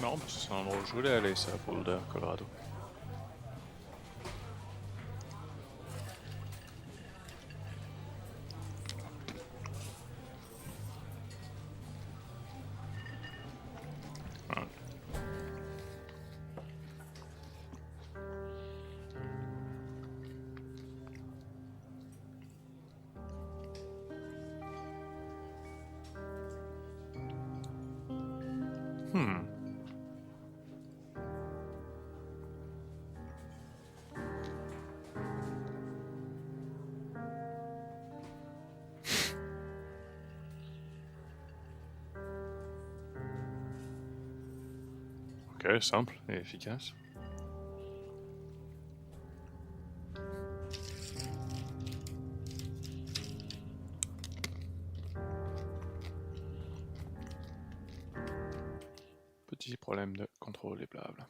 Non, parce que c'est un endroit où je voulais aller, ça, Boulder, Colorado. Ouais. Ok, simple et efficace. Petit problème de contrôle et blabla.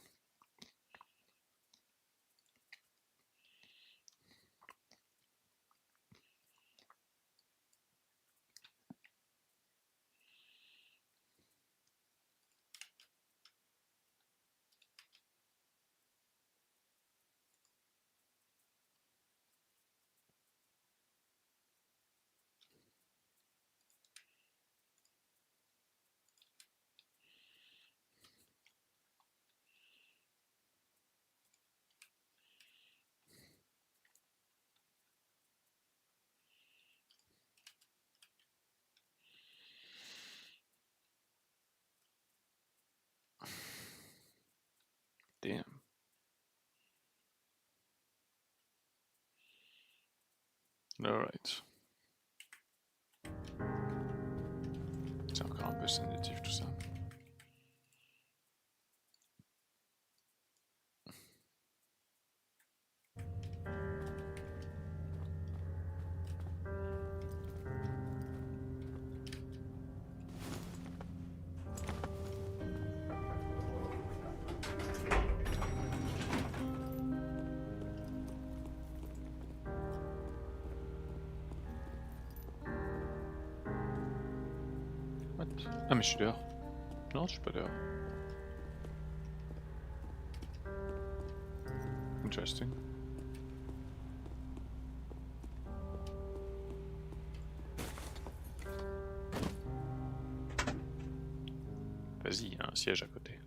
Damn. Alright. C'est encore un peu sensitif tout ça. What? Ah mais je suis dehors. Non, je suis pas dehors. Interesting. Vas-y, il y a un siège à côté.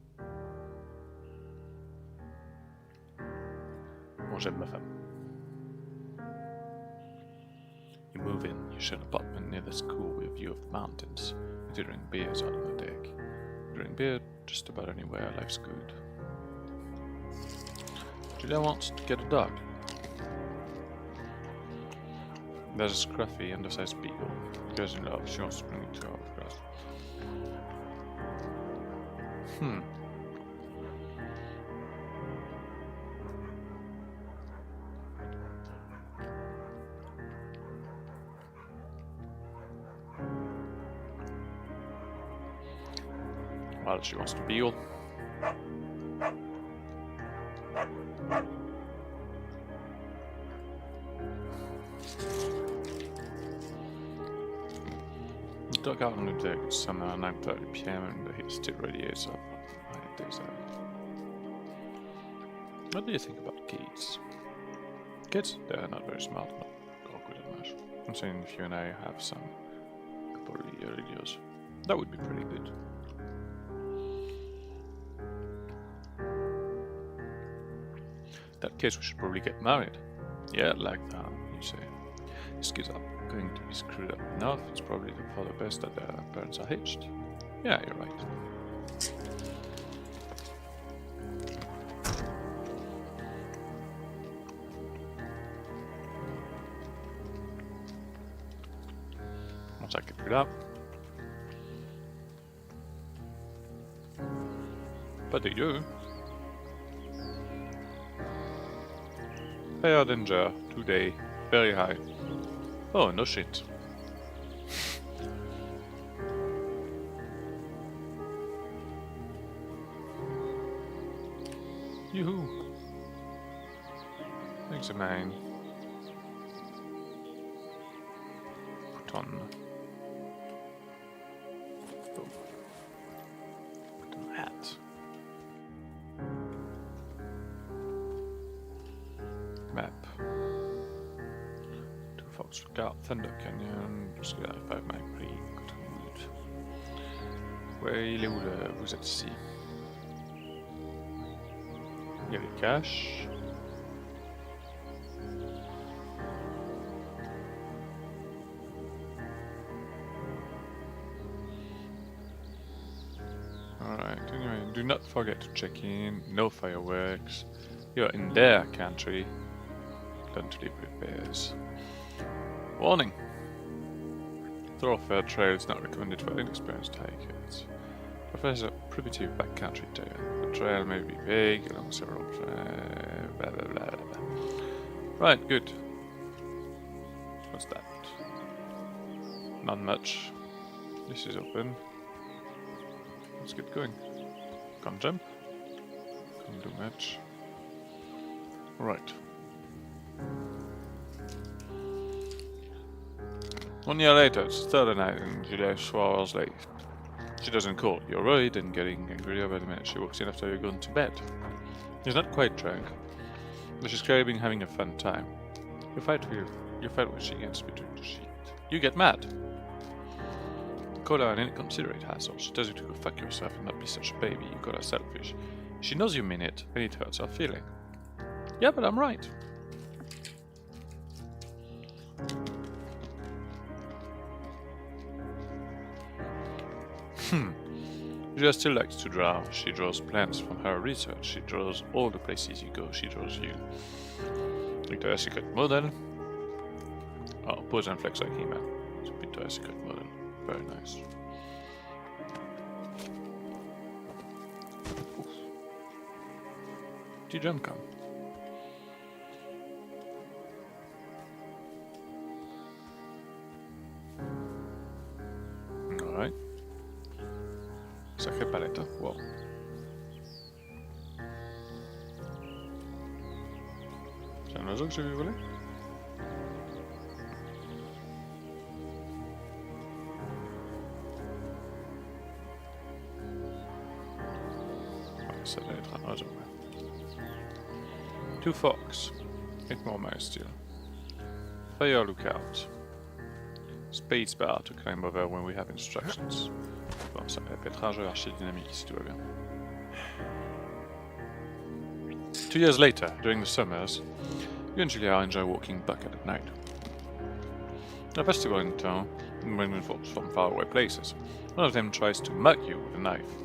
Bon, j'aime ma femme. You move in, you share an apartment near the school with a view of the mountains. You drink beers out on the deck. You drink beer just about anywhere, life's good. Julia wants to get a dog. There's a scruffy, undersized beagle. He goes in love, she wants to bring it to our grass. Well, she wants to beagle. Dug out on the deck at some 9:30 PM and the heat still radiates up. I hate this. What do you think about kids? Kids? They're not very smart, not good at much. I'm saying if you and I have some couple of videos, that would be pretty good. In that case, we should probably get married. Yeah, like you say. These kids are going to be screwed up enough. It's probably for the best that their parents are hitched. Yeah, you're right. Once I get it up. But they do. Higher danger today. Very high. Oh, no shit. Yoo-hoo. Examine. Put on. Boom. Put on a hat. Firewatch, Lookout, Thunder Canyon, parce que j'arrive pas avec ma prix. Ouais, il est où le... Vous êtes ici. Il y a les caches. Alright, anyway, do not forget to check in. No fireworks. You're in their country. Don't leave repairs. Warning! Thoroughfare trail is not recommended for inexperienced hikers. Offers a primitive backcountry trail. The trail may be vague along several blah blah blah blah. Right, good. What's that? Not much. This is open. Let's get going. Can't jump. Can't do much. Right. 1 year later, it's Thursday night and you left 4 hours late. She doesn't call. You're worried and getting angrier by the minute she walks in after you're gone to bed. She's not quite drunk, but she's craving having a fun time. You fight when she gets between the sheets. You get mad. You call her an inconsiderate hassle. She tells you to go fuck yourself and not be such a baby. You call her selfish. She knows you mean it, and it hurts her feeling. Yeah, but I'm right. Julia still likes to draw. She draws plants from her research. She draws all the places you go. She draws you. Victoria's Secret model. Oh, pose and flex like He-Man. It's a Victoria's Secret model. Very nice. Oof. Did jump come? Alright. Sacrée palette, hein? Wow. C'est un oiseau que j'ai vu voler? Ouais, ça doit être un oiseau. Two fox. 8 more miles still. Fire lookout. Space bar to climb over when we have instructions. Bon, ça peut être un jeu archi-dynamique si tout va bien. 2 years later, during the summers, you and Julia enjoy walking bucket at night. A festival in town, women from faraway places. One of them tries to mug you with a knife.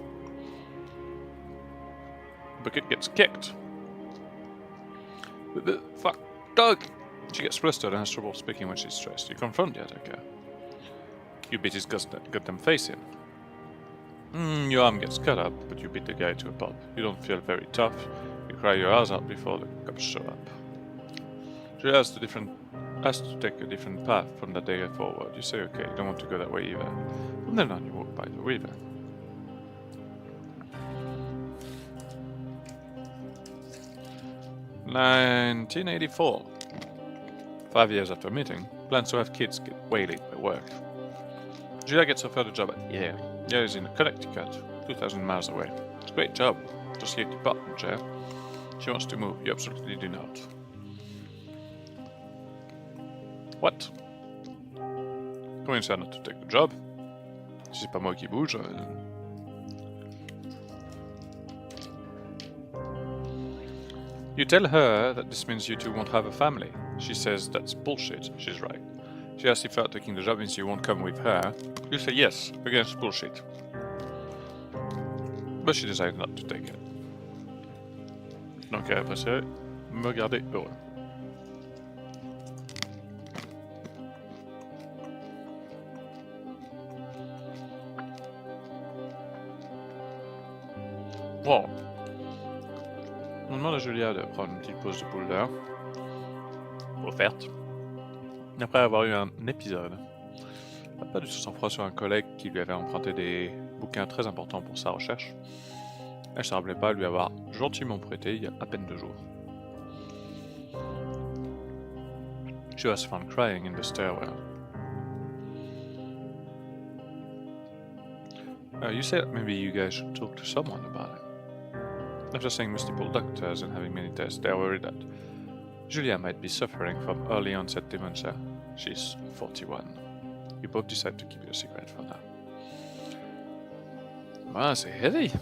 Bucket gets kicked. The fuck, dog! She gets flustered and has trouble speaking when she's stressed. You confront the attacker. You beat his goddamn face in. Your arm gets cut up, but you beat the guy to a pulp. You don't feel very tough. You cry your eyes out before the cops show up. She has to take a different path from that day forward. You say okay, you don't want to go that way either. From then on, you walk by the river. (1984). 5 years after meeting, plans to have kids get waylaid by work. Julia gets offered a job at Yale. Yale is in Connecticut, 2,000 miles away. It's a great job, just leave the department chair. She wants to move, you absolutely do not. What? Convince her not to take the job. Si c'est pas moi qui bouge. You tell her that this means you two won't have a family. She says that's bullshit. She's right. She asks if her taking the job means you won't come with her. You say yes, against bullshit. But she decides not to take it. Donc elle a préféré me garder heureux. Wow. On demande à Julia de prendre une petite pause de boule d'air. Offerte. Après avoir eu un épisode. Elle a perdu son sang-froid sur un collègue qui lui avait emprunté des bouquins très importants pour sa recherche. Elle ne se rappelait pas lui avoir gentiment prêté il y a à peine 2 jours. She was found crying in the stairwell. You said maybe you guys should talk to someone about it. After seeing multiple doctors and having many tests, they are worried that Julia might be suffering from early onset dementia. She's 41. You both decide to keep your secret for now. Wow, c'est heavy.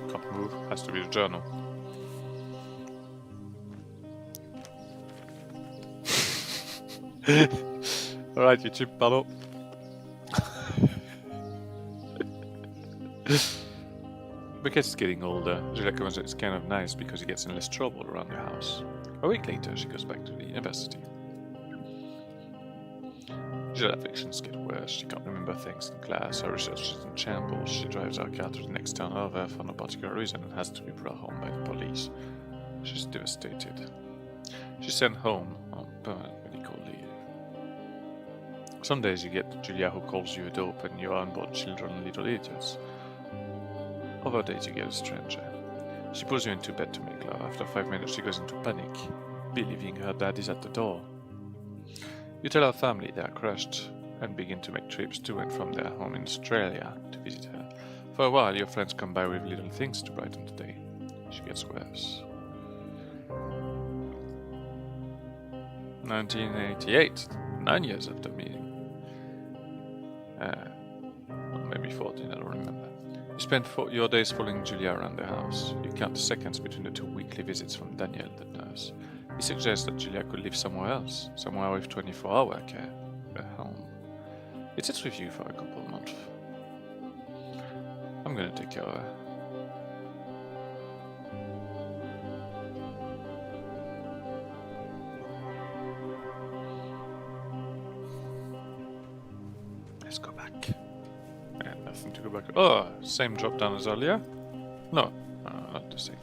Can't move. Has to be the journal. Alright, YouTube, pardon. Because it's getting older, Julia comments that it's kind of nice because he gets in less trouble around the house. A week later, she goes back to the university. Julia's afflictions get worse. She can't remember things in class. Her research is in shambles. She drives her car to the next town over for no particular reason and has to be brought home by the police. She's devastated. She's sent home on permanent medical leave. Some days you get Julia who calls you a dope and you are unborn children little idiots. Other days you get a stranger. She pulls you into bed to make love. After 5 minutes she goes into panic, believing her dad is at the door. You tell her family they are crushed and begin to make trips to and from their home in Australia to visit her. For a while your friends come by with little things to brighten the day. She gets worse. 1988, 9 years after meeting. Or maybe 14, I don't remember. You spend your days following Julia around the house. You count the seconds between the 2 weekly visits from Daniel, the nurse. He suggests that Julia could live somewhere else, somewhere with 24-hour care, a home. It sits with you for a couple of months. I'm gonna take care of her. Let's go back. And nothing to go back to. Oh, same drop down as earlier? No, not the same.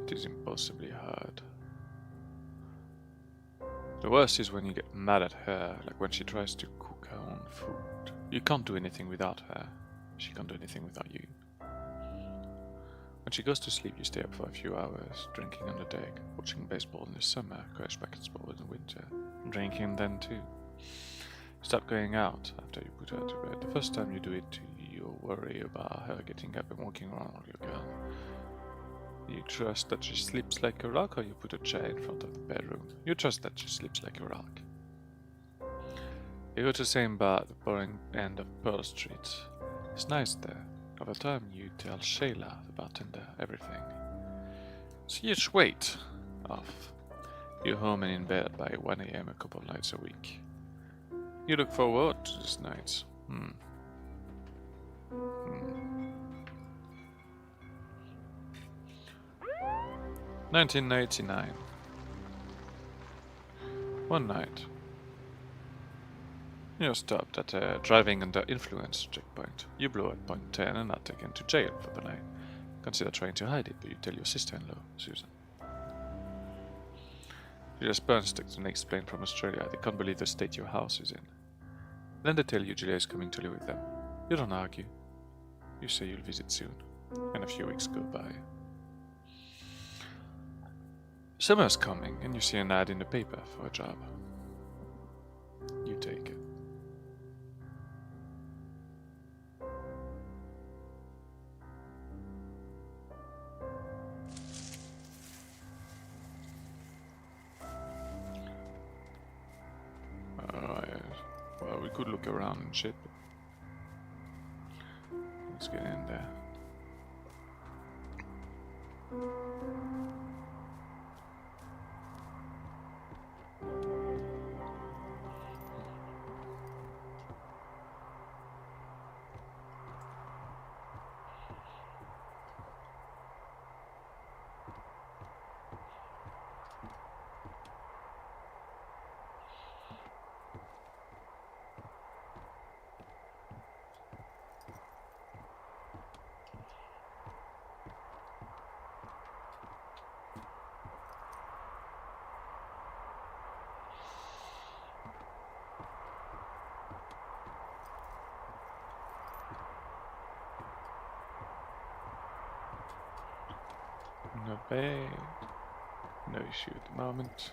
It is impossibly hard. The worst is when you get mad at her, like when she tries to cook her own food. You can't do anything without her. She can't do anything without you. When she goes to sleep, you stay up for a few hours, drinking on the deck, watching baseball in the summer, college basketball in the winter, drinking then too. Stop going out after you put her to bed. The first time you do it, you worry about her getting up and walking around with your girl. You trust that she sleeps like a rock, or you put a chair in front of the bedroom? You trust that she sleeps like a rock. You go to the same bar at the boring end of Pearl Street. It's nice there. Over time you tell Shayla, the bartender, everything. It's a huge weight off. You're home and in bed by 1 AM a couple of nights a week. You look forward to these nights. 1989. One night, you're stopped at a driving under influence checkpoint. You blow at point 10 and are taken to jail for the night. Consider trying to hide it, but you tell your sister-in-law, Susan. Julia's parents take the next plane from Australia. They can't believe the state your house is in. Then they tell you Julia is coming to live with them. You don't argue. You say you'll visit soon, and a few weeks go by. Summer's coming, and you see an ad in the paper for a job. You take it. Well, we could look around and shit. Let's get in there. Not bad. No issue at the moment.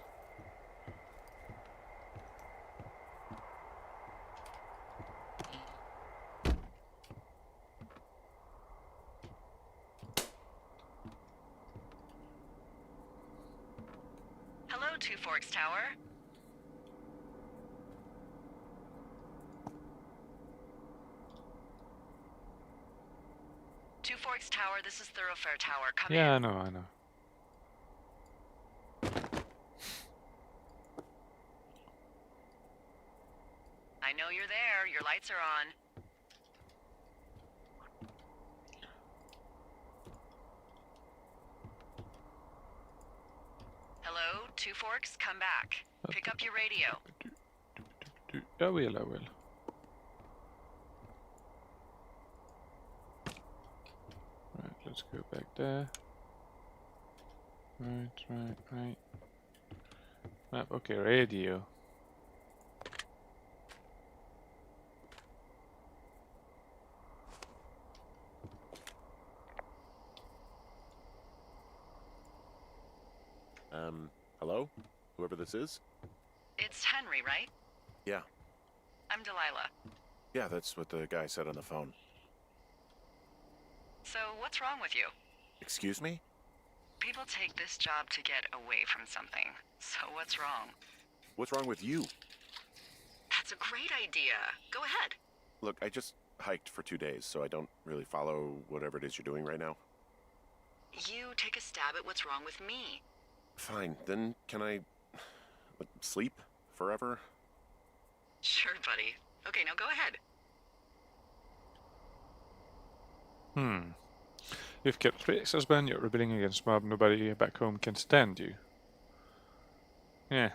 Hello, Two Forks Tower. Two Forks Tower, this is Thoroughfare Tower. Come Yeah, in. I know. I know you're there. Your lights are on. Hello, Two Forks, come back. Pick up your radio. I will. Right, let's go back there. Right. Map, okay, radio. Hello? Whoever this is? It's Henry, right? Yeah. I'm Delilah. Yeah, that's what the guy said on the phone. So, what's wrong with you? Excuse me? People take this job to get away from something. So, what's wrong? What's wrong with you? That's a great idea. Go ahead. Look, I just hiked for 2 days, so I don't really follow whatever it is you're doing right now. You take a stab at what's wrong with me. Fine, then can I sleep forever? Sure, buddy. Okay, now go ahead. You've kept 3 ex-husband, you're rebelling against mob, nobody back home can stand you. Yeah.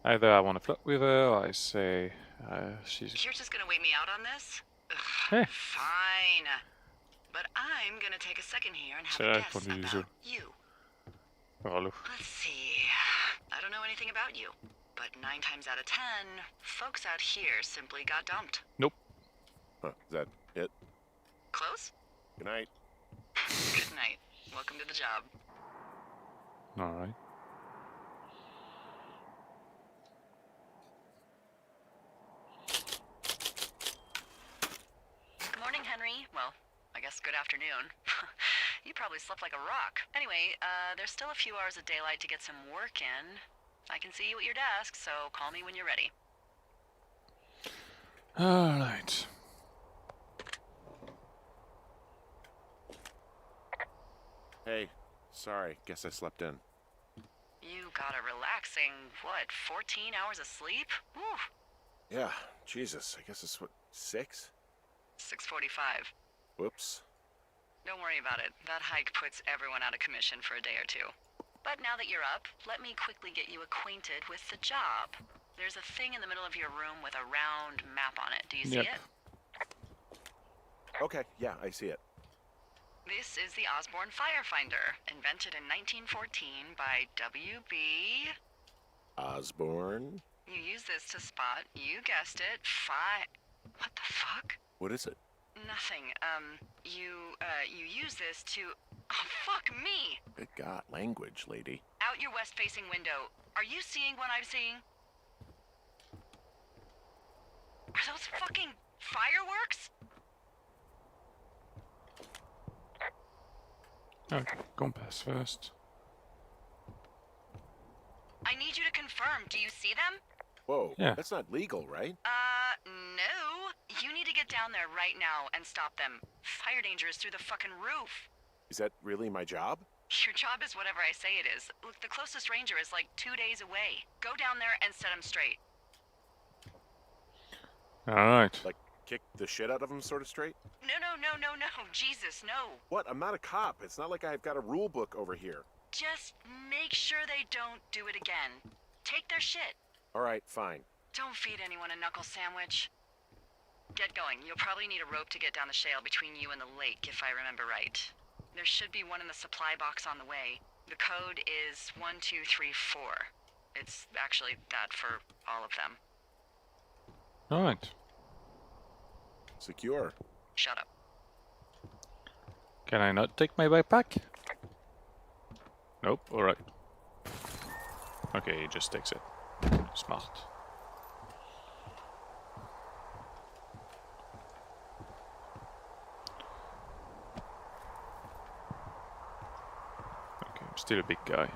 Either I want to flirt with her, or I say she's... You're just gonna wait me out on this? Ugh, Hey. Fine. But I'm gonna take a second here and have C'est a vrai guess qu'on dit about you. Relou. Let's see. I don't know anything about you, but 9 times out of 10, folks out here simply got dumped. Nope. Huh, is that it? Close? Good night. Good night. Welcome to the job. Alright. Good morning, Henry. Well, I guess good afternoon. You probably slept like a rock. Anyway, there's still a few hours of daylight to get some work in. I can see you at your desk, so call me when you're ready. Alright. Hey, sorry, guess I slept in. You got a relaxing, 14 hours of sleep? Whew. Yeah, Jesus, I guess it's what, 6? 6:45. Whoops. Don't worry about it. That hike puts everyone out of commission for a day or two. But now that you're up, let me quickly get you acquainted with the job. There's a thing in the middle of your room with a round map on it. Do you see Yep. it? Okay, yeah, I see it. This is the Osborne Firefinder, invented in 1914 by W.B. Osborne? You use this to spot, you guessed it, What the fuck? What is it? Nothing. You use this to... Oh, fuck me! Good God, language, lady. Out your west-facing window. Are you seeing what I'm seeing? Are those fucking fireworks? Okay, compass first. I need you to confirm. Do you see them? Whoa, Yeah. That's not legal, right? No. You need to get down there right now and stop them. Fire danger is through the fucking roof. Is that really my job? Your job is whatever I say it is. Look, the closest ranger is like 2 days away. Go down there and set them straight. Alright. Like, kick the shit out of them sort of straight? No. Jesus, no. What? I'm not a cop. It's not like I've got a rule book over here. Just make sure they don't do it again. Take their shit. All right, fine. Don't feed anyone a knuckle sandwich. Get going. You'll probably need a rope to get down the shale between you and the lake, if I remember right. There should be one in the supply box on the way. The code is 1234. It's actually that for all of them. Alright. Secure. Shut up. Can I not take my backpack? Nope, alright. Okay, he just takes it. Smart. Okay, I'm still a big guy.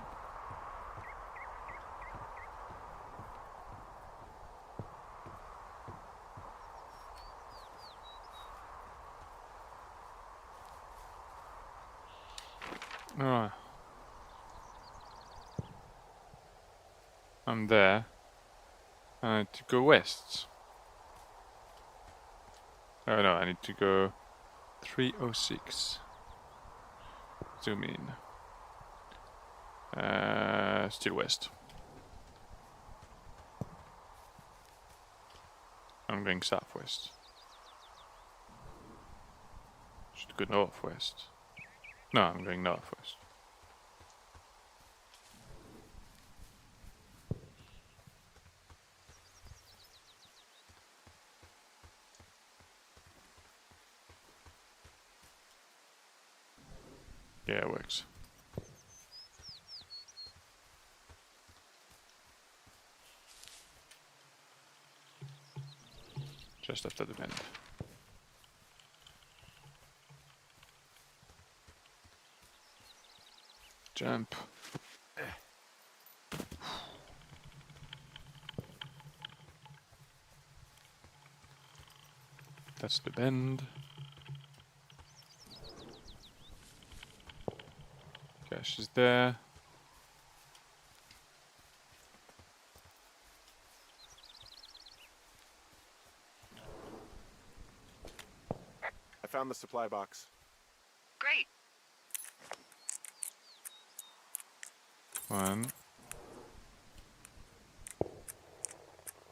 Alright. I'm there. I need to go west. Oh no, I need to go 306. Zoom in. Still west. I'm going southwest. Should go northwest. No, I'm going northwest. Yeah, it works. Just after the bend. Jump. That's the bend. Cash is there. I found the supply box. Great. 1,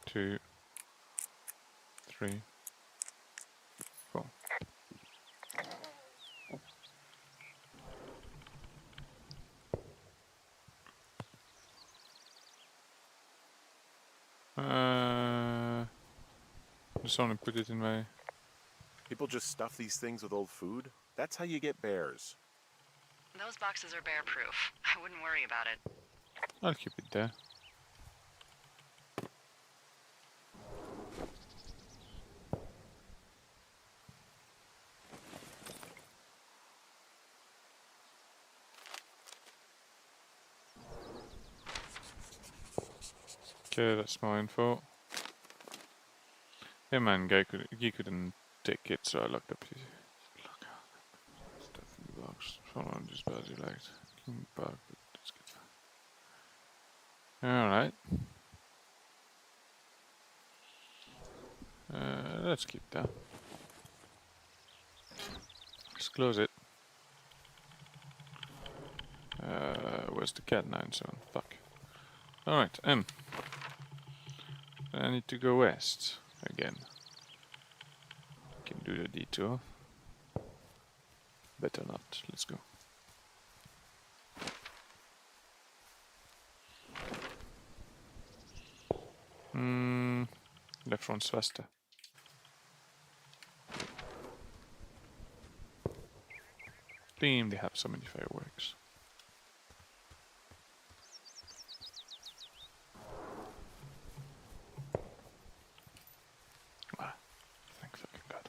2, 3, 4. Just only put it in my... People just stuff these things with old food. That's how you get bears. Those boxes are bear proof. I wouldn't worry about it. I'll keep it there. Okay, that's my info. Hey man, he couldn't take it, so I locked up his... Stuff in the box. Follow just as you liked. King back, but let's get... Alright. Let's keep that. Let's close it. Where's the cat? 9-7. Fuck. Alright, I need to go west again. Can do the detour. Better not. Let's go. Left one's faster. Damn, they have so many fireworks. Ah, thank fucking God.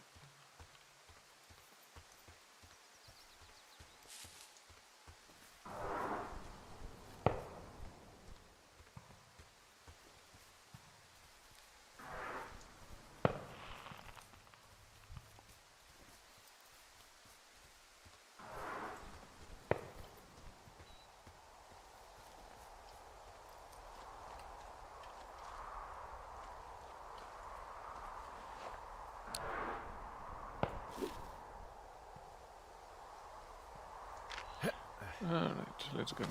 Alright, let's go.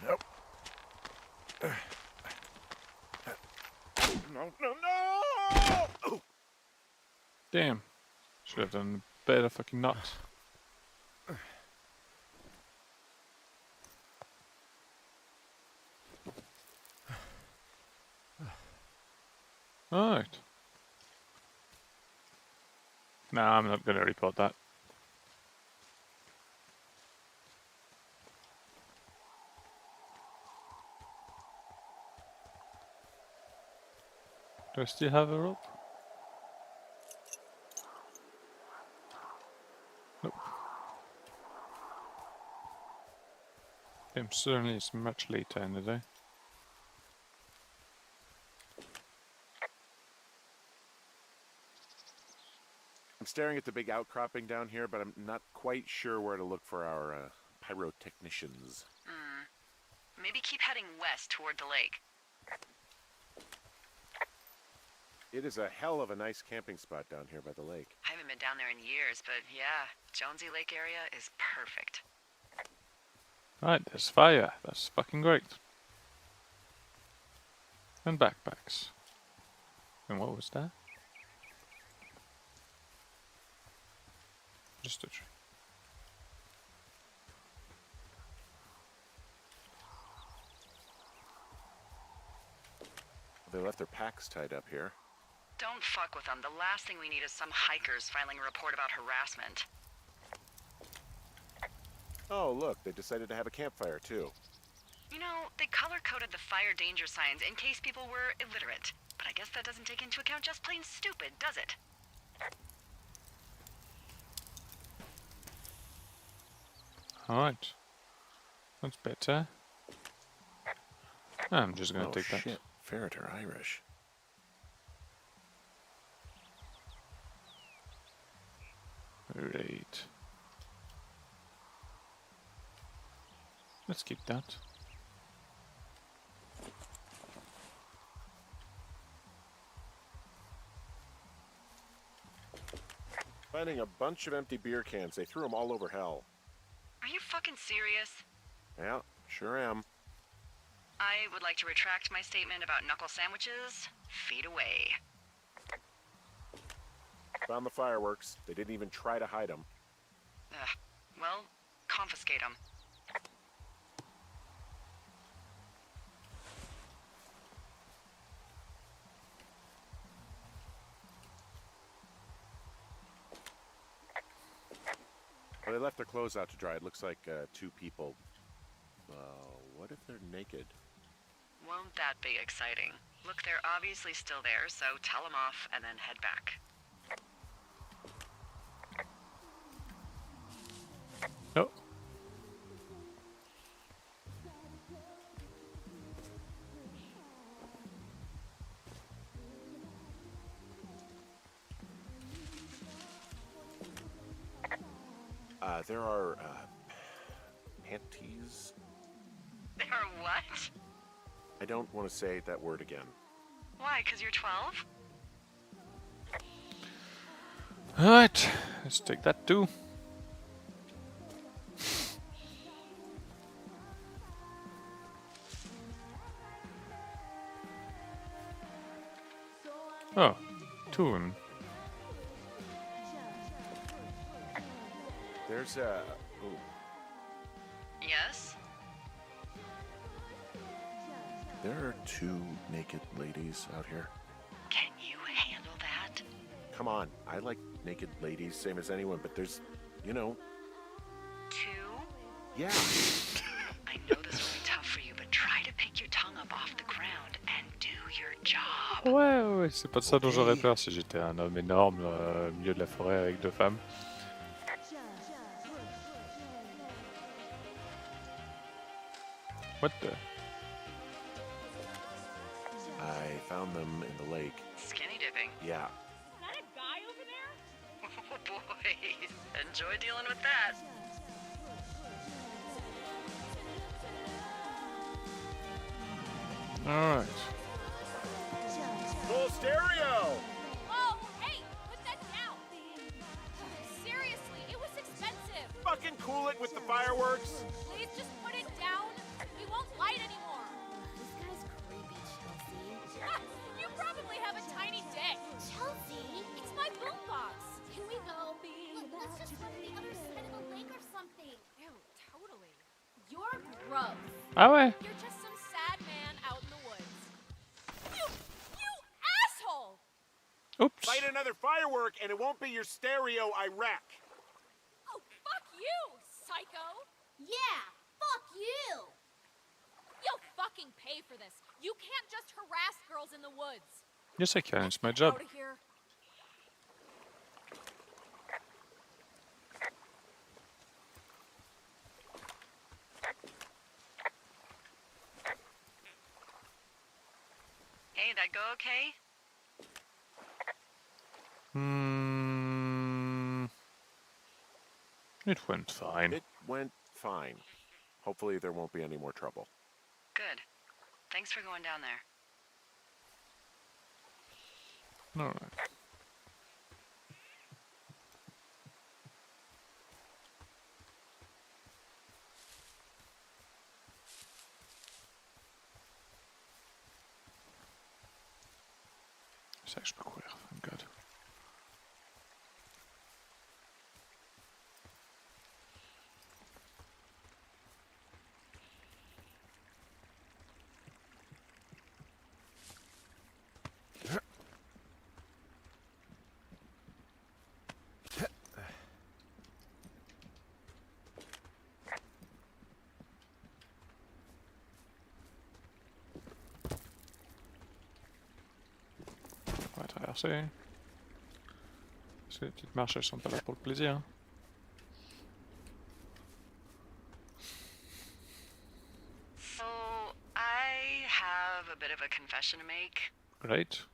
Nope. No, no, no! Oh. Damn. Should have done better fucking not. Alright. Nah, I'm not gonna report that. Do I still have a rope? Nope. Certainly it's much later in the day. I'm staring at the big outcropping down here, but I'm not quite sure where to look for our pyrotechnicians. Maybe keep heading west toward the lake. It is a hell of a nice camping spot down here by the lake. I haven't been down there in years, but yeah, Jonesy Lake area is perfect. Right, there's fire. That's fucking great. And backpacks. And what was that? Just a tree. They left their packs tied up here. Don't fuck with them. The last thing we need is some hikers filing a report about harassment. Oh, look, they decided to have a campfire, too. You know, they color-coded the fire danger signs in case people were illiterate. But I guess that doesn't take into account just plain stupid, does it? Alright. That's better. I'm just gonna take shit. that. Ferret are Irish. Great. Let's keep that. Finding a bunch of empty beer cans. They threw them all over hell. Are you fucking serious? Yeah, sure am. I would like to retract my statement about knuckle sandwiches. Feet away. Found the fireworks. They didn't even try to hide them. Ugh. Well, confiscate them. Well, they left their clothes out to dry. It looks like 2 people. What if they're naked? Won't that be exciting? Look, they're obviously still there, so tell them off and then head back. Oh. There are panties. There are what? I don't want to say that word again. Why, 'cause you're 12? Alright, let's take that too. Oh, 2 of them. There's a... Ooh. Yes? There are 2 naked ladies out here. Can you handle that? Come on, I like naked ladies, same as anyone, but there's, you know... 2? Yeah. I know this will be tough for you, but try to pick your tongue up off the ground and do your job. Ouais, c'est pas de ça dont j'aurais peur si j'étais un homme énorme au milieu de la forêt avec 2 femmes. What the? I found them in the lake. Skinny dipping. Yeah. Is that a guy over there? Oh boy, enjoy dealing with that. Alright. Full stereo! Whoa, hey, put that down. Seriously, it was expensive. Fucking cool it with the fireworks! Please just put it down. We won't light anymore. This guy's creepy, Chelsea. You probably have a tiny dick. Chelsea? It's my boombox. Can we go? Let's just go to the other side of the lake or something. Ew, totally. You're gross. Ah ouais? You're just some sad man out in the woods. You asshole! Oops. Light another firework and it won't be your stereo I wreck. Oh, fuck you, psycho. Yeah, fuck you. You'll fucking pay for this. You can't just harass girls in the woods. Yes, I can. It's my job. Out of here. Hey, that go okay? Hmm. It went fine. It went fine. Hopefully there won't be any more trouble. Good. Thanks for going down there. Alright. Ça, je peux courir. Thank God. On va traverser. Parce que les petites marches, elles sont pas là pour le plaisir. Hein. So, I have a bit of a confession to make. Great.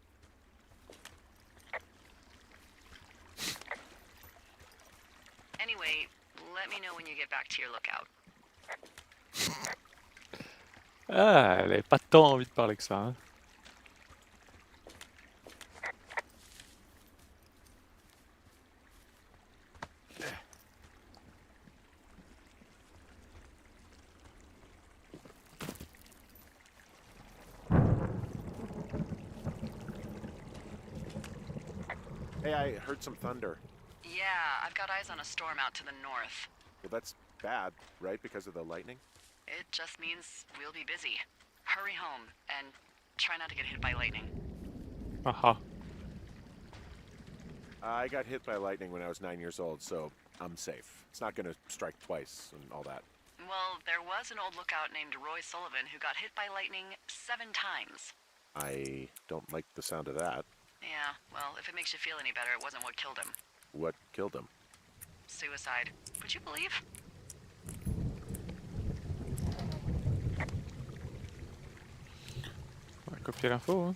Anyway, let me know when you get back to your lookout. Ah, elle avait pas tant envie de parler que ça. Hein. Hey, I heard some thunder. Yeah, I've got eyes on a storm out to the north. Well, that's bad, right? Because of the lightning? It just means we'll be busy. Hurry home, and try not to get hit by lightning. Aha. I got hit by lightning when I was 9 years old, so I'm safe. It's not gonna strike twice and all that. Well, there was an old lookout named Roy Sullivan who got hit by lightning 7 times. I don't like the sound of that. Yeah, well, if it makes you feel any better, it wasn't what killed him. What killed him? Suicide. Would you believe? On va copier l'info. Hein.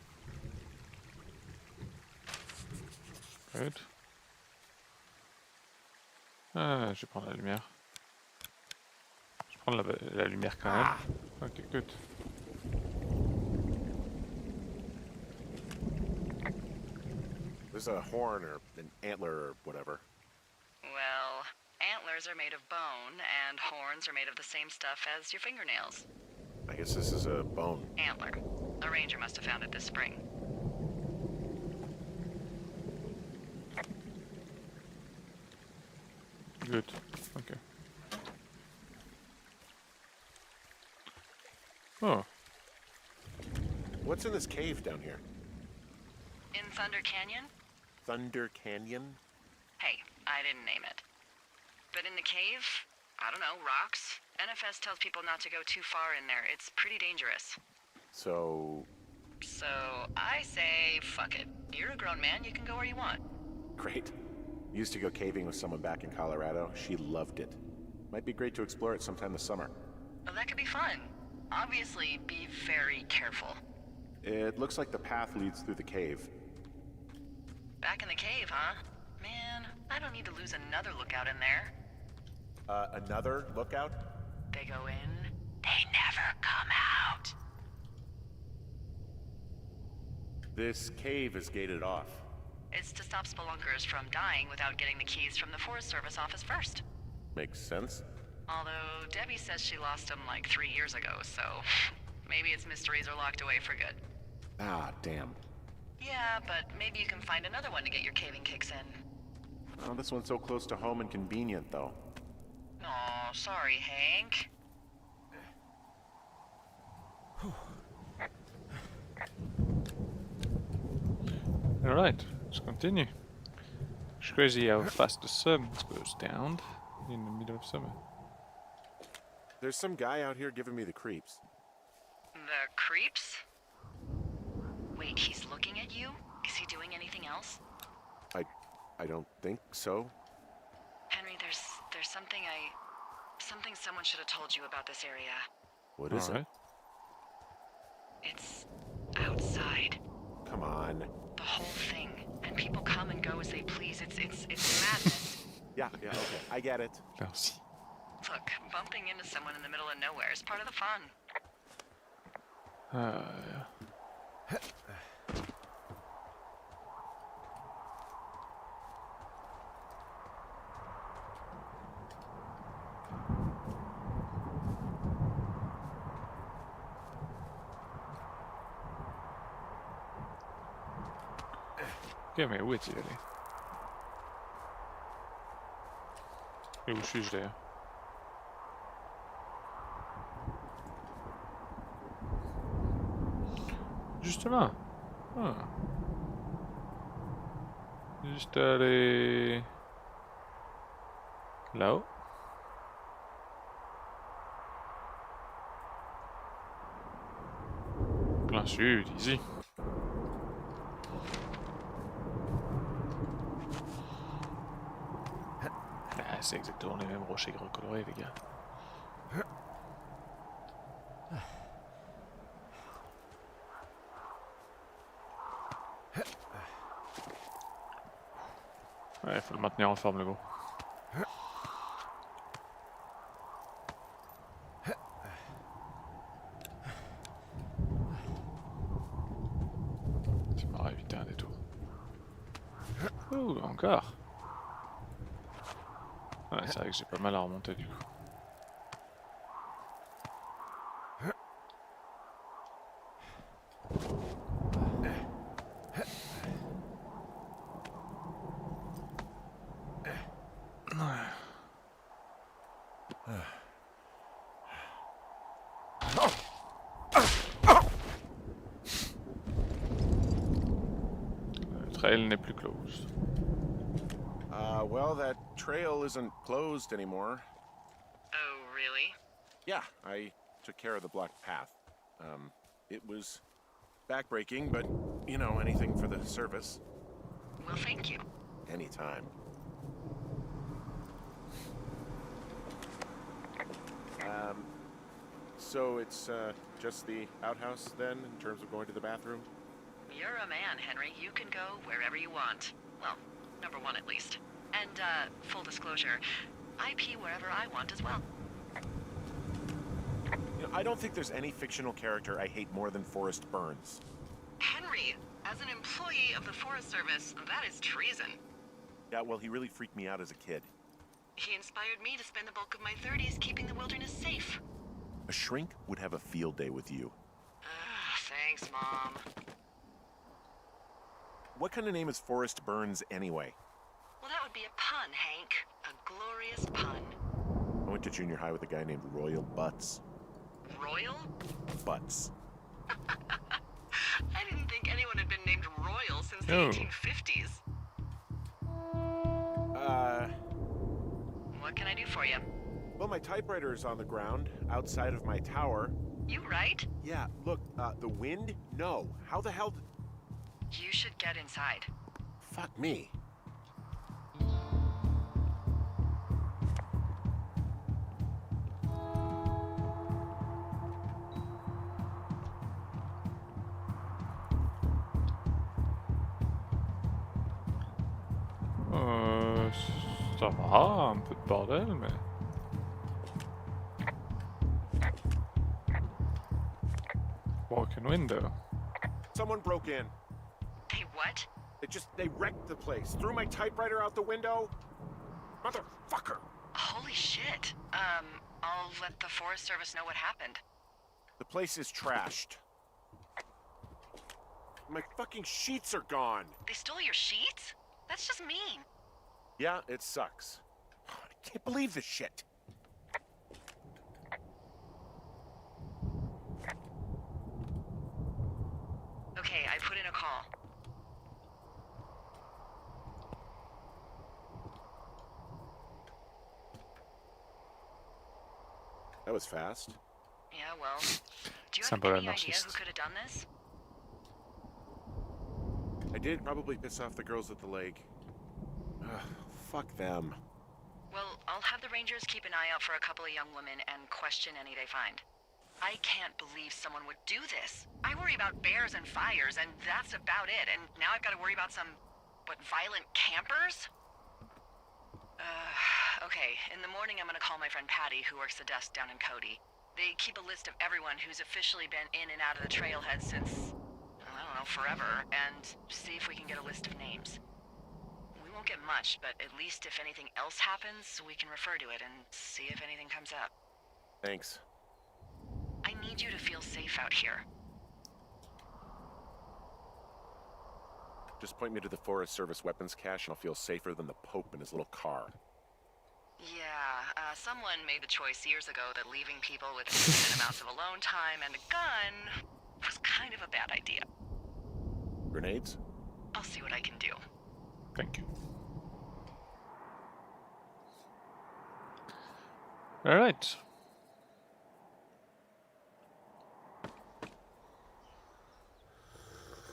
Good. Ah, je vais prendre la lumière. Je vais prendre la lumière quand même. Ok, good. There's a horn or an antler or whatever. Well, antlers are made of bone, and horns are made of the same stuff as your fingernails. I guess this is a bone. Antler. A ranger must have found it this spring. Good. Okay. Oh. What's in this cave down here? In Thunder Canyon? Thunder Canyon? Hey, I didn't name it. But in the cave, I don't know, rocks? NFS tells people not to go too far in there. It's pretty dangerous. So, So, I say, fuck it. You're a grown man, you can go where you want. great. Used to go caving with someone back in Colorado. She loved it. Might be great to explore it sometime this summer. Well, that could be fun. Obviously, be very careful. It looks like the path leads through the cave. Back in the cave, huh? Man, I don't need to lose another lookout in there. Another lookout? They go in, they never come out. This cave is gated off. It's to stop spelunkers from dying without getting the keys from the Forest Service office first. Makes sense. Although Debbie says she lost them like 3 years ago, so maybe its mysteries are locked away for good. Ah, damn. Yeah, but maybe you can find another one to get your caving kicks in. Oh, this one's so close to home and convenient, though. Aw, sorry, Hank. Alright, let's continue. It's crazy how fast the sun goes down in the middle of summer. There's some guy out here giving me the creeps. The creeps? Wait, he's looking at you? Is he doing anything else? I don't think so. Henry, there's something someone should have told you about this area. What is Alright. It's outside. it? Come on. The whole thing. And people come and go as they please. It's madness. Yeah, okay. I get it. Merci. Look, bumping into someone in the middle of nowhere is part of the fun. Ja. Ok, mais où est-il allé? Et où suis-je d'ailleurs? Juste là. Ah. Juste aller là-haut. Plein sud, easy. Ah, c'est exactement les mêmes rochers recolorés, les gars. Ouais, faut le maintenir en forme, le gros. Tu m'auras évité un détour. Ouh, encore. Ouais, c'est vrai que j'ai pas mal à remonter du coup. Le trail n'est plus closed. Well, that trail isn't closed anymore. Oh, really? Yeah, I took care of the blocked path. It was backbreaking, but, you know, anything for the service. Well, thank you. Anytime. So it's, just the outhouse, then, in terms of going to the bathroom? You're a man, Henry. You can go wherever you want. Well, number one at least. And, full disclosure, I pee wherever I want as well. You know, I don't think there's any fictional character I hate more than Forrest Burns. Henry, as an employee of the Forest Service, that is treason. Yeah, well, he really freaked me out as a kid. He inspired me to spend the bulk of my 30s keeping the wilderness safe. A shrink would have a field day with you. Thanks, Mom. What kind of name is Forrest Burns anyway? Well, that would be a pun, Hank. A glorious pun. I went to junior high with a guy named Royal Butts. Royal? Butts. I didn't think anyone had been named Royal since the Oh. 1850s. What can I do for you? Well, my typewriter is on the ground, outside of my tower. You right? Yeah, look, the wind? No. How the hell did... You should get inside. Fuck me. Ça va, un peu de bordel, mais... Broken window. Someone broke in. They what? They wrecked the place. Threw my typewriter out the window. Motherfucker. Holy shit. I'll let the Forest Service know what happened. The place is trashed. My fucking sheets are gone. They stole your sheets? That's just mean. Yeah, it sucks. I can't believe this shit. Okay, I put in a call. That was fast. Yeah, well, do you have Sympa any idea anarchiste. who could have done this? I did probably piss off the girls at the lake. Ugh, fuck them. Well, I'll have the Rangers keep an eye out for a couple of young women and question any they find. I can't believe someone would do this. I worry about bears and fires, and that's about it. And now I've got to worry about some, violent campers? Okay, in the morning I'm gonna call my friend Patty, who works the desk down in Cody. They keep a list of everyone who's officially been in and out of the trailhead since, I don't know, forever, and see if we can get a list of names. We won't get much, but at least if anything else happens, we can refer to it and see if anything comes up. Thanks. I need you to feel safe out here. Just point me to the Forest Service weapons cache and I'll feel safer than the Pope in his little car. Yeah, someone made the choice years ago that leaving people with infinite amounts of alone time and a gun was kind of a bad idea. Grenades? I'll see what I can do. Thank you. Alright.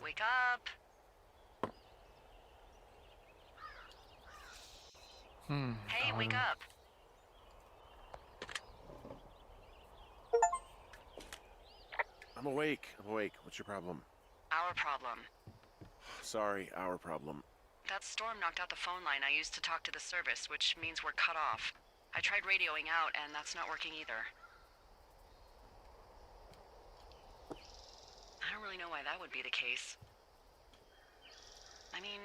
Wake up! Hey, wake up! I'm awake. What's your problem? Our problem. Sorry, our problem. That storm knocked out the phone line I used to talk to the service, which means we're cut off. I tried radioing out, and that's not working either. I don't really know why that would be the case. I mean,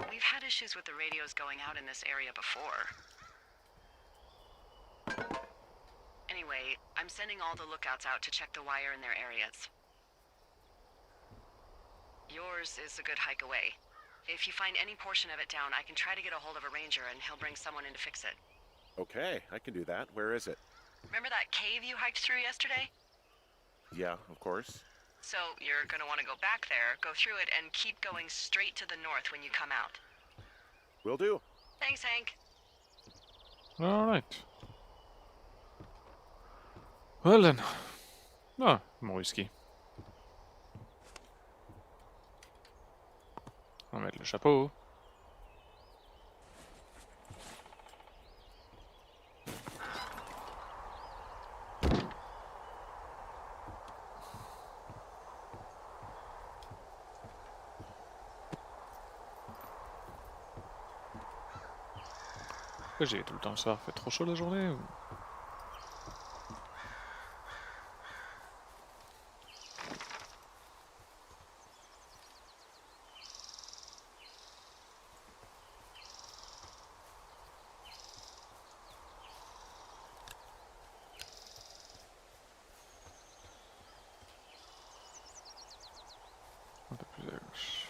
we've had issues with the radios going out in this area before. Anyway, I'm sending all the lookouts out to check the wire in their areas. Yours is a good hike away. If you find any portion of it down, I can try to get a hold of a ranger and he'll bring someone in to fix it. Okay, I can do that. Where is it? Remember that cave you hiked through yesterday? Yeah, of course. So you're gonna want to go back there, go through it, and keep going straight to the north when you come out. Will do. Thanks, Hank. Alright. Well then. Ah, more whiskey. On va mettre le chapeau. Pourquoi j'ai tout le temps ça? Fait trop chaud la journée ou... Un peu plus à gauche.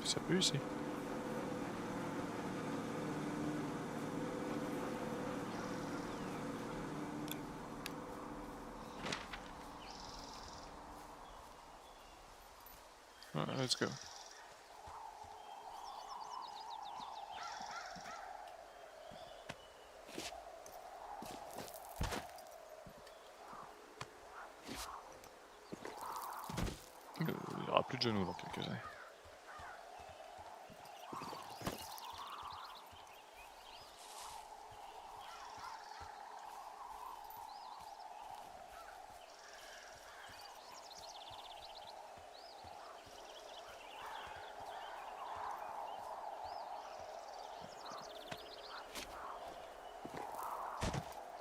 Ça pue ici. Alright, let's go. Il n'y aura plus de genoux dans quelques années.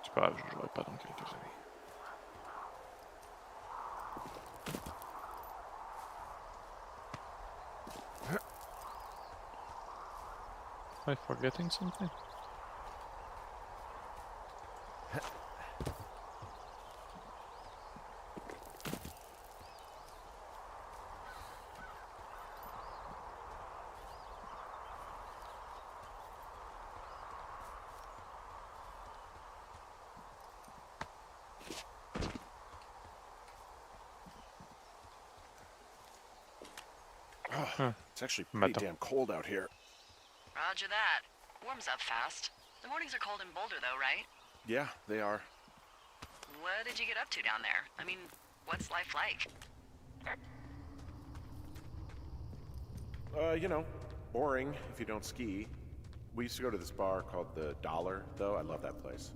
C'est pas grave, je jouerai pas dans quelques années. Am I forgetting something? Huh. It's actually pretty Matter. damn cold out here. Roger that. Warms up fast. The mornings are cold in Boulder, though, right? Yeah, they are. What did you get up to down there? I mean, what's life like? You know, boring if you don't ski. We used to go to this bar called the Dollar, though. I love that place.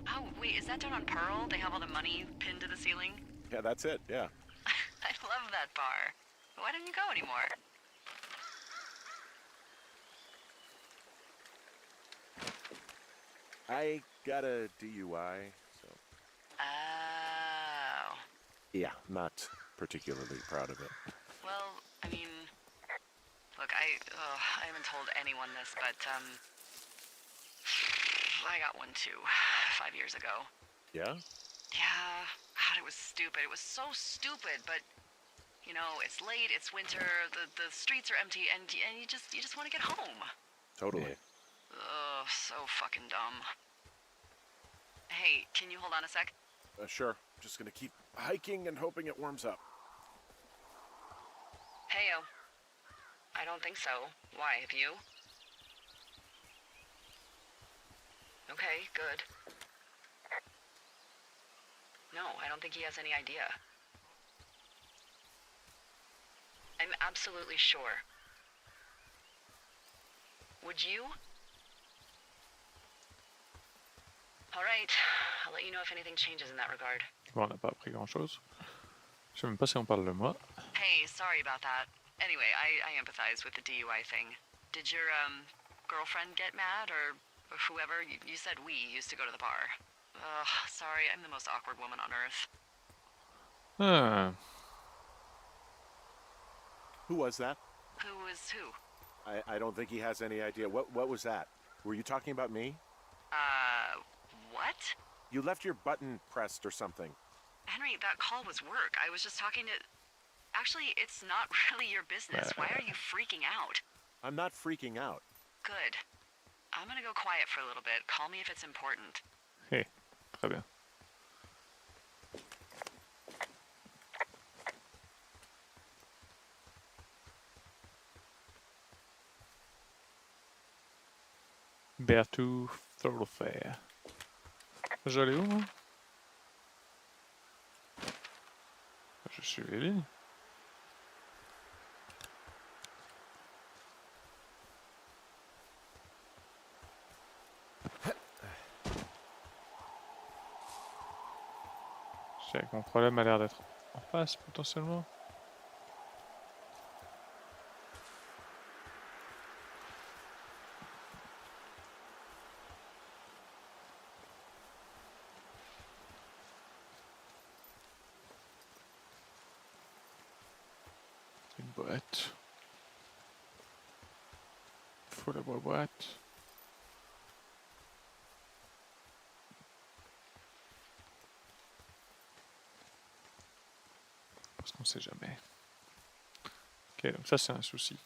Oh, wait, is that down on Pearl? They have all the money pinned to the ceiling? Yeah, that's it, yeah. I love that bar. Why don't you go anymore? I got a DUI, so... Oh. Yeah, not particularly proud of it. Well, I mean... Look, I haven't told anyone this, but, I got one too, 5 years ago. Yeah? Yeah, God, it was stupid. It was so stupid, but... You know, it's late, it's winter, the streets are empty, and you just want to get home. Totally. Ugh, so fucking dumb. Hey, can you hold on a sec? Sure. Just gonna keep hiking and hoping it warms up. Heyo. I don't think so. Why, have you? Okay, good. No, I don't think he has any idea. I'm absolutely sure. Would you? All right, I'll let you know if anything changes in that regard. Bon, on n'a pas appris grand-chose. Je sais même pas si on parle de moi. Hey, sorry about that. Anyway, I empathize with the DUI thing. Did your, girlfriend get mad, or whoever? You said we used to go to the bar. Ugh, sorry, I'm the most awkward woman on earth. Ah, Who was that? Who is who? I don't think he has any idea. What was that? Were you talking about me? What? You left your button pressed or something. Henry, that call was work. I was just talking to... Actually, it's not really your business. Why are you freaking out? I'm not freaking out. Good. I'm gonna go quiet for a little bit. Call me if it's important. hey, très bien. Beartooth Thoroughfare. J'allais où, moi? Je suis les lignes. Je sais que mon problème a l'air d'être en face, potentiellement. Une boîte. Faut la boîte. Parce qu'on sait jamais. Ok, donc ça c'est un souci.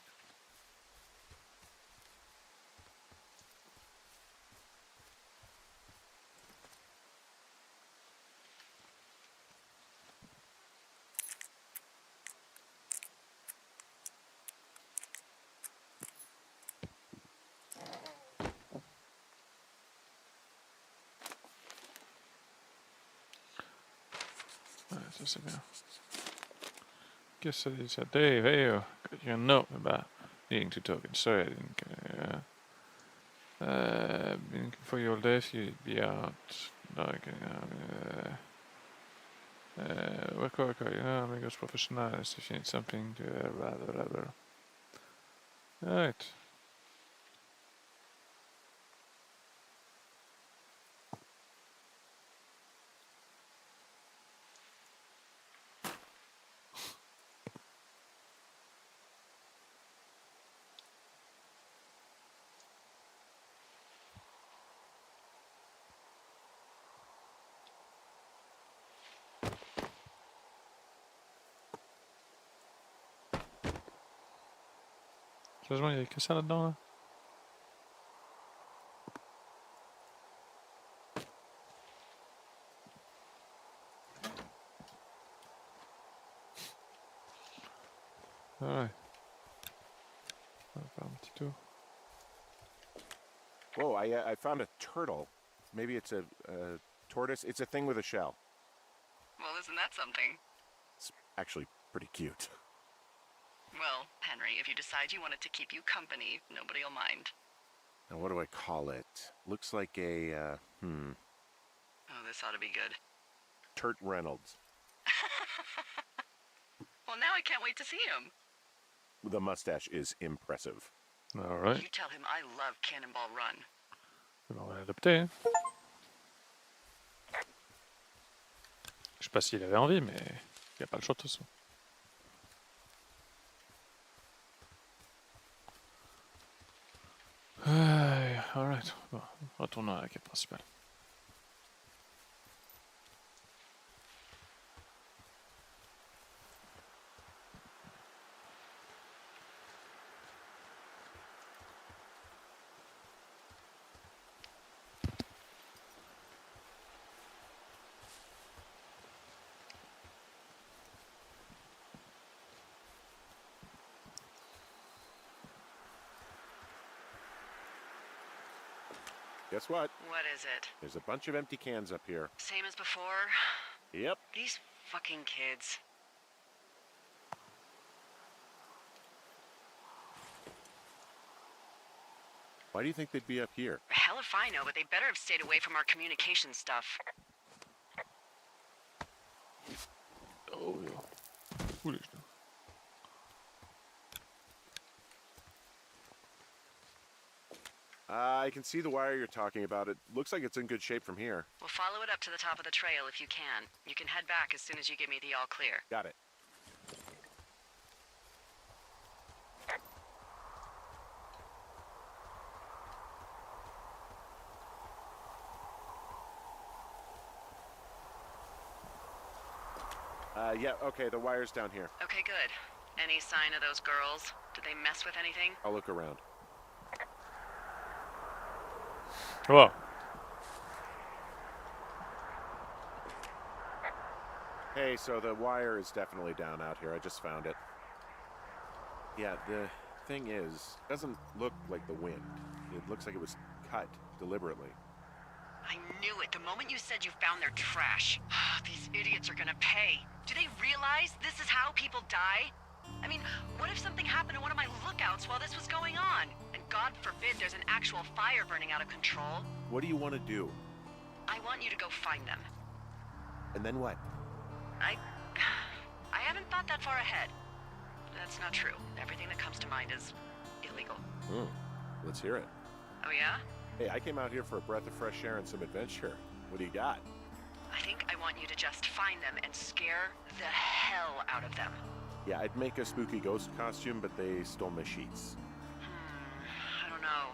Ouais, ça c'est bien. Guess I said, Dave, hey, got your note about needing to talk. And sorry I didn't get been looking for you all day, so you'd be out. Like, work, amigos professionals, if you need something to, blah. Alright. Sérieusement, il y avait que ça là-dedans, là? Ah ouais. Whoa, I found a turtle. Maybe it's a tortoise. It's a thing with a shell. Well, isn't that something? It's actually pretty cute. Well, Henry, if you decide you want it to keep you company, nobody'll mind. Now, what do I call it? Looks like a, Oh, this ought to be good. Turt Reynolds. Well, now I can't wait to see him. The mustache is impressive. Alright. You tell him I love Cannonball Run. On va l'adopter. Je sais pas s'il avait envie, mais il n'y a pas le choix de toute façon. Alright. Bon, retournons à la quête principale. Guess what? What is it? There's a bunch of empty cans up here. Same as before? Yep. These fucking kids. Why do you think they'd be up here? Hell if I know, but they better have stayed away from our communication stuff. Oh, ja. Cool ist das. I can see the wire you're talking about. It looks like it's in good shape from here. We'll follow it up to the top of the trail if you can. You can head back as soon as you give me the all clear. Got it. Yeah, okay, the wire's down here. Okay, good. Any sign of those girls? Did they mess with anything? I'll look around. Wow. Hey, so the wire is definitely down out here. I just found it. Yeah, the thing is, it doesn't look like the wind. It looks like it was cut deliberately. I knew it the moment you said you found their trash. These idiots are gonna pay. Do they realize this is how people die? I mean, what if something happened to one of my lookouts while this was going on? And God forbid there's an actual fire burning out of control. What do you want to do? I want you to go find them. And then what? I haven't thought that far ahead. That's not true. Everything that comes to mind is illegal. Let's hear it. Oh yeah? Hey, I came out here for a breath of fresh air and some adventure. What do you got? I think I want you to just find them and scare the hell out of them. Yeah, I'd make a spooky ghost costume, but they stole my sheets. I don't know.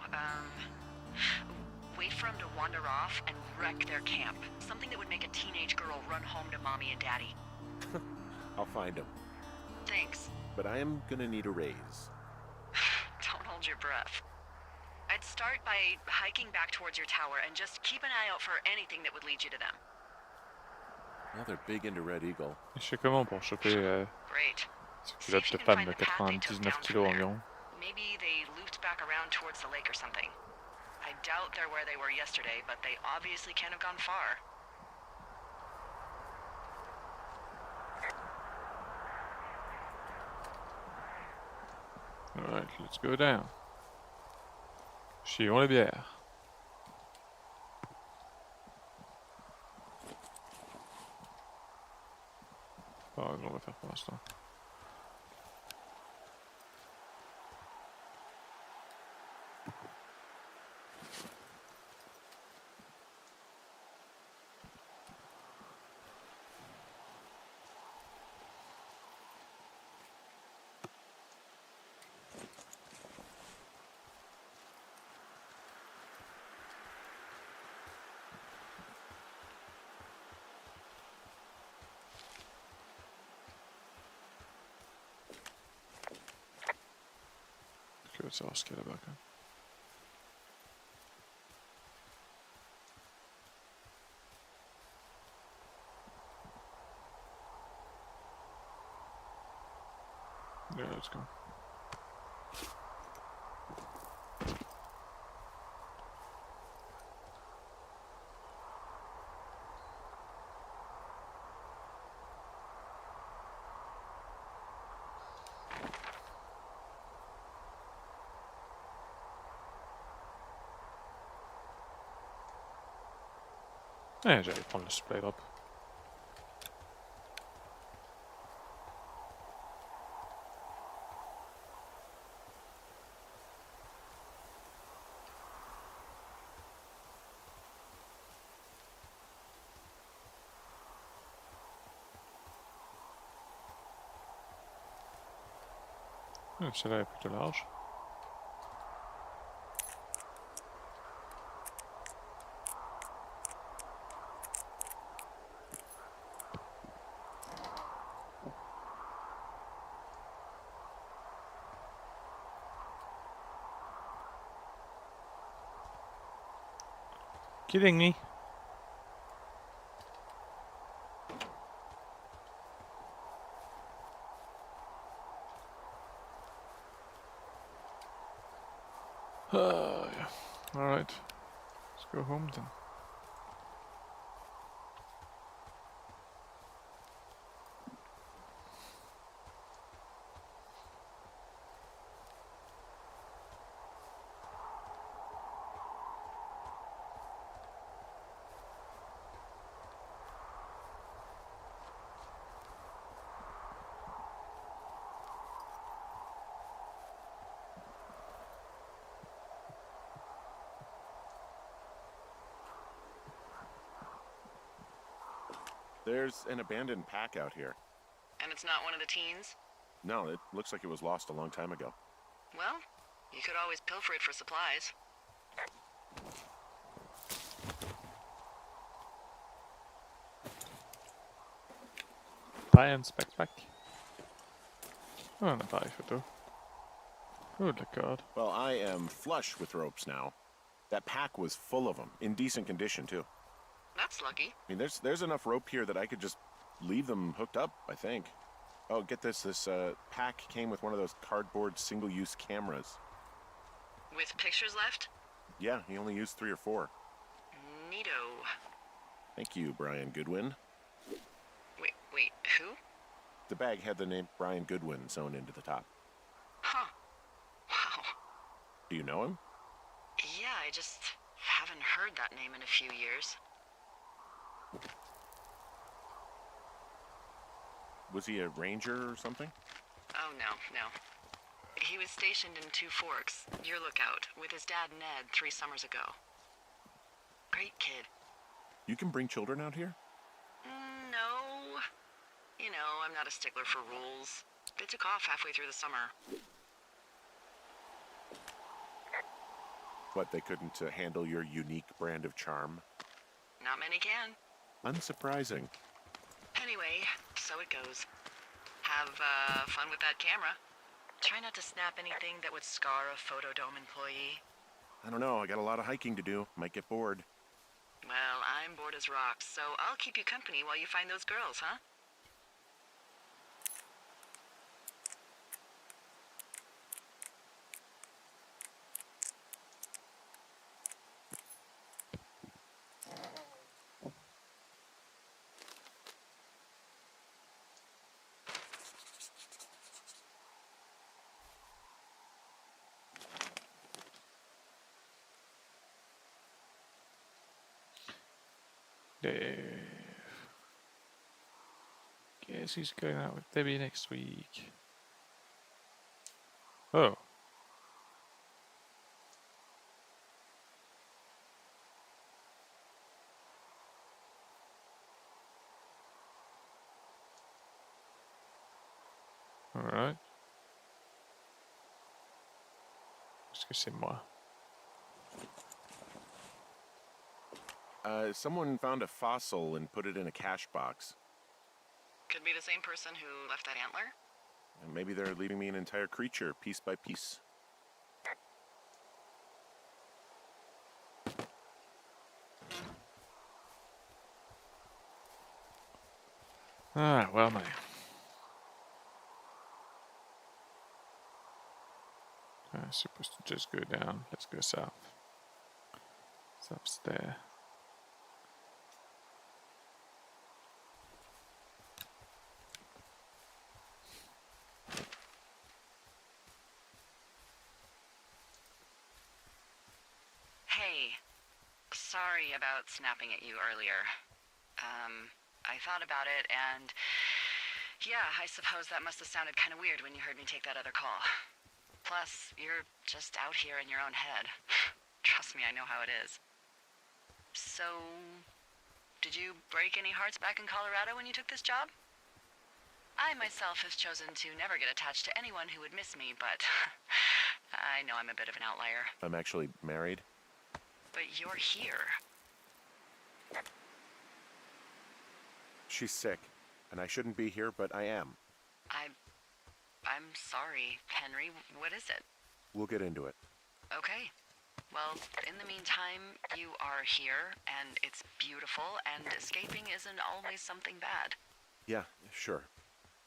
Wait for them to wander off and wreck their camp. Something that would make a teenage girl run home to mommy and daddy. I'll find them. Thanks. But I am gonna need a raise. Don't hold your breath. I'd start by hiking back towards your tower and just keep an eye out for anything that would lead you to them. Well, they're big into Red Eagle. Je sais comment pour choper Great. ce culotte de femme de 99 kilos environ. Maybe they looped back around towards the lake or something. I doubt they're where they were yesterday, but they obviously can't have gone far. Alright, let's go down. Chillons les bières. Pas grave, on va faire pour l'instant. Curieux de savoir ce qu'il y a là-bas quand même. Yeah, let's go. Ja, så er det pointless to split up. Så der er pretty large. Kidding me? Yeah. Alright. Let's go home then. There's an abandoned pack out here. And it's not one of the teens? No, it looks like it was lost a long time ago. Well, you could always pilfer it for supplies. Brian's backpack. Oh, not buy for though. Good God. Well, I am flush with ropes now. That pack was full of them, in decent condition too. That's lucky. I mean, there's enough rope here that I could just leave them hooked up, I think. Oh, get this. This pack came with one of those cardboard single-use cameras. With pictures left? Yeah, he only used 3 or 4. Neato. Thank you, Brian Goodwin. Wait, who? The bag had the name Brian Goodwin sewn into the top. Huh. Wow. Do you know him? Yeah, I just haven't heard that name in a few years. Was he a ranger or something? Oh, no. He was stationed in Two Forks, your lookout, with his dad Ned 3 summers ago. Great kid. You can bring children out here? No. You know, I'm not a stickler for rules. They took off halfway through the summer. What, they couldn't handle your unique brand of charm? Not many can. Unsurprising. Anyway, so it goes. Have fun with that camera. Try not to snap anything that would scar a Photodome employee. I don't know, I got a lot of hiking to do. Might get bored. Well, I'm bored as rocks, so I'll keep you company while you find those girls, huh? Dave. Guess he's going out with Debbie next week. Oh. Alright. Excusez-moi. Someone found a fossil and put it in a cache box. Could be the same person who left that antler. And maybe they're leaving me an entire creature, piece by piece. Ah, well, man. I'm supposed to just go down. Let's go south. It's upstairs. Hey, Sorry about snapping at you earlier. I thought about it, and yeah, I suppose that must have sounded kind of weird when you heard me take that other call. Plus, you're just out here in your own head. Trust me, I know how it is. So, did you break any hearts back in Colorado when you took this job? I myself have chosen to never get attached to anyone who would miss me, but I know I'm a bit of an outlier. I'm actually married. But you're here. She's sick, and I shouldn't be here, but I am. I'm sorry, Henry. What is it? We'll get into it. Okay. Well, in the meantime, you are here, and it's beautiful, and escaping isn't always something bad. Yeah, sure.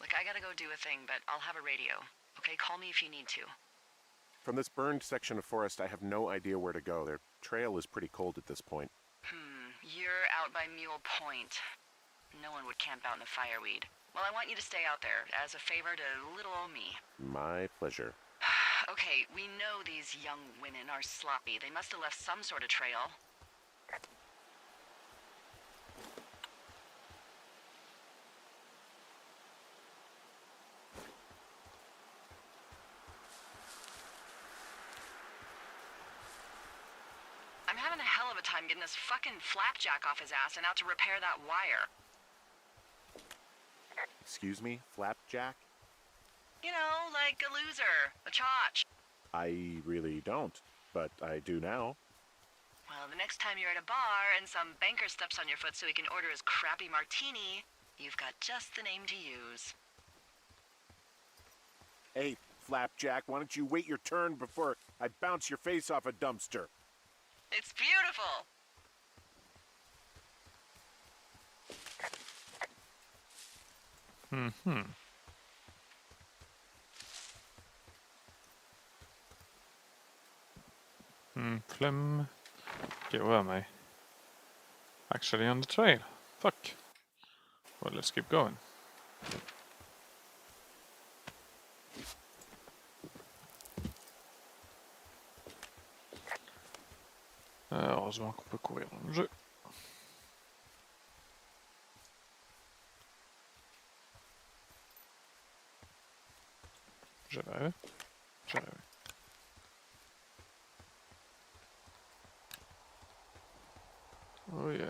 Look, I gotta go do a thing, but I'll have a radio. Okay, call me if you need to. From this burned section of forest, I have no idea where to go. Their trail is pretty cold at this point. You're out by Mule Point. No one would camp out in the fireweed. Well, I want you to stay out there, as a favor to little old me. My pleasure. Okay, we know these young women are sloppy. They must have left some sort of trail. I'm having a hell of a time getting this fucking flapjack off his ass and out to repair that wire. Excuse me, Flapjack? You know, like a loser, a chotch. I really don't, but I do now. Well, the next time you're at a bar and some banker steps on your foot so he can order his crappy martini, you've got just the name to use. Hey, Flapjack, why don't you wait your turn before I bounce your face off a dumpster? It's beautiful! Flem. Okay, where am I? Actually on the trail. Fuck. Well, let's keep going. Heureusement qu'on peut courir dans le jeu. J'avais. Oh yeah.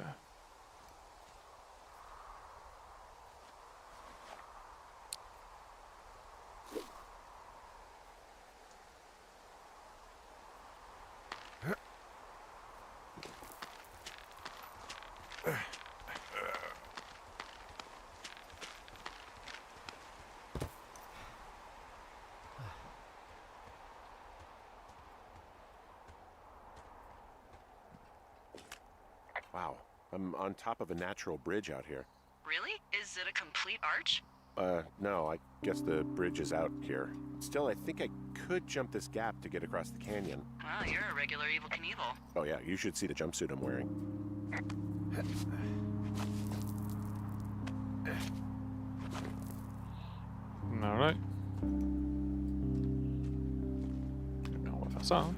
Wow, I'm on top of a natural bridge out here. Really? Is it a complete arch? No, I guess the bridge is out here. Still, I think I could jump this gap to get across the canyon. Wow, you're a regular Evel Knievel. Oh yeah, you should see the jumpsuit I'm wearing. Alright. On va faire ça, hein.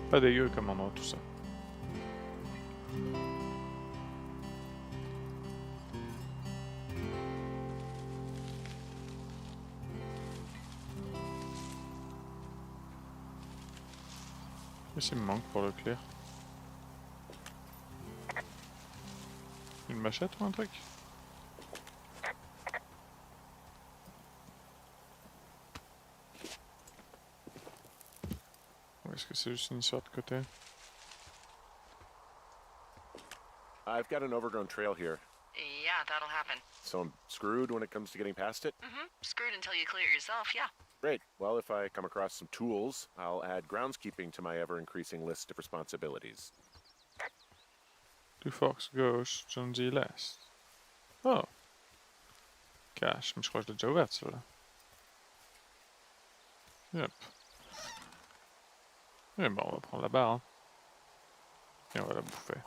Pas dégueu comme endroit tout ça. Qu'est-ce qu'il me manque pour le clear? Une machette ou un truc? Ou est-ce que c'est juste une histoire de côté? I've got an overgrown trail here, Yeah, that'll happen. so I'm screwed when it comes to getting past it. Screwed until you clear it yourself, yeah. Great. Well, if I come across some tools, I'll add groundskeeping to my ever-increasing list of responsibilities. Du Fox Ghost, John G. Last. Oh. Cache, mais je crois que je l'ai déjà ouverte celle-là. Yep. Et bon, on va prendre la barre. Hein. Et on va la bouffer.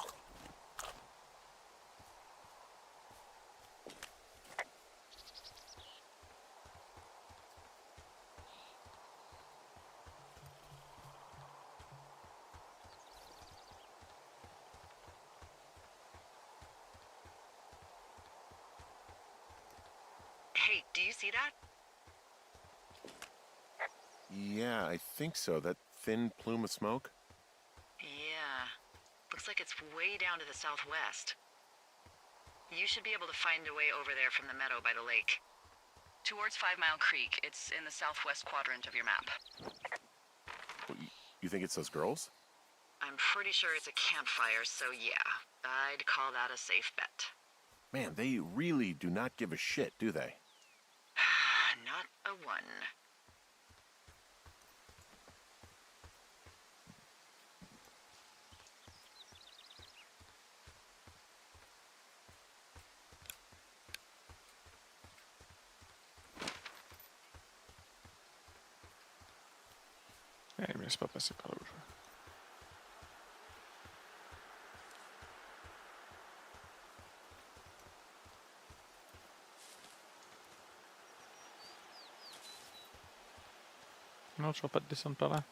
Hey, do you see that? Yeah, I think so. That thin plume of smoke? Yeah. Looks like it's way down to the southwest. You should be able to find a way over there from the meadow by the lake. Towards 5 Mile Creek. It's in the southwest quadrant of your map. You think it's those girls? I'm pretty sure it's a campfire, so yeah. I'd call that a safe bet. Man, they really do not give a shit, do they? Not a one. Il me laisse pas passer par là où je veux. Non, je ne vais pas te descendre par là.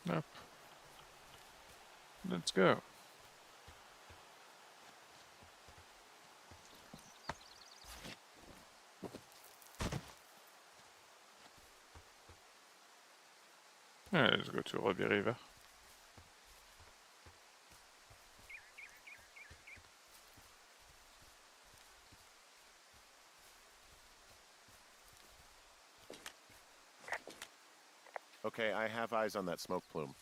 Hop. Let's go. Allez, let's go to Ruby River. Okay, I have eyes on that smoke plume.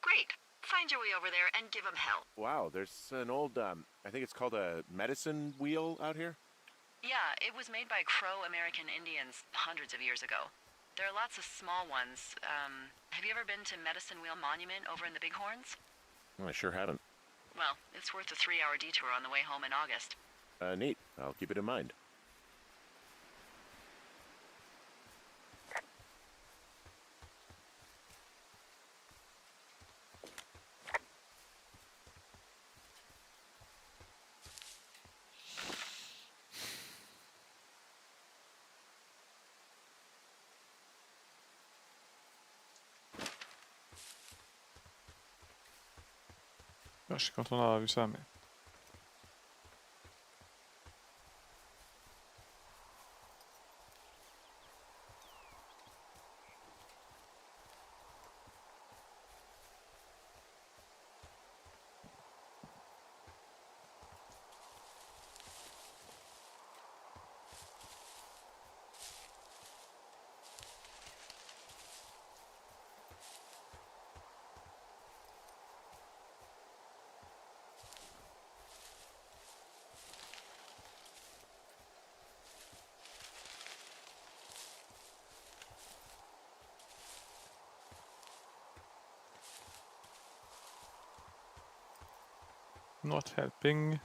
Great. Find your way over there and give them hell. Wow, there's an old, I think it's called a medicine wheel out here? Yeah, it was made by Crow American Indians hundreds of years ago. There are lots of small ones. Have you ever been to Medicine Wheel Monument over in the Bighorns? I sure haven't. Well, it's worth a 3-hour detour on the way home in August. Neat. I'll keep it in mind. Je suis content d'avoir vu ça, mais... Not helping.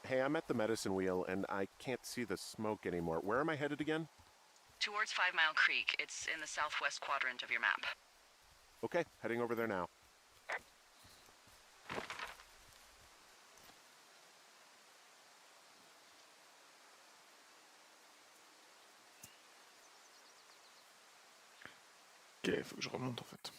Hey, I'm at the medicine wheel, and I can't see the smoke anymore. Where am I headed again? Towards 5 Mile Creek. It's in the southwest quadrant of your map. Okay, heading over there now. Ok, il faut que je remonte en fait.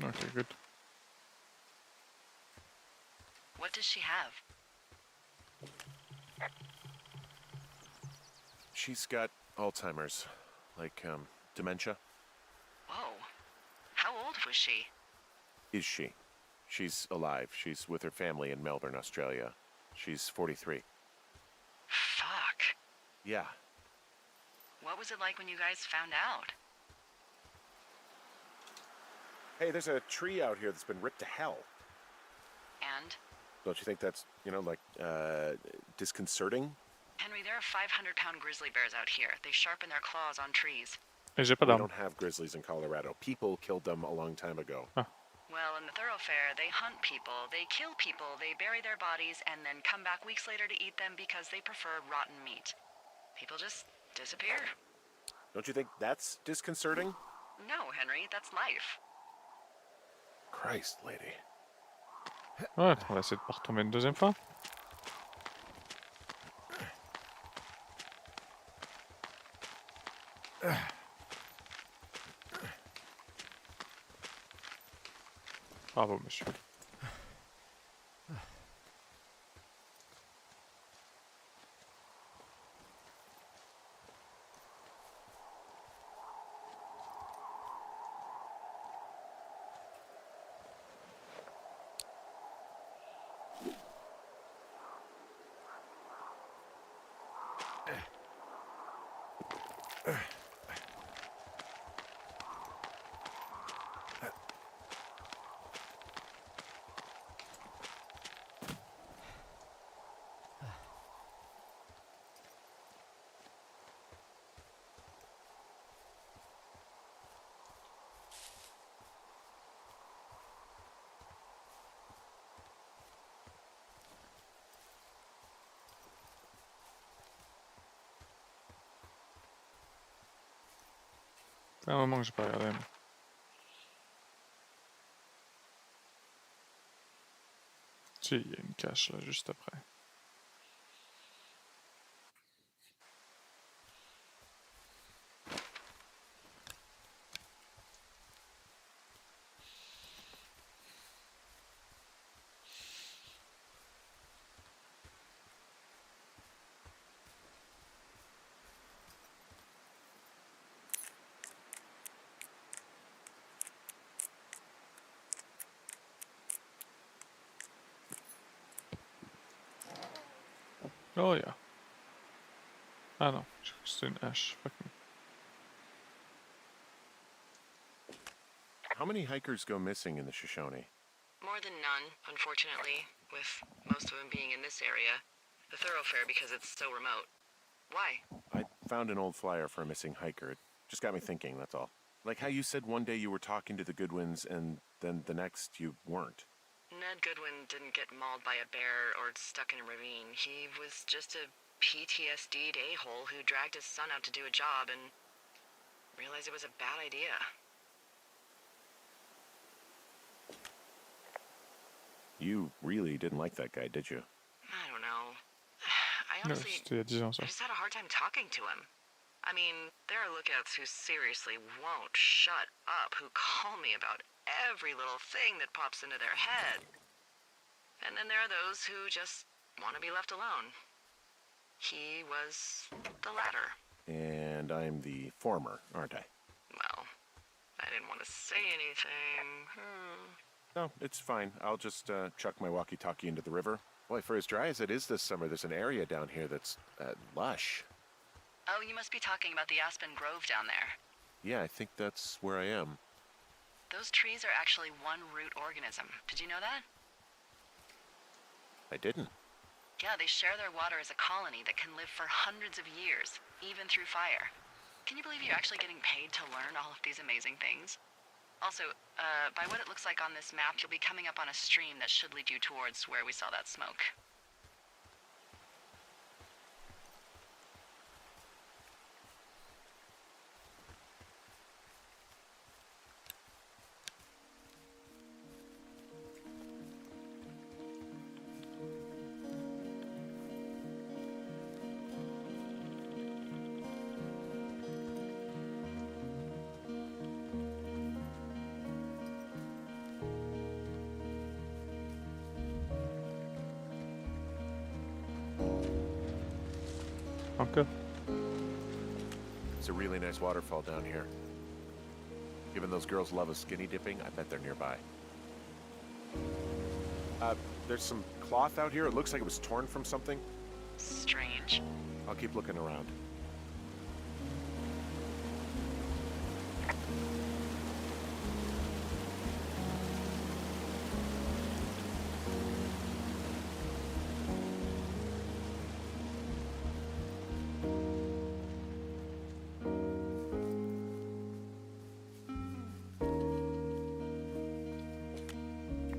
Okay, good. What does she have? She's got Alzheimer's, like dementia. Whoa. How old was she? Is she? She's alive. She's with her family in Melbourne, Australia. She's 43. Fuck. Yeah. What was it like when you guys found out? Hey, there's a tree out here that's been ripped to hell. And? Don't you think that's, disconcerting? Henry, there are 500-pound grizzly bears out here. They sharpen their claws on trees. Et j'ai pas We d'armes. don't have grizzlies in Colorado. People killed them a long time ago. Well, in the thoroughfare, they hunt people, they kill people, they bury their bodies, and then come back weeks later to eat them because they prefer rotten meat. People just disappear. Don't you think that's disconcerting? No, Henry, that's life. Christ, lady. Ouais, on va essayer de pas retomber une deuxième fois. Bravo, monsieur. C'est un moment que j'ai pas regardé. Mais... Si, il y a une cache là juste après. Oh yeah. Ah non, je crois que c'était une hache. Fuck me. How many hikers go missing in the Shoshone? More than none, unfortunately, with most of them being in this area. The thoroughfare because it's so remote. Why? I found an old flyer for a missing hiker. It just got me thinking, that's all. Like how you said one day you were talking to the Goodwins and then the next you weren't. Ned Goodwin didn't get mauled by a bear or stuck in a ravine. He was just a PTSD'd a-hole who dragged his son out to do a job and realized it was a bad idea. You really didn't like that guy, did you? I don't know. I Non, honestly... c'était il y a 10 ans ça. I just had a hard time talking to him. I mean, there are lookouts who seriously won't shut up, who call me about every little thing that pops into their head. And then there are those who just want to be left alone. He was the latter. And I'm the former, aren't I? Well, I didn't want to say anything. No, it's fine. I'll just chuck my walkie-talkie into the river. Boy, for as dry as it is this summer, there's an area down here that's lush. Oh, you must be talking about the Aspen Grove down there. Yeah, I think that's where I am. Those trees are actually one root organism. Did you know that? I didn't. Yeah, they share their water as a colony that can live for hundreds of years, even through fire. Can you believe you're actually getting paid to learn all of these amazing things? Also, by what it looks like on this map, you'll be coming up on a stream that should lead you towards where we saw that smoke. bunker. It's a really nice waterfall down here. Given those girls' love of skinny dipping, I bet they're nearby. There's some cloth out here. It looks like it was torn from something. Strange. I'll keep looking around.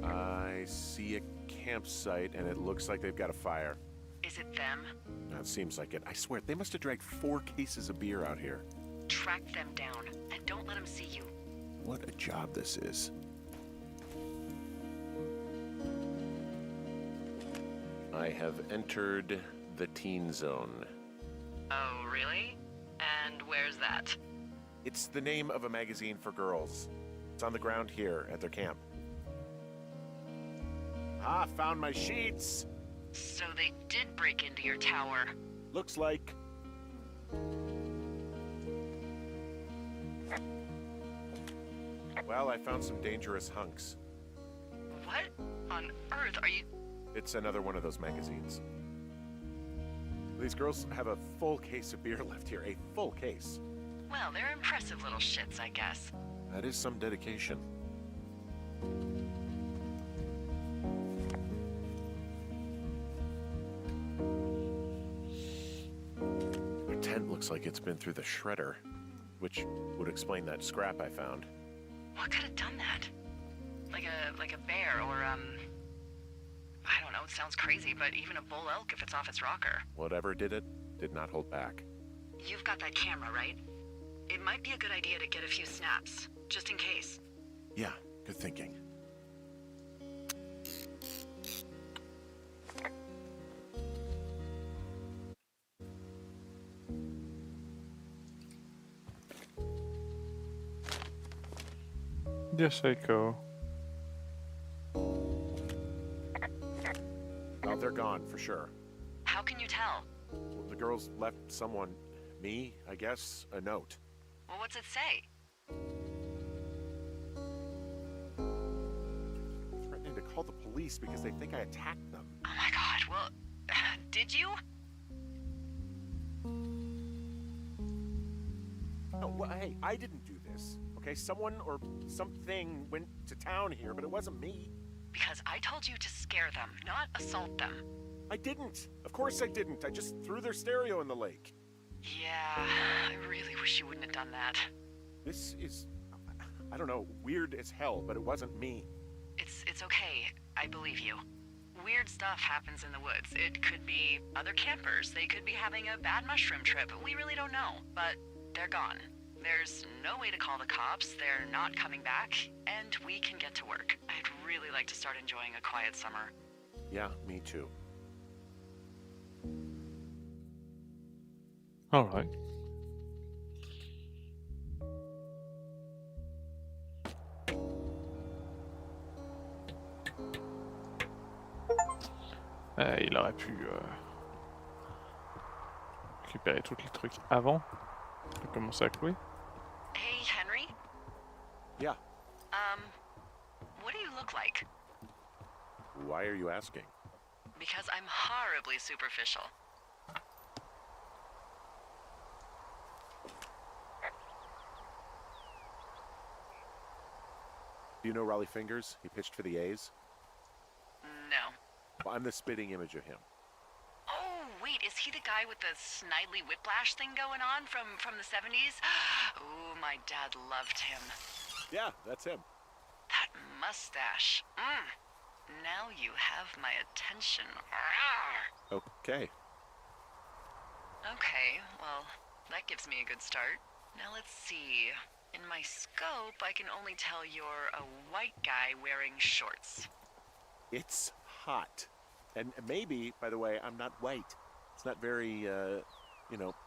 I see a campsite, and it looks like they've got a fire. Is it them? That seems like it. I swear, they must have dragged 4 cases of beer out here. Track them down, and don't let them see you. What a job this is. I have entered the teen zone. Oh, really? And where's that? It's the name of a magazine for girls. It's on the ground here at their camp. Ah, found my sheets! So they did break into your tower. Looks like. Well, I found some dangerous hunks. What on earth are you... It's another one of those magazines. These girls have a full case of beer left here. A full case. Well, they're impressive little shits, I guess. That is some dedication. Their tent looks like it's been through the shredder, which would explain that scrap I found. What could have done that? Like a bear or, I don't know, it sounds crazy, but even a bull elk if it's off its rocker. Whatever did it, did not hold back. You've got that camera, right? It might be a good idea to get a few snaps, just in case. Yeah, good thinking. Yes, I go. Oh, they're gone, for sure. How can you tell? Well, the girls left someone, me, I guess, a note. Well, what's it say? Threatening to call the police because they think I attacked them. Oh my god, well, did you? No, well, hey, I didn't do this. Okay, someone or something went to town here, but it wasn't me. Because I told you to scare them, not assault them. I didn't. Of course I didn't. I just threw their stereo in the lake. Yeah, I really wish you wouldn't have done that. This is, I don't know, weird as hell, but it wasn't me. It's okay. I believe you. Weird stuff happens in the woods. It could be other campers. They could be having a bad mushroom trip. We really don't know. But they're gone. There's no way to call the cops. They're not coming back. And we can get to work. I'd really like to start enjoying a quiet summer. Yeah, me too. Alright. Il aurait pu récupérer tous les trucs avant de commencer à clouer. Hey, Henry? Yeah. What do you look like? Why are you asking? Because I'm horribly superficial. Do you know Raleigh Fingers? He pitched for the A's. No. Well, I'm the spitting image of him. Oh, wait, is he the guy with the snidely whiplash thing going on from the 70s? Ooh, my dad loved him. Yeah, that's him. That mustache. Now you have my attention. Okay. Okay, well, that gives me a good start. Now let's see. In my scope, I can only tell you're a white guy wearing shorts. It's hot. And maybe, by the way, I'm not white. It's not very,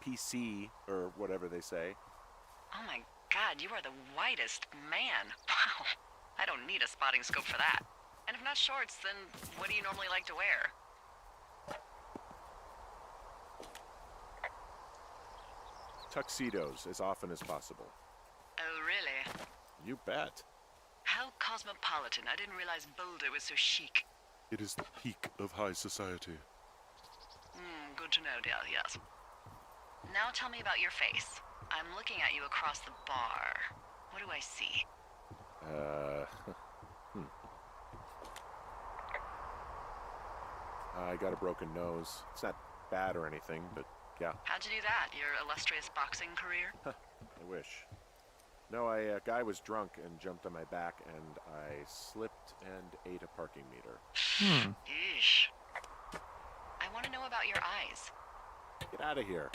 PC or whatever they say. Oh my god, you are the whitest man. Wow. I don't need a spotting scope for that. And if not shorts, then what do you normally like to wear? tuxedos as often as possible. Oh, really? You bet. How cosmopolitan. I didn't realize Boulder was so chic. It is the peak of high society. Good to know, dear, yes. Now tell me about your face. I'm looking at you across the bar. What do I see? I got a broken nose. It's not bad or anything, but yeah. How'd you do that? Your illustrious boxing career? I wish. No, a guy was drunk and jumped on my back, and I slipped and ate a parking meter. Eesh. I want to know about your eyes. Get out of here.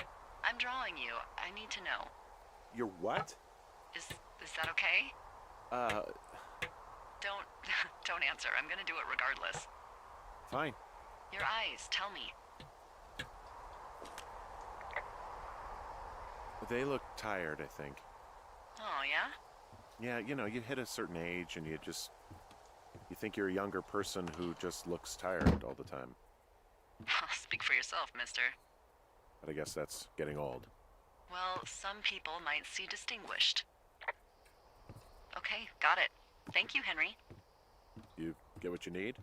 I'm drawing you. I need to know. You're what? Is that okay? Don't don't answer. I'm gonna do it regardless. Fine. Your eyes, tell me. They look tired, I think. Oh, yeah? Yeah, you know, you hit a certain age and you think you're a younger person who just looks tired all the time. Speak for yourself, mister. But I guess that's getting old. Well, some people might see distinguished. Okay, got it. Thank you, Henry. You get what you need?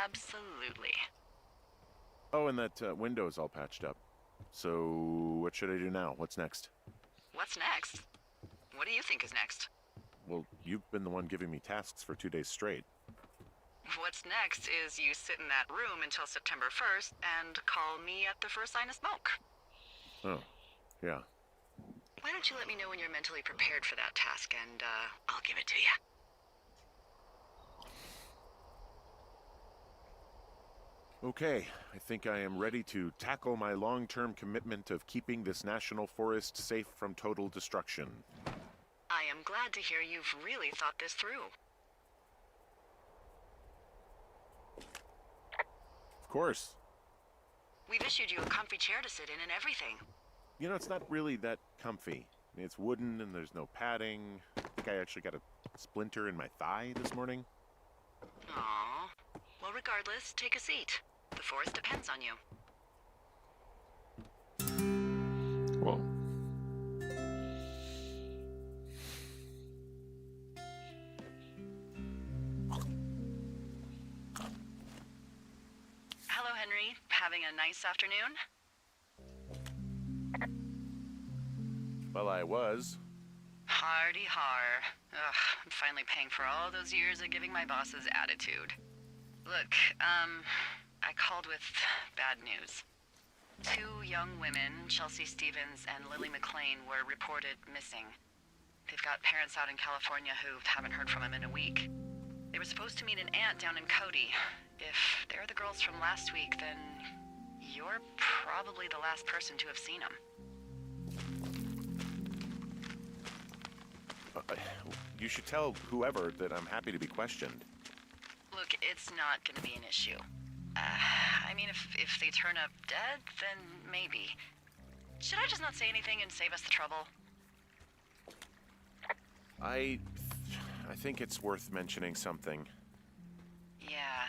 Absolutely. Oh, and that window's all patched up. So, what should I do now? What's next? What's next? What do you think is next? Well, you've been the one giving me tasks for 2 days straight. What's next is you sit in that room until September 1st and call me at the first sign of smoke. Oh, yeah. Why don't you let me know when you're mentally prepared for that task and I'll give it to you. Okay, I think I am ready to tackle my long-term commitment of keeping this national forest safe from total destruction. I am glad to hear you've really thought this through. Of course. We've issued you a comfy chair to sit in and everything. You know, it's not really that comfy. I mean, it's wooden and there's no padding. I think I actually got a splinter in my thigh this morning. Aww. Well, regardless, take a seat. The forest depends on you. Whoa. Hello, Henry. Having a nice afternoon? Well, I was. Hardy har. Ugh, I'm finally paying for all those years of giving my bosses attitude. Look, I called with bad news. 2 young women, Chelsea Stevens and Lily McLean, were reported missing. They've got parents out in California who haven't heard from them in a week. They were supposed to meet an aunt down in Cody. If they're the girls from last week, then you're probably the last person to have seen them. You should tell whoever that I'm happy to be questioned. Look, it's not gonna be an issue. I mean, if they turn up dead, then maybe. Should I just not say anything and save us the trouble? I think it's worth mentioning something. Yeah.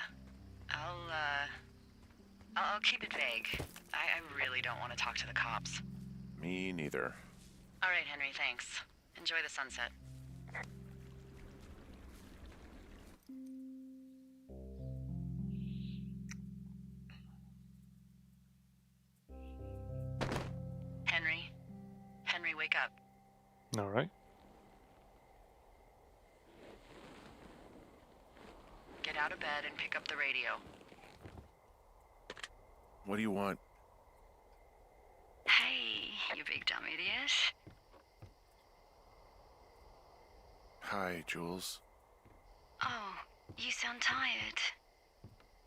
I'll keep it vague. I really don't want to talk to the cops. Me neither. All right, Henry, thanks. Enjoy the sunset. Henry, wake up. All right. Get out of bed and pick up the radio. What do you want? Hey, you big dumb idiot. Hi, Jules. Oh, you sound tired.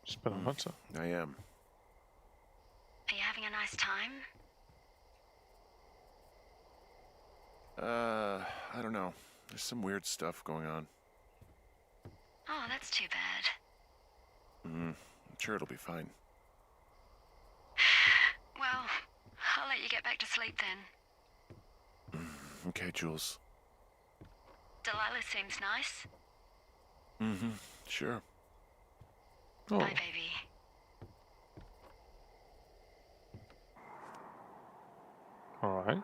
It's been a month. I am. Are you having a nice time? I don't know. There's some weird stuff going on. Oh, that's too bad. I'm sure it'll be fine. Well, I'll let you get back to sleep then. Okay, Jules. Delilah seems nice. Sure. Oh, Bye, baby. all right.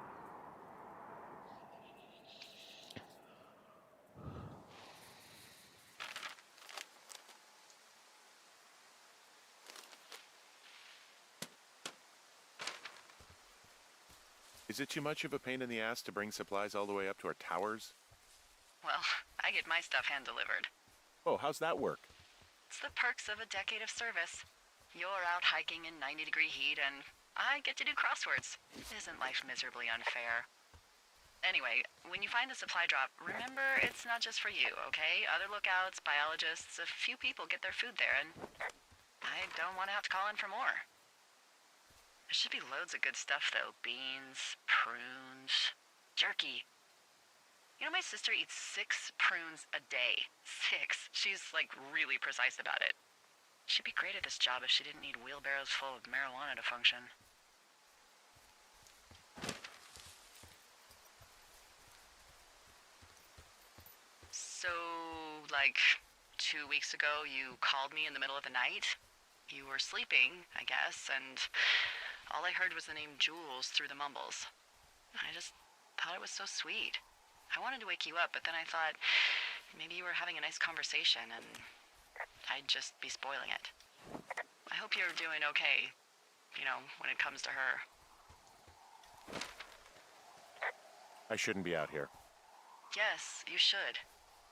Is it too much of a pain in the ass to bring supplies all the way up to our towers? Well, I get my stuff hand-delivered. Oh, how's that work? It's the perks of a decade of service. You're out hiking in 90-degree heat, and I get to do crosswords. Isn't life miserably unfair? Anyway, when you find the supply drop, remember it's not just for you, okay? Other lookouts, biologists, a few people get their food there, and I don't want to have to call in for more. There should be loads of good stuff, though. Beans, prunes, jerky. You know, my sister eats 6 prunes a day. 6. She's, like, really precise about it. She'd be great at this job if she didn't need wheelbarrows full of marijuana to function. So, like, 2 weeks ago, you called me in the middle of the night? You were sleeping, I guess, and all I heard was the name Jules through the mumbles. I just thought it was so sweet. I wanted to wake you up, but then I thought maybe you were having a nice conversation and I'd just be spoiling it. I hope you're doing okay, you know, when it comes to her. I shouldn't be out here. Yes, you should.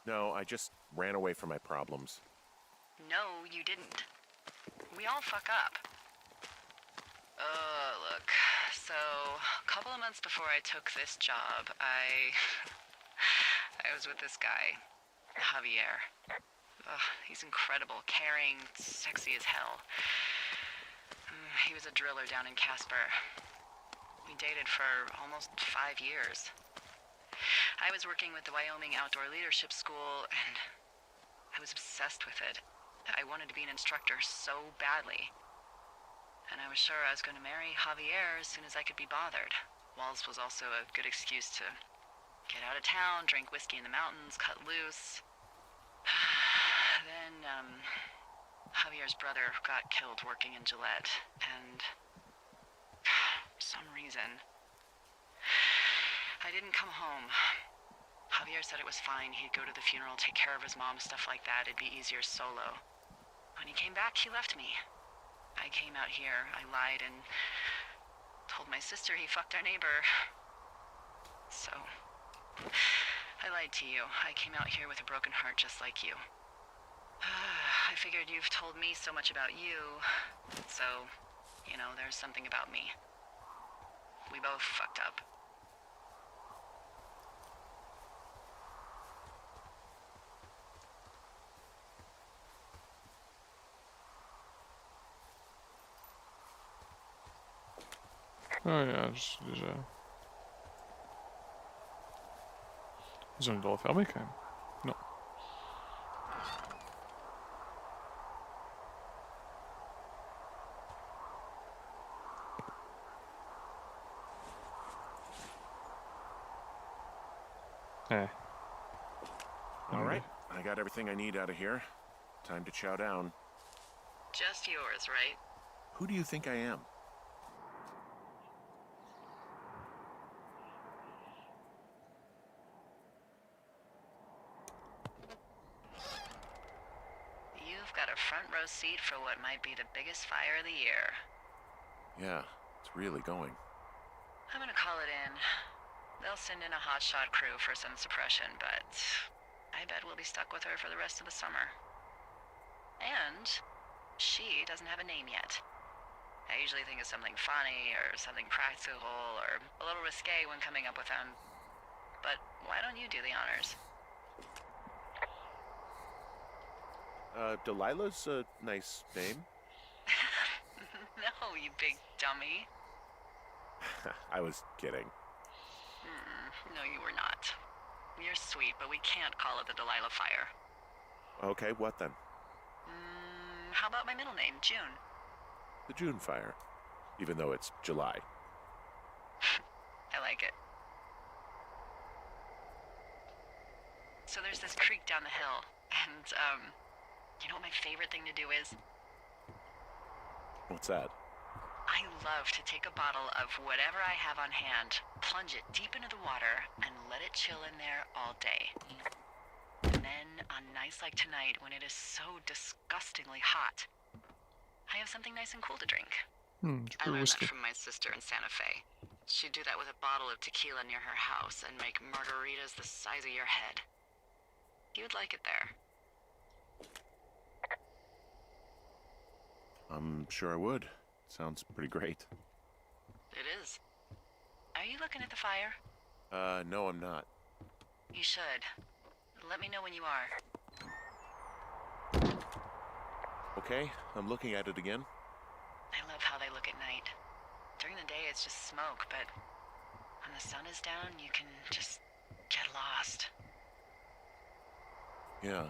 No, I just ran away from my problems. No, you didn't. We all fuck up. Look. So, a couple of months before I took this job, I was with this guy, Javier. He's incredible, caring, sexy as hell. He was a driller down in Casper. We dated for almost 5 years. I was working with the Wyoming Outdoor Leadership School, and I was obsessed with it. I wanted to be an instructor so badly. And I was sure I was going to marry Javier as soon as I could be bothered. Walls was also a good excuse to get out of town, drink whiskey in the mountains, cut loose. Then, Javier's brother got killed working in Gillette, and for some reason, I didn't come home. Javier said it was fine. He'd go to the funeral, take care of his mom, stuff like that. It'd be easier solo. When he came back, he left me. I came out here, I lied, and told my sister he fucked our neighbor. So, I lied to you. I came out here with a broken heart just like you. I figured you've told me so much about you, so, you know, there's something about me. We both fucked up. Oh ja, dus is er niet wel filming game? No. All right, I got everything I need out of here. Time to chow down. Just yours, right? Who do you think I am? You've got a front row seat for what might be the biggest fire of the year. Yeah, it's really going. I'm gonna call it in. They'll send in a hotshot crew for some suppression, but I bet we'll be stuck with her for the rest of the summer. And she doesn't have a name yet. I usually think of something funny or something practical or a little risque when coming up with them. But why don't you do the honors? Delilah's a nice name. No, you big dummy. I was kidding. No, you were not. You're sweet, but we can't call it the Delilah Fire. Okay, what then? How about my middle name, June? The June Fire, even though it's July. I like it. So there's this creek down the hill, and, you know what my favorite thing to do is? What's that? I love to take a bottle of whatever I have on hand, plunge it deep into the water, and let it chill in there all day. And then, on nights like tonight, when it is so disgustingly hot, I have something nice and cool to drink. I Pure learned whiskey. that from my sister in Santa Fe. She'd do that with a bottle of tequila near her house and make margaritas the size of your head. You'd like it there. I'm sure I would. Sounds pretty great. It is. Are you looking at the fire? No, I'm not. You should. Let me know when you are. Okay, I'm looking at it again. I love how they look at night. During the day, it's just smoke, but when the sun is down, you can just get lost. Yeah.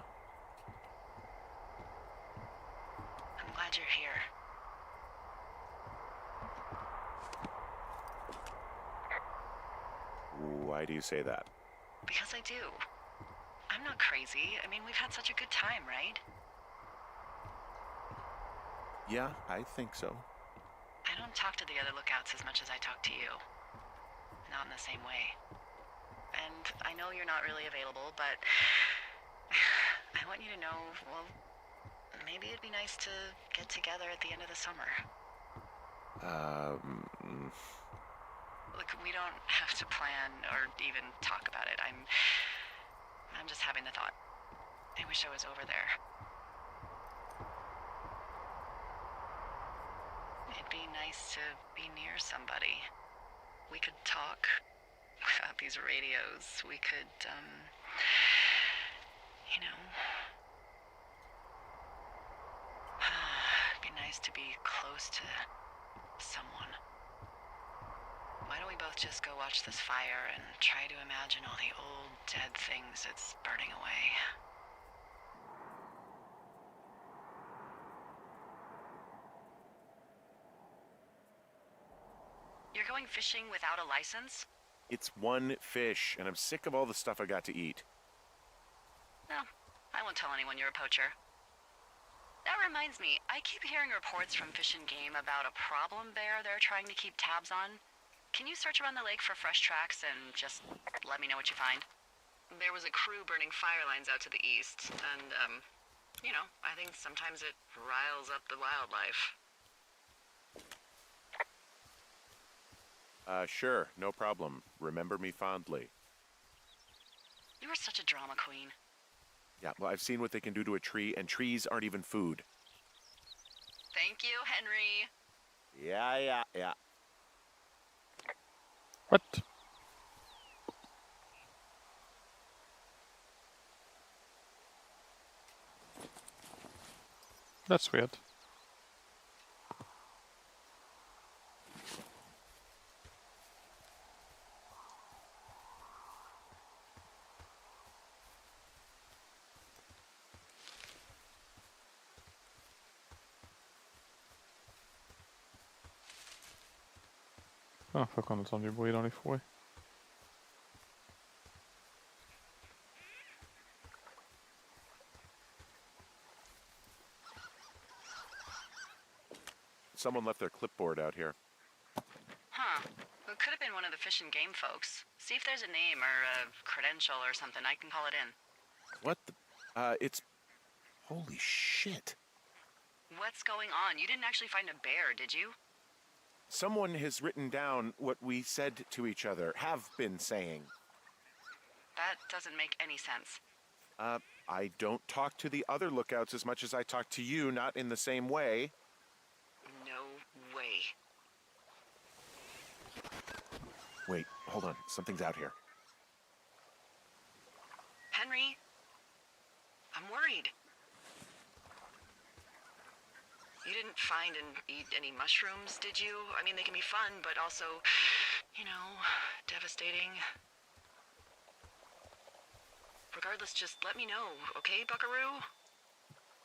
I'm glad you're here. Why do you say that? Because I do. I'm not crazy. I mean, we've had such a good time, right? Yeah, I think so. I don't talk to the other lookouts as much as I talk to you. Not in the same way. And I know you're not really available, but I want you to know, well, maybe it'd be nice to get together at the end of the summer. Look, we don't have to plan or even talk about it. I'm just having the thought. I wish I was over there. It'd be nice to be near somebody. We could talk without these radios. We could, you know. It'd be nice to be close to someone. Why don't we both just go watch this fire and try to imagine all the old dead things it's burning away? You're going fishing without a license? It's one fish, and I'm sick of all the stuff I got to eat. No, I won't tell anyone you're a poacher. That reminds me, I keep hearing reports from Fish and Game about a problem bear they're trying to keep tabs on. Can you search around the lake for fresh tracks and just let me know what you find? There was a crew burning fire lines out to the east, and, you know, I think sometimes it riles up the wildlife. Sure, no problem. Remember me fondly. You are such a drama queen. Yeah, well, I've seen what they can do to a tree, and trees aren't even food. Thank you, Henry. Yeah. What? That's weird. Ah, faut qu'on entend du bruit dans les fourrés. Someone left their clipboard out here. Huh. It could have been one of the Fish and Game folks. See if there's a name or a credential or something. I can call it in. What the? It's... Holy shit. What's going on? You didn't actually find a bear, did you? Someone has written down what we said to each other, have been saying. That doesn't make any sense. I don't talk to the other lookouts as much as I talk to you, not in the same way. No way. Wait, hold on. Something's out here. Henry? I'm worried. You didn't find and eat any mushrooms, did you? I mean, they can be fun, but also, you know, devastating. Regardless, just let me know, okay, buckaroo?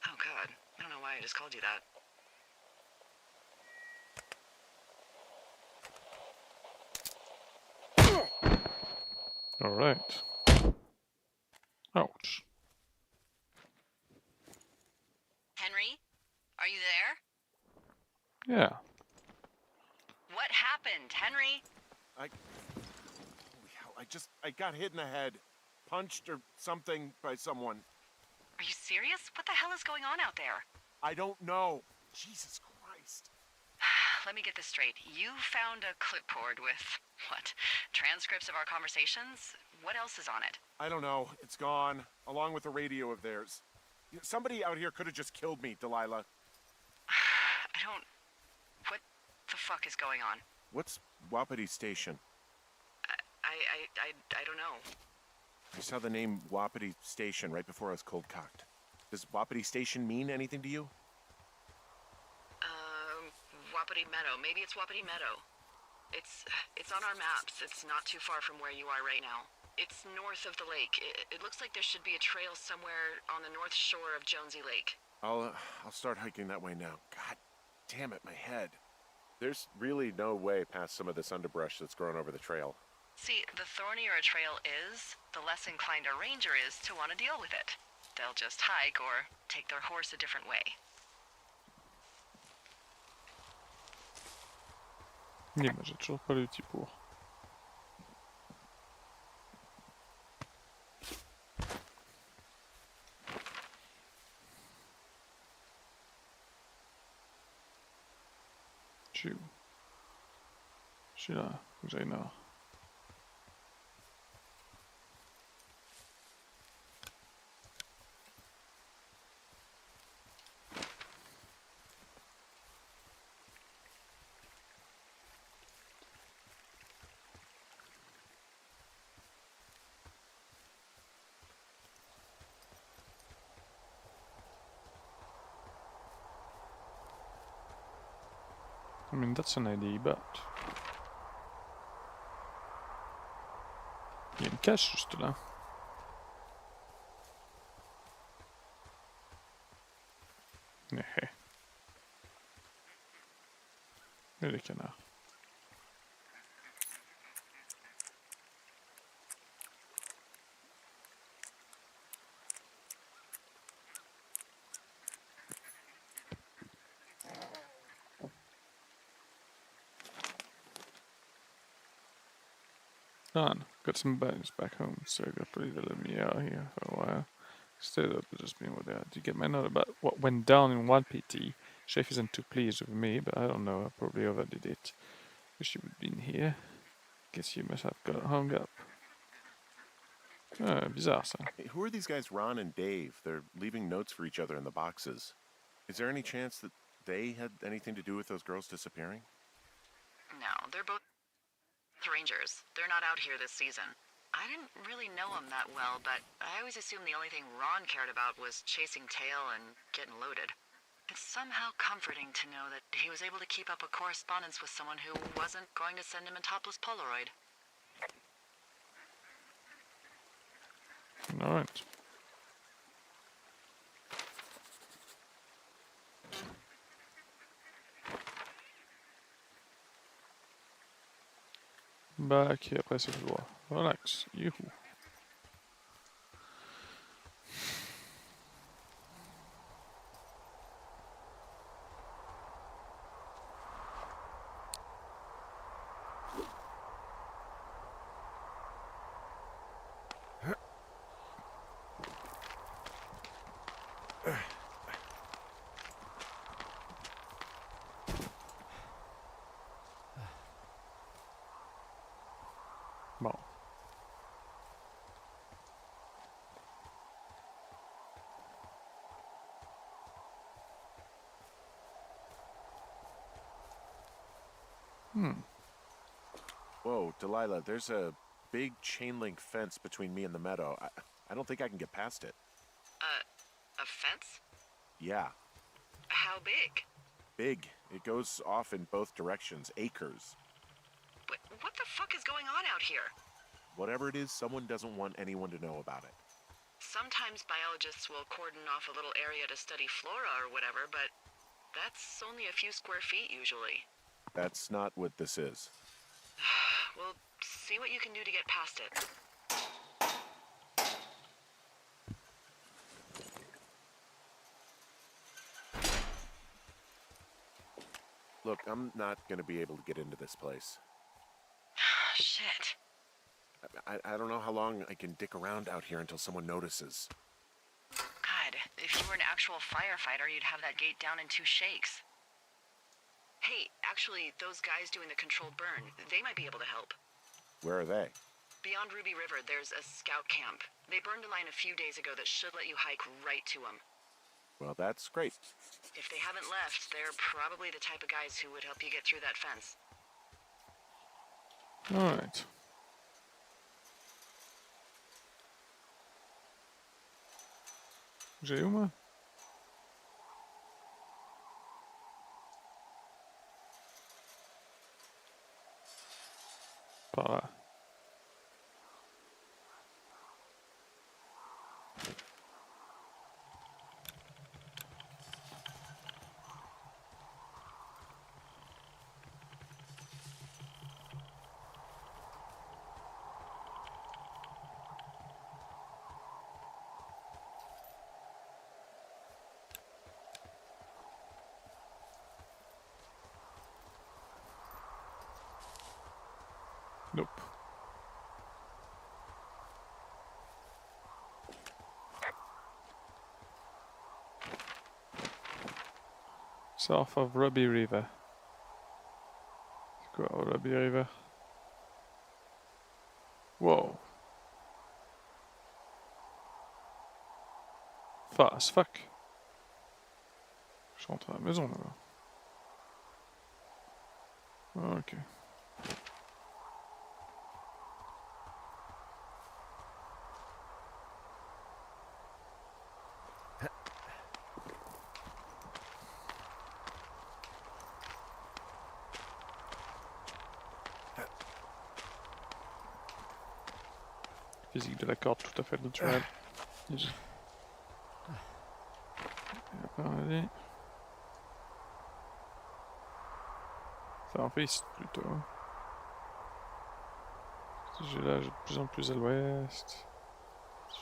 Oh, God. I don't know why I just called you that. Alright. Ouch. Henry? Are you there? Yeah. What happened, Henry? Holy hell, I got hit in the head. Punched or something by someone. Are you serious? What the hell is going on out there? I don't know. Jesus Christ. let me get this straight. You found a clipboard with, what, transcripts of our conversations? What else is on it? I don't know. It's gone, along with the radio of theirs. Somebody out here could have just killed me, Delilah. I don't... What the fuck is going on? What's Wapiti Station? I don't know. I saw the name Wapiti Station right before I was cold-cocked. Does Wapiti Station mean anything to you? Wapiti Meadow. Maybe it's Wapiti Meadow. It's on our maps. It's not too far from where you are right now. It's north of the lake. It looks like there should be a trail somewhere on the north shore of Jonesy Lake. I'll start hiking that way now. God damn it, my head. There's really no way past some of this underbrush that's grown over the trail. See, the thornier a trail is, the less inclined a ranger is to want to deal with it. They'll just hike or take their horse a different way. Nie ma, że toujours pas l'outil pour. Je suis là, faut que j'aille nord. I mean, that's an idea, but... Il y a une cache juste là. Et les canards. Done. Got some bones back home, so I got pretty to let me out here for a while. Instead of just being what they had to get my note about what went down in 1PT. Chef isn't too pleased with me, but I don't know, I probably overdid it. Wish you would have been here. Guess you must have got hung up. Bizarre ça. Hey, who are these guys, Ron and Dave? They're leaving notes for each other in the boxes. Is there any chance that they had anything to do with those girls disappearing? No, they're both rangers. They're not out here this season. I didn't really know him that well, but I always assumed the only thing Ron cared about was chasing tail and getting loaded. It's somehow comforting to know that he was able to keep up a correspondence with someone who wasn't going to send him a topless Polaroid. Alright. Bah, ok, après c'est tout droit. Relax, youhou. Bon. Whoa, Delilah, there's a big chain link fence between me and the meadow. I don't think I can get past it. A fence? Yeah, How big? big. It goes off in both directions, acres. What the fuck is going on out here? Whatever it is, someone doesn't want anyone to know about it. Sometimes biologists will cordon off a little area to study flora or whatever, but that's only a few square feet usually. That's not what this is. Well, see what you can do to get past it. Look, I'm not gonna be able to get into this place. Shit. I don't know how long I can dick around out here until someone notices. God, if you were an actual firefighter, you'd have that gate down in 2 shakes. Hey, actually, those guys doing the controlled burn, they might be able to help. Where are they? Beyond Ruby River, there's a scout camp. They burned a line a few days ago that should let you hike right to them. Well, that's great. If they haven't left, they're probably the type of guys who would help you get through that fence. Alright. J'ai où, moi? Par là. Nope. South of Ruby River. C'est quoi, Ruby River? Wow. Far as fuck. Je rentre à la maison là-bas. Ok. Physique de la corde tout à fait naturelle. Allez. Ça en fait ici plutôt. J'ai là de plus en plus à l'ouest.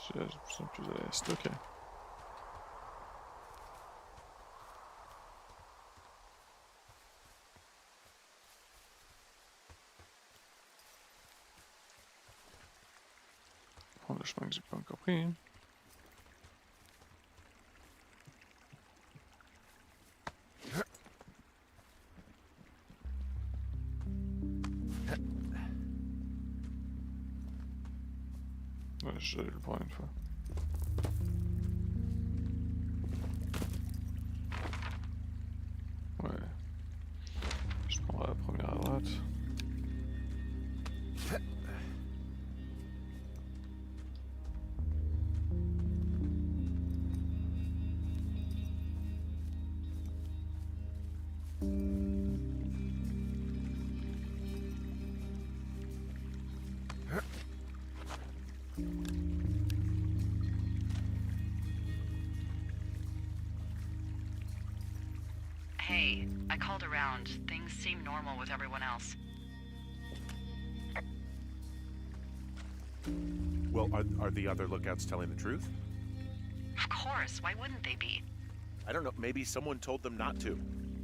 J'ai là de plus en plus à l'est. Ok. Prendre le chemin que j'ai pas encore pris. Ouais, je vais le prendre une fois. Ouais. Je prendrai la première à droite. Hey, I called around. Things seem normal with everyone else. Well, are the other lookouts telling the truth? Of course, why wouldn't they be? I don't know, maybe someone told them not to.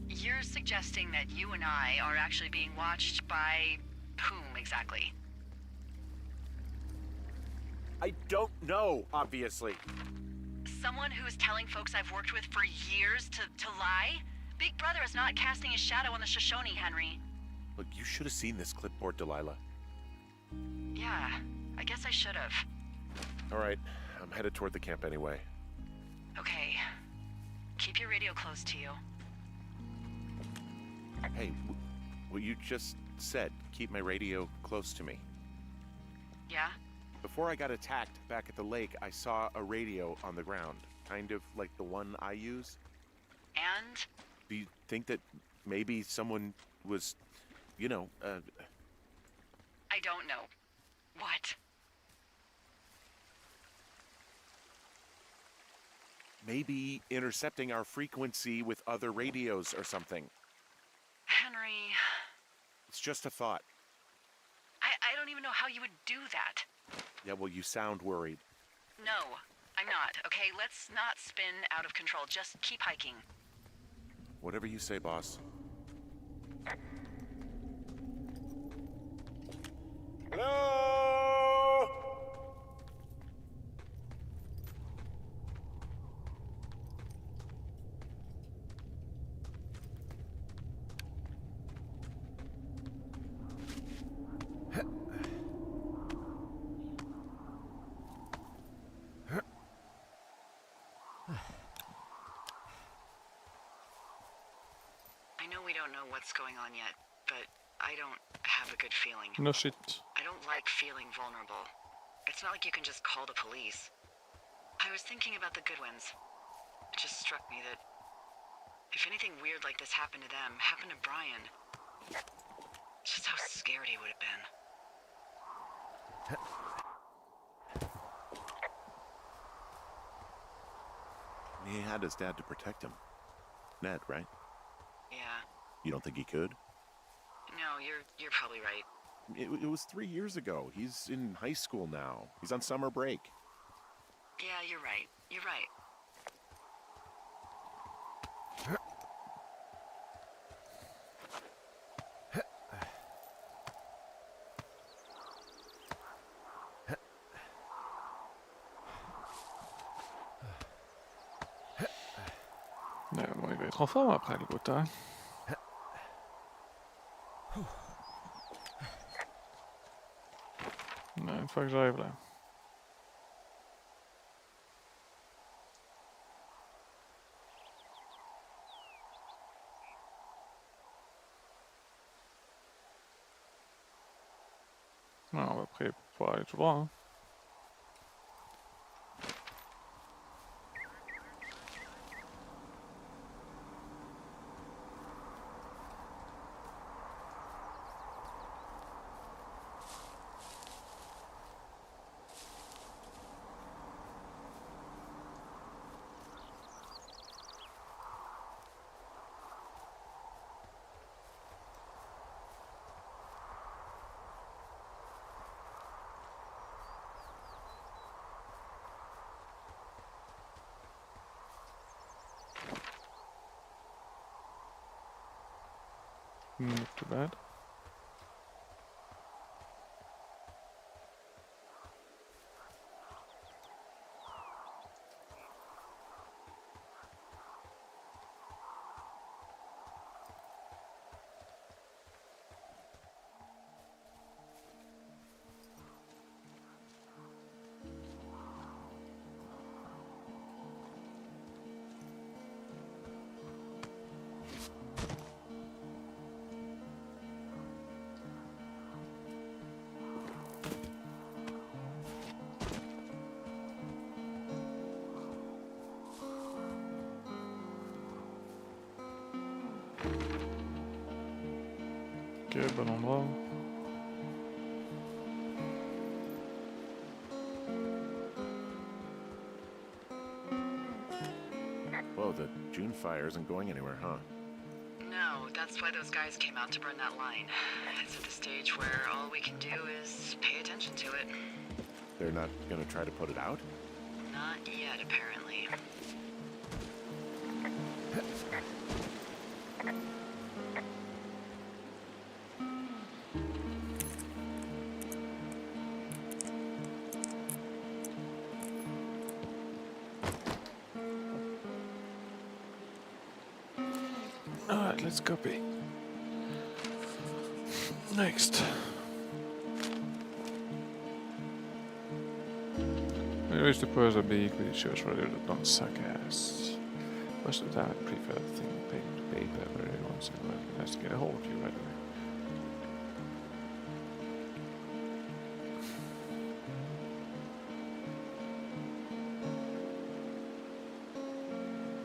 You're suggesting that you and I are actually being watched by whom exactly? I don't know, obviously. Someone who's telling folks I've worked with for years to lie? Big Brother is not casting his shadow on the Shoshone, Henry. Look, you should have seen this clipboard, Delilah. Yeah, I guess I should have. All right, I'm headed toward the camp anyway. Okay. Keep your radio close to you. Hey, what you just said, keep my radio close to me. Yeah? Before I got attacked back at the lake, I saw a radio on the ground, kind of like the one I use. And? Do you think that maybe someone was, you know, I don't know. What? maybe intercepting our frequency with other radios or something? Henry, It's just a thought. I don't even know how you would do that. Yeah, well, you sound worried. No, I'm not, okay? Let's not spin out of control. Just keep hiking. Whatever you say, boss. Hello? don't know what's going on yet, but I don't have a good feeling. No shit. I don't like feeling vulnerable. It's not like you can just call the police. I was thinking about the Goodwins. It just struck me that if anything weird like this happened to them, happened to Brian, just how scared he would have been. He had his dad to protect him. Ned, right? Yeah. You don't think he could? No, you're probably right. It was 3 years ago. He's in high school now. He's on summer break. Yeah, you're right. You're right. Ouais, bon, il va être en forme après le Gotha. Ouais, une fois que j'arrive là. Ouais, on va prier pour pouvoir aller tout droit. Hein. Not too bad. Ok, bon endroit. Whoa, the June fire isn't going anywhere, huh? No, that's why those guys came out to burn that line. It's at the stage where all we can do is pay attention to it. They're not gonna try to put it out? Not yet, apparently. Alright, let's copy. Next. I wish the pros are big, but it shows rather that don't suck ass. Most of the time I prefer thin paper, but every once in a while it has to get a hold of you right away.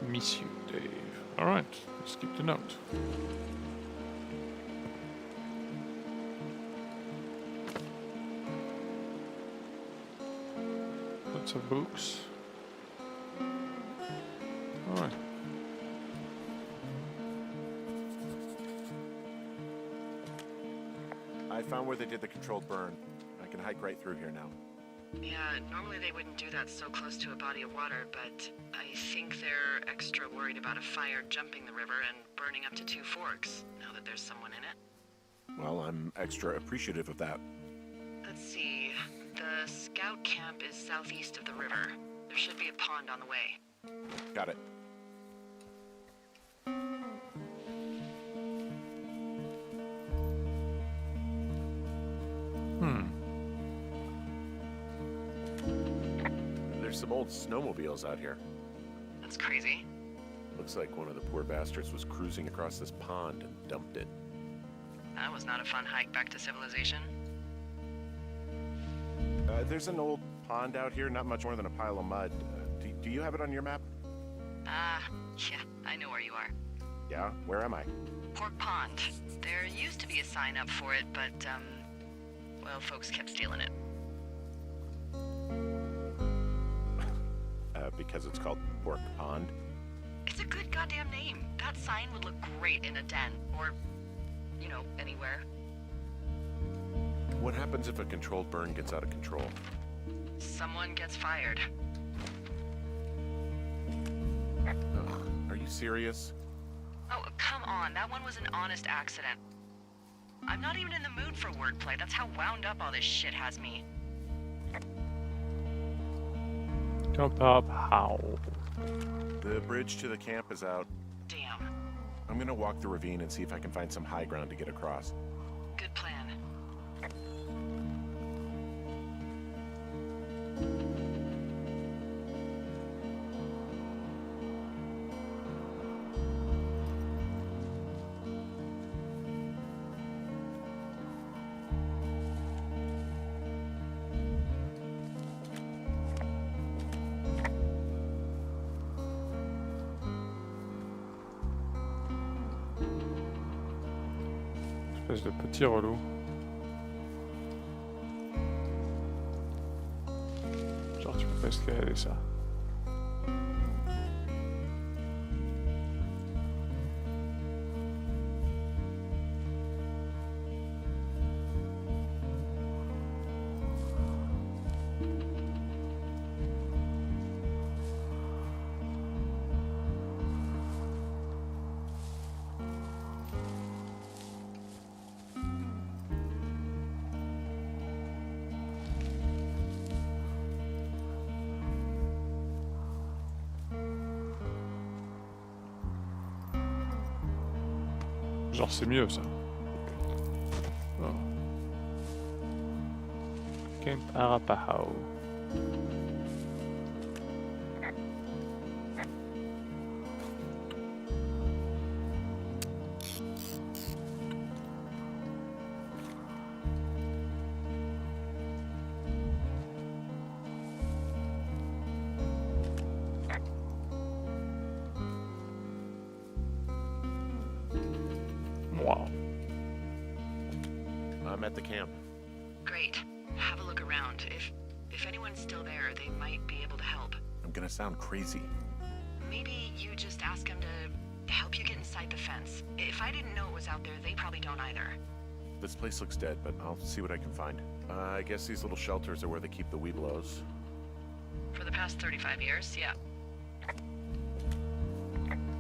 Miss you, Dave. Alright, let's keep the note. Lots of books. Alright. I found where they did the controlled burn. I can hike right through here now. Yeah, normally they wouldn't do that so close to a body of water, but I think they're extra worried about a fire jumping the river and burning up to 2 forks, now that there's someone in it. Well, I'm extra appreciative of that. Let's see. The scout camp is southeast of the river. There should be a pond on the way. Got it. There's some old snowmobiles out here. That's crazy. Looks like one of the poor bastards was cruising across this pond and dumped it. That was not a fun hike back to civilization. There's an old pond out here, not much more than a pile of mud. Do you have it on your map? Yeah, I know where you are. Yeah? Where am I? Pork Pond. There used to be a sign up for it, but, well, folks kept stealing it. Because it's called Pork Pond? It's a good goddamn name. That sign would look great in a den, or, you know, anywhere. What happens if a controlled burn gets out of control? Someone gets fired. Ugh, are you serious? Oh, come on. That one was an honest accident. I'm not even in the mood for wordplay. That's how wound up all this shit has me. Jump up, how? The bridge to the camp is out. Damn. I'm gonna walk the ravine and see if I can find some high ground to get across. Good plan. Espèce de petit relou. Genre tu peux pas escalader ça. Genre c'est mieux ça. Oh. Camp Arapaho. Wow. I'm at the camp. Great. Have a look around. If anyone's still there, they might be able to help. I'm gonna sound crazy. Maybe you just ask them to help you get inside the fence. If I didn't know it was out there, they probably don't either. This place looks dead, but I'll see what I can find. I guess these little shelters are where they keep the weeblos. For the past 35 years, yeah.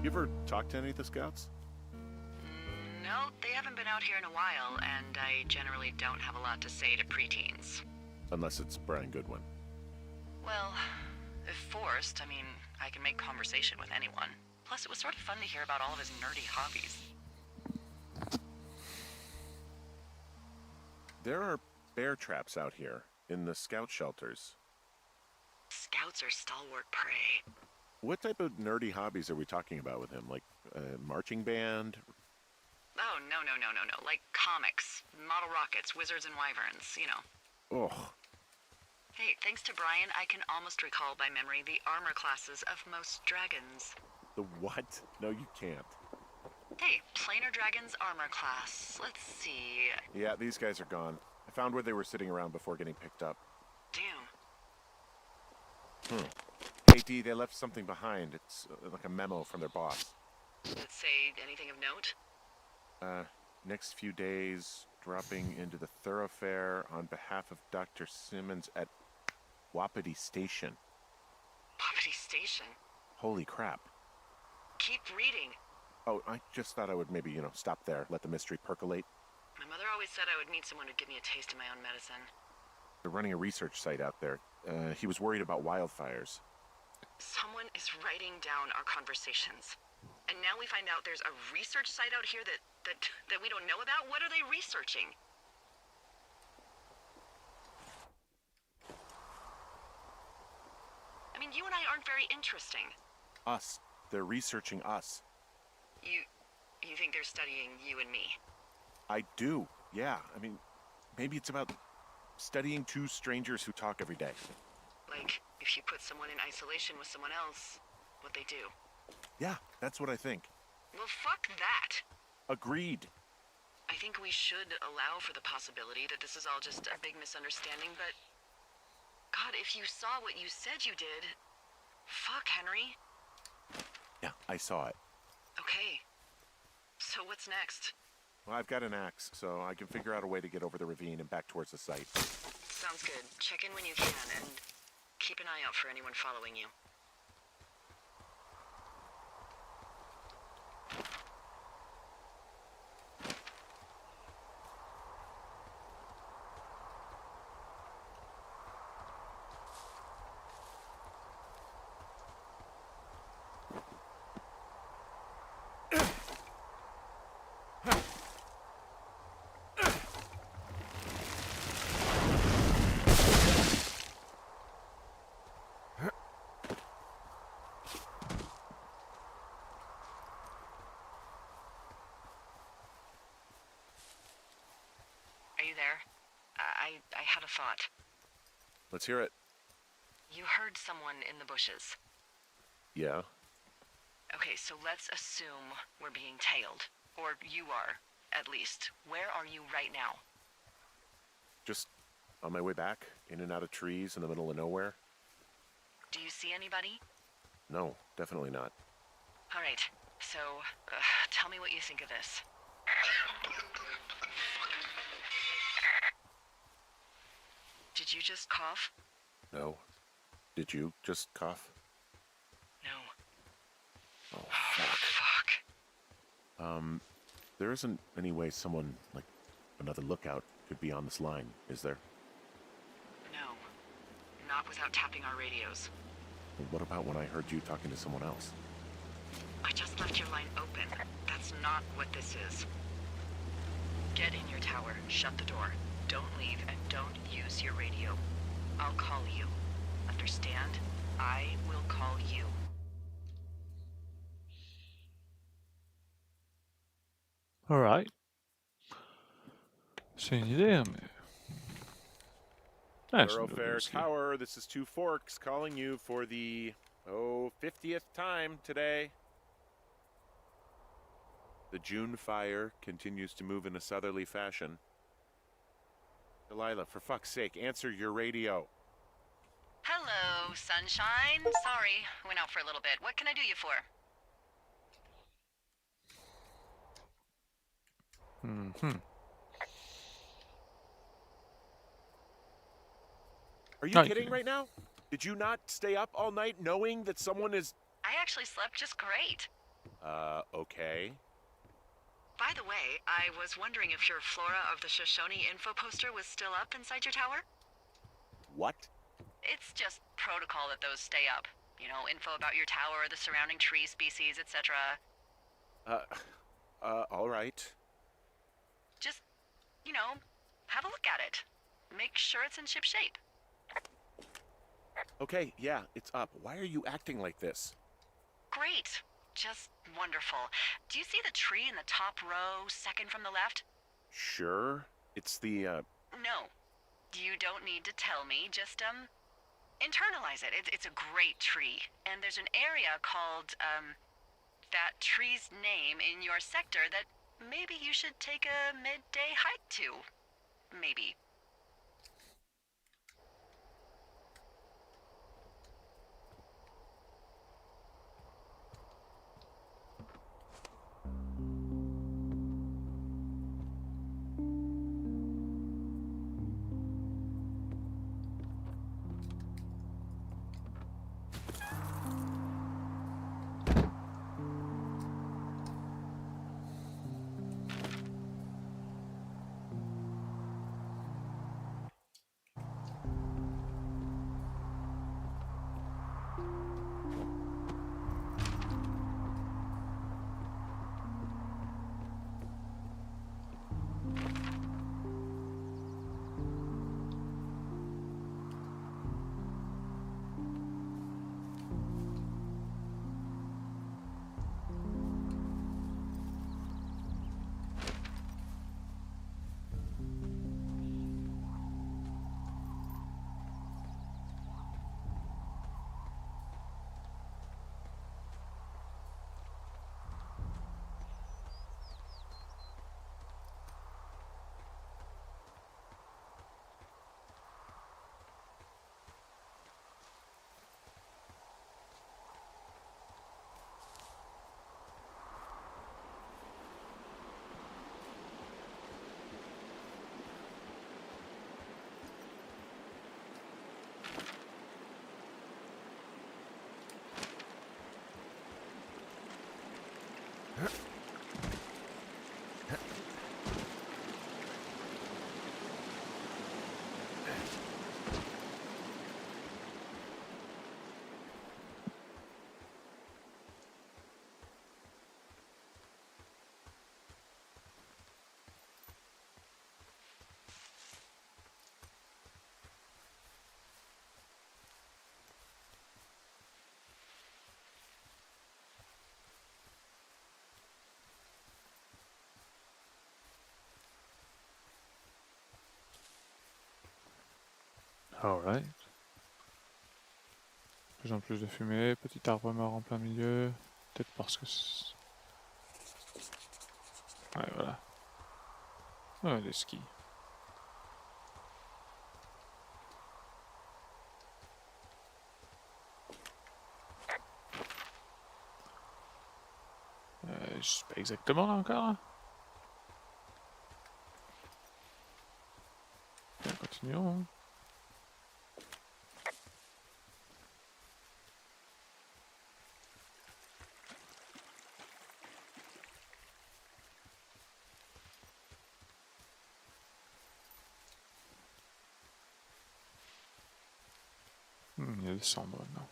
You ever talked to any of the scouts? No, they haven't been out here in a while, and I generally don't have a lot to say to preteens. Unless it's Brian Goodwin. Well, if forced, I mean, I can make conversation with anyone. Plus, it was sort of fun to hear about all of his nerdy hobbies. There are bear traps out here, in the scout shelters. Scouts are stalwart prey. What type of nerdy hobbies are we talking about with him? Like, marching band? Oh, no. Like comics, model rockets, wizards and wyverns, you know. Ugh. Hey, thanks to Brian, I can almost recall by memory the armor classes of most dragons. The what? No, you can't. Hey, planar dragons armor class. Let's see. Yeah, these guys are gone. I found where they were sitting around before getting picked up. Damn. Hey, D, they left something behind. It's like a memo from their boss. Let's say anything of note? Next few days, dropping into the thoroughfare on behalf of Dr. Simmons at Wapiti Station. Wapiti Station? Holy crap. Keep reading. Oh, I just thought I would maybe, stop there, let the mystery percolate. My mother always said I would meet someone who'd give me a taste of my own medicine. They're running a research site out there. He was worried about wildfires. Someone is writing down our conversations. And now we find out there's a research site out here that we don't know about? What are they researching? I mean, you and I aren't very interesting. Us They're researching us. You think they're studying you and me? I do, yeah. I mean, maybe it's about studying two strangers who talk every day. Like, if you put someone in isolation with someone else, what they do. Yeah, that's what I think. Well, fuck that. Agreed. I think we should allow for the possibility that this is all just a big misunderstanding, but... God, if you saw what you said you did... Fuck, Henry. Yeah, I saw it. Okay. So what's next? Well, I've got an axe, so I can figure out a way to get over the ravine and back towards the site. Sounds good. Check in when you can, and keep an eye out for anyone following you. Are you there? I had a thought. Let's hear it. You heard someone in the bushes. Yeah? Okay, so let's assume we're being tailed. Or you are, at least. Where are you right now? Just on my way back, in and out of trees in the middle of nowhere? Do you see anybody? No, definitely not. All right, so tell me what you think of this. Did you just cough? No. Did you just cough? No. Oh, Fuck. There isn't any way someone, like, another lookout could be on this line, is there? No. Not without tapping our radios. What about when I heard you talking to someone else? I just left your line open. That's not what this is. Get in your tower, shut the door. Don't leave, and don't use your radio. I'll call you. Understand? I will call you. Alright. Så är det med. Nej, så Thoroughfare då ska- Tower, this is Two Forks calling you for the, 50th time today. The June fire continues to move in a southerly fashion. Delilah, for fuck's sake, answer your radio. Hello, sunshine. Sorry, went out for a little bit. What can I do you for? Are you Thank kidding you. right now? Did you not stay up all night knowing that someone is... I actually slept just great. Okay. By the way, I was wondering if your Flora of the Shoshone info poster was still up inside your tower? What? It's just protocol that those stay up. You know, info about your tower, the surrounding tree species, etc. All right. Just, you know, have a look at it. Make sure it's in ship shape. Okay, yeah, it's up. Why are you acting like this? Great. Just wonderful. Do you see the tree in the top row, second from the left? Sure. It's the, No. You don't need to tell me. Just, internalize it. It's a great tree. And there's an area called, that tree's name in your sector that maybe you should take a midday hike to. Maybe. Alright. Plus en plus de fumée, petit arbre mort en plein milieu. Peut-être parce que... Ouais, voilà. Ouais, les skis. Je sais pas exactement là encore. Hein. Bien, continuons. Hein. Il y a des cendres maintenant.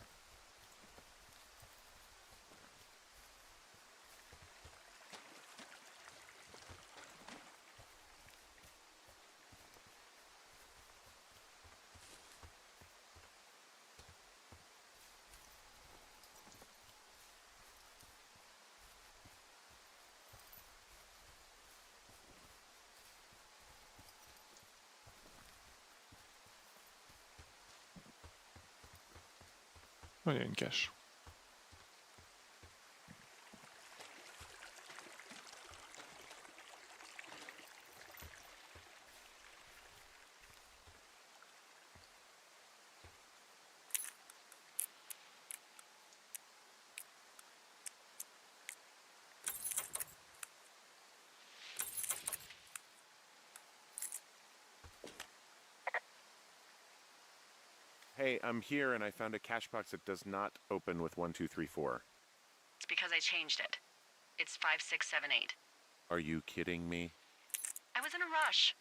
Oh, il y a une cache. Hey, I'm here and I found a cash box that does not open with 1, 2, 3, 4. It's because I changed it. It's 5, 6, 7, 8. Are you kidding me? I was in a rush.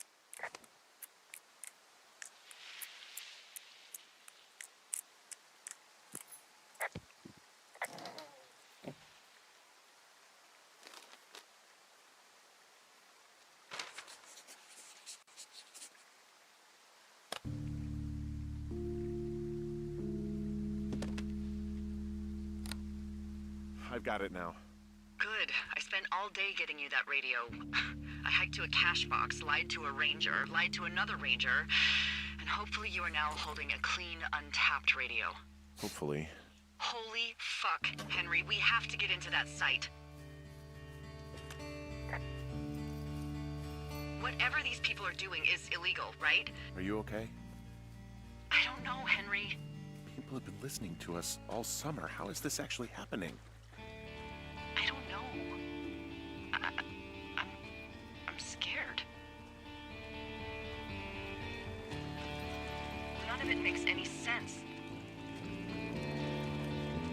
I've got it now. Good. I spent all day getting you that radio. I hiked to a cash box, lied to a ranger, lied to another ranger, and hopefully you are now holding a clean, untapped radio. Hopefully. Holy fuck, Henry, we have to get into that site. Whatever these people are doing is illegal, right? Are you okay? I don't know, Henry. People have been listening to us all summer. How is this actually happening? I don't know. I'm scared. None of it makes any sense.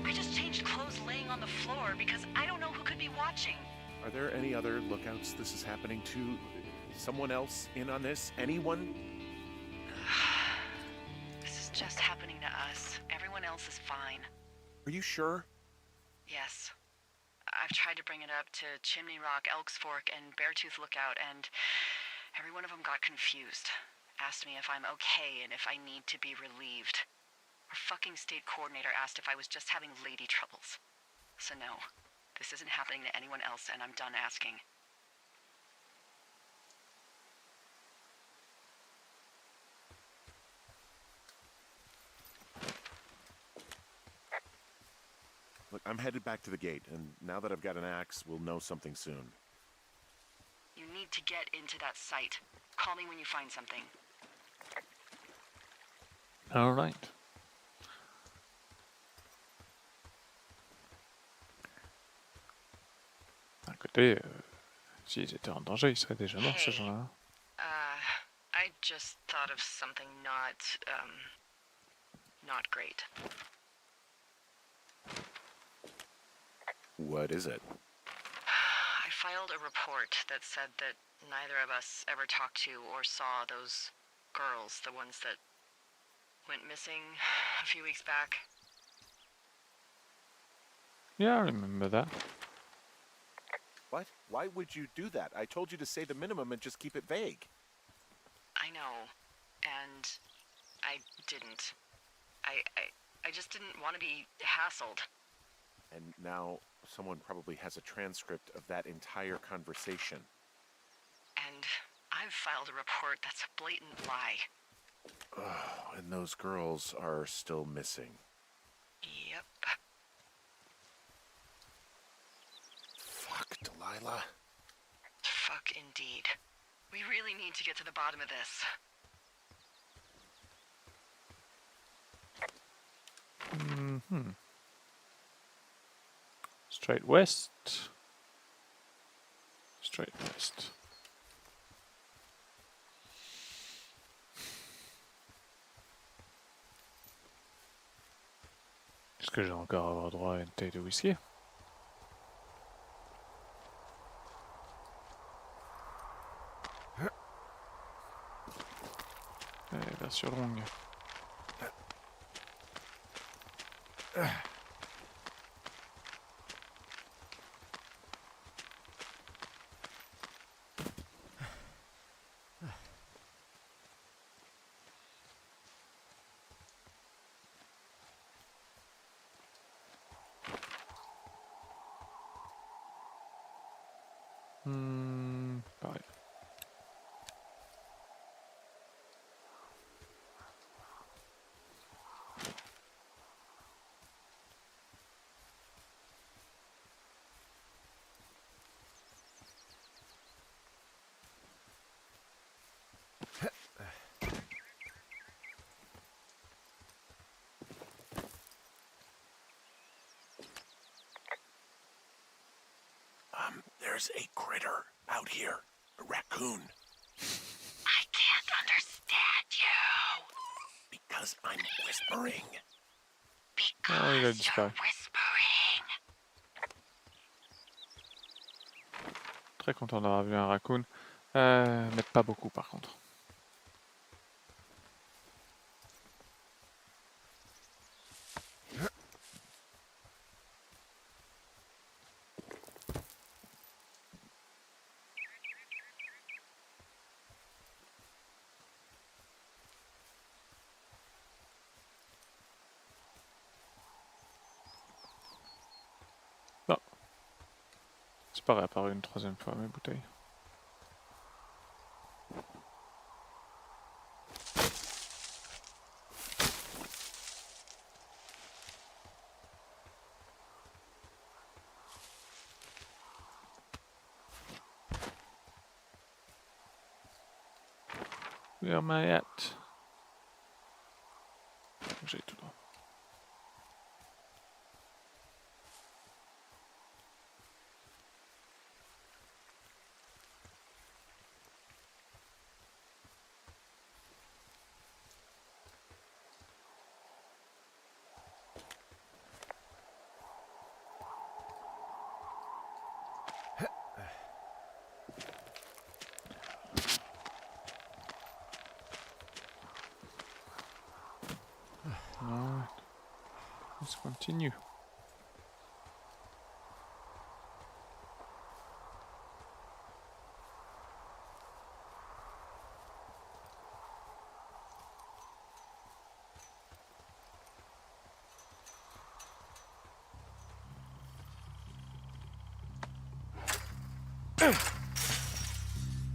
I just changed clothes laying on the floor because I don't know who could be watching. Are there any other lookouts this is happening to? Someone else in on this? Anyone? This is just happening to us. Everyone else is fine. Are you sure? Yes. I've tried to bring it up to Chimney Rock, Elks Fork, and Beartooth Lookout, and every one of them got confused. Asked me if I'm okay and if I need to be relieved. Our fucking state coordinator asked if I was just having lady troubles. So no, this isn't happening to anyone else, and I'm done asking. Look, I'm headed back to the gate, and now that I've got an axe, we'll know something soon. You need to get into that site. Call me when you find something. Alright. D'un côté, s'ils étaient en danger, ils seraient déjà morts, ces gens-là. I just thought of something not great. What is it? filed a report that said that neither of us ever talked to or saw those girls, the ones that went missing a few weeks back. Yeah, I remember that. What? Why would you do that? I told you to say the minimum and just keep it vague. I know, and I didn't. I just didn't want to be hassled. And now someone probably has a transcript of that entire conversation. And I've filed a report that's a blatant lie. Oh, and those girls are still missing. Yep. Fuck, Delilah. Fuck indeed. We really need to get to the bottom of this. Straight west. Straight west. Est-ce que j'ai encore avoir droit à une taille de whisky? Version longue. Pareil. There's a critter out here. A raccoon. I can't understand you. Because I'm whispering. Oh, il a Because disparu. you're whispering. Très content d'avoir vu un raccoon. Mais pas beaucoup par contre. C'est pas réapparu une troisième fois mes bouteilles. Where am I at? J'ai tout droit. Alright. Let's continue.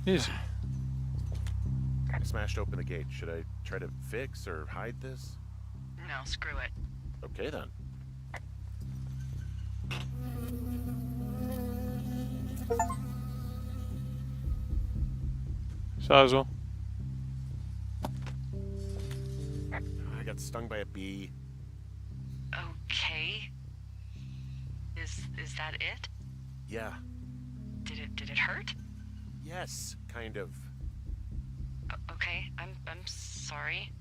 Easy. I smashed open the gate. Should I try to fix or hide this? No, screw it. Okay then. Sérieusement. I got stung by a bee. Okay. Is that it? Yeah. Did it hurt? Yes, kind of. Okay, I'm sorry.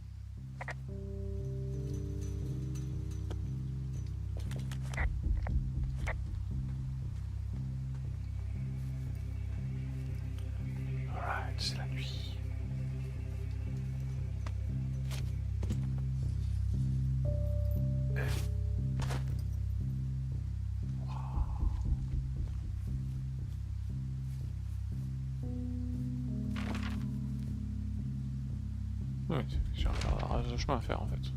c'est la nuit. Oui, j'ai encore un rase de chemin à faire en fait.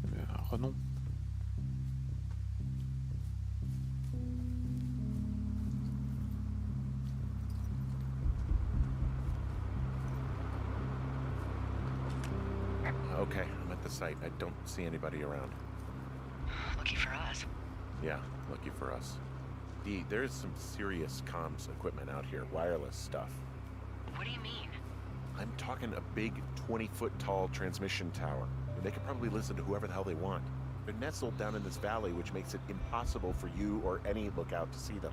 Mais Renom. Okay, I'm at the site. I don't see anybody around. Lucky for us. Yeah, lucky for us. Dee, there's some serious comms equipment out here, wireless stuff. What do you mean? I'm talking a big 20-foot tall transmission tower. They could probably listen to whoever the hell they want. They're nestled down in this valley, which makes it impossible for you or any lookout to see them.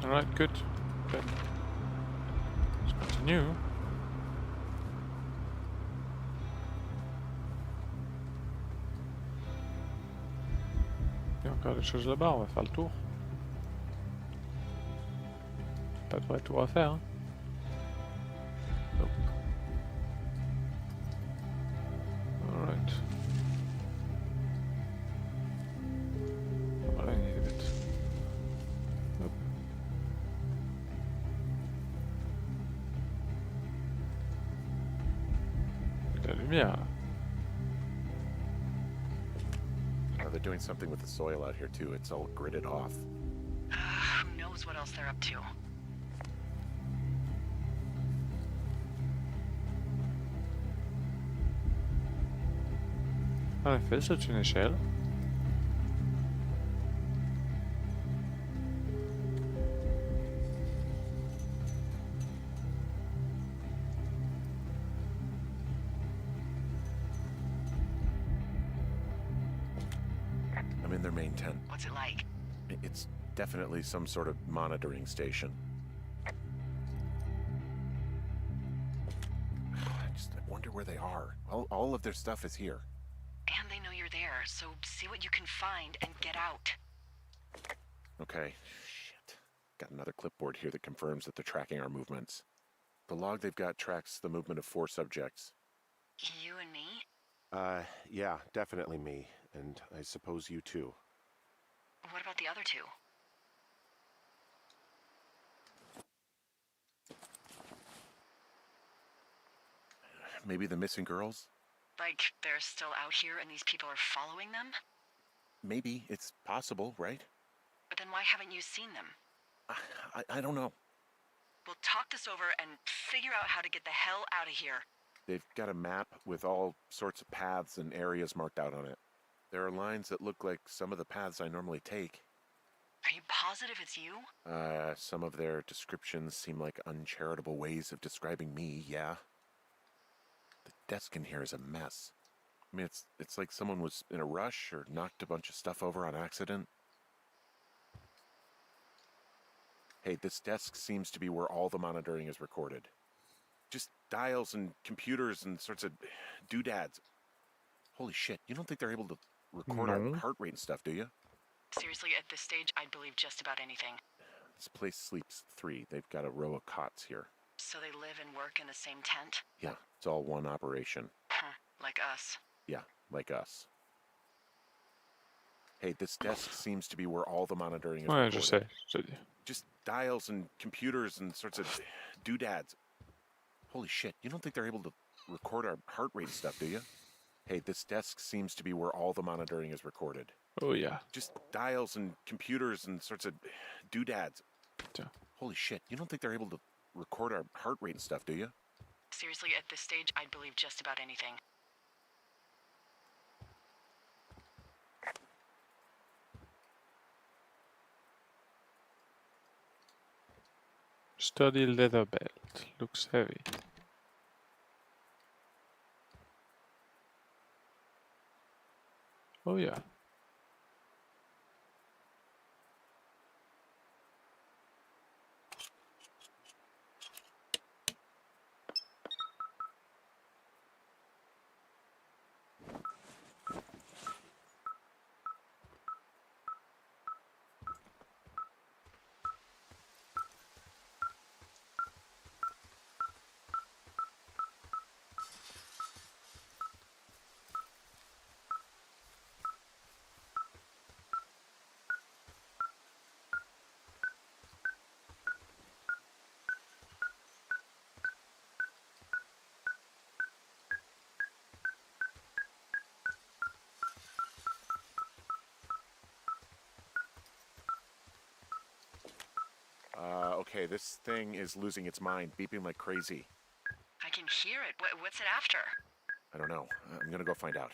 Alright, good. Then let's continue. Il y a encore des choses là-bas, on va faire le tour. Pas de vrai tour à faire, hein. Nope. Alright. Voilà, il y a des bêtes. Hop. De la lumière là. They're doing something with the soil out here too. It's all gridded off. Who knows what else they're up to? En effet, c'est une échelle. I'm in their main tent. What's it like? It's definitely some sort of monitoring station. I wonder where they are. All of their stuff is here. And they know you're there, so see what you can find and get out. Okay. Shit. Got another clipboard here that confirms that they're tracking our movements. The log they've got tracks the movement of 4 subjects. You and me? Yeah, definitely me. And I suppose you too. What about the other 2? Maybe the missing girls? Like, they're still out here and these people are following them? Maybe. It's possible, right? But then why haven't you seen them? I don't know. We'll talk this over and figure out how to get the hell out of here. They've got a map with all sorts of paths and areas marked out on it. There are lines that look like some of the paths I normally take. Are you positive it's you? Some of their descriptions seem like uncharitable ways of describing me, yeah. The desk in here is a mess. I mean, it's like someone was in a rush or knocked a bunch of stuff over on accident. Hey, this desk seems to be where all the monitoring is recorded. Just dials and computers and sorts of doodads. Holy shit, you don't think they're able to record our heart rate and stuff, do you? Seriously, at this stage, I'd believe just about anything. This place sleeps 3. They've got a row of cots here. So they live and work in the same tent? Yeah, it's all one operation. Huh, like us. Yeah, like us. Hey, this desk seems to be where all the monitoring is Ouais, recorded. je sais, je te dis. Just dials and computers and sorts of doodads. Holy shit, you don't think they're able to record our heart rate and stuff, do you? Hey, this desk seems to be where all the monitoring is recorded. Oh yeah. Just dials and computers and sorts of doodads. Tiens. Holy shit, you don't think they're able to record our heart rate and stuff, do you? Seriously, at this stage, I'd believe just about anything. Sturdy leather belt. Looks heavy. Oh yeah. okay. This thing is losing its mind, beeping like crazy. I can hear it. What's it after? I don't know. I'm gonna go find out.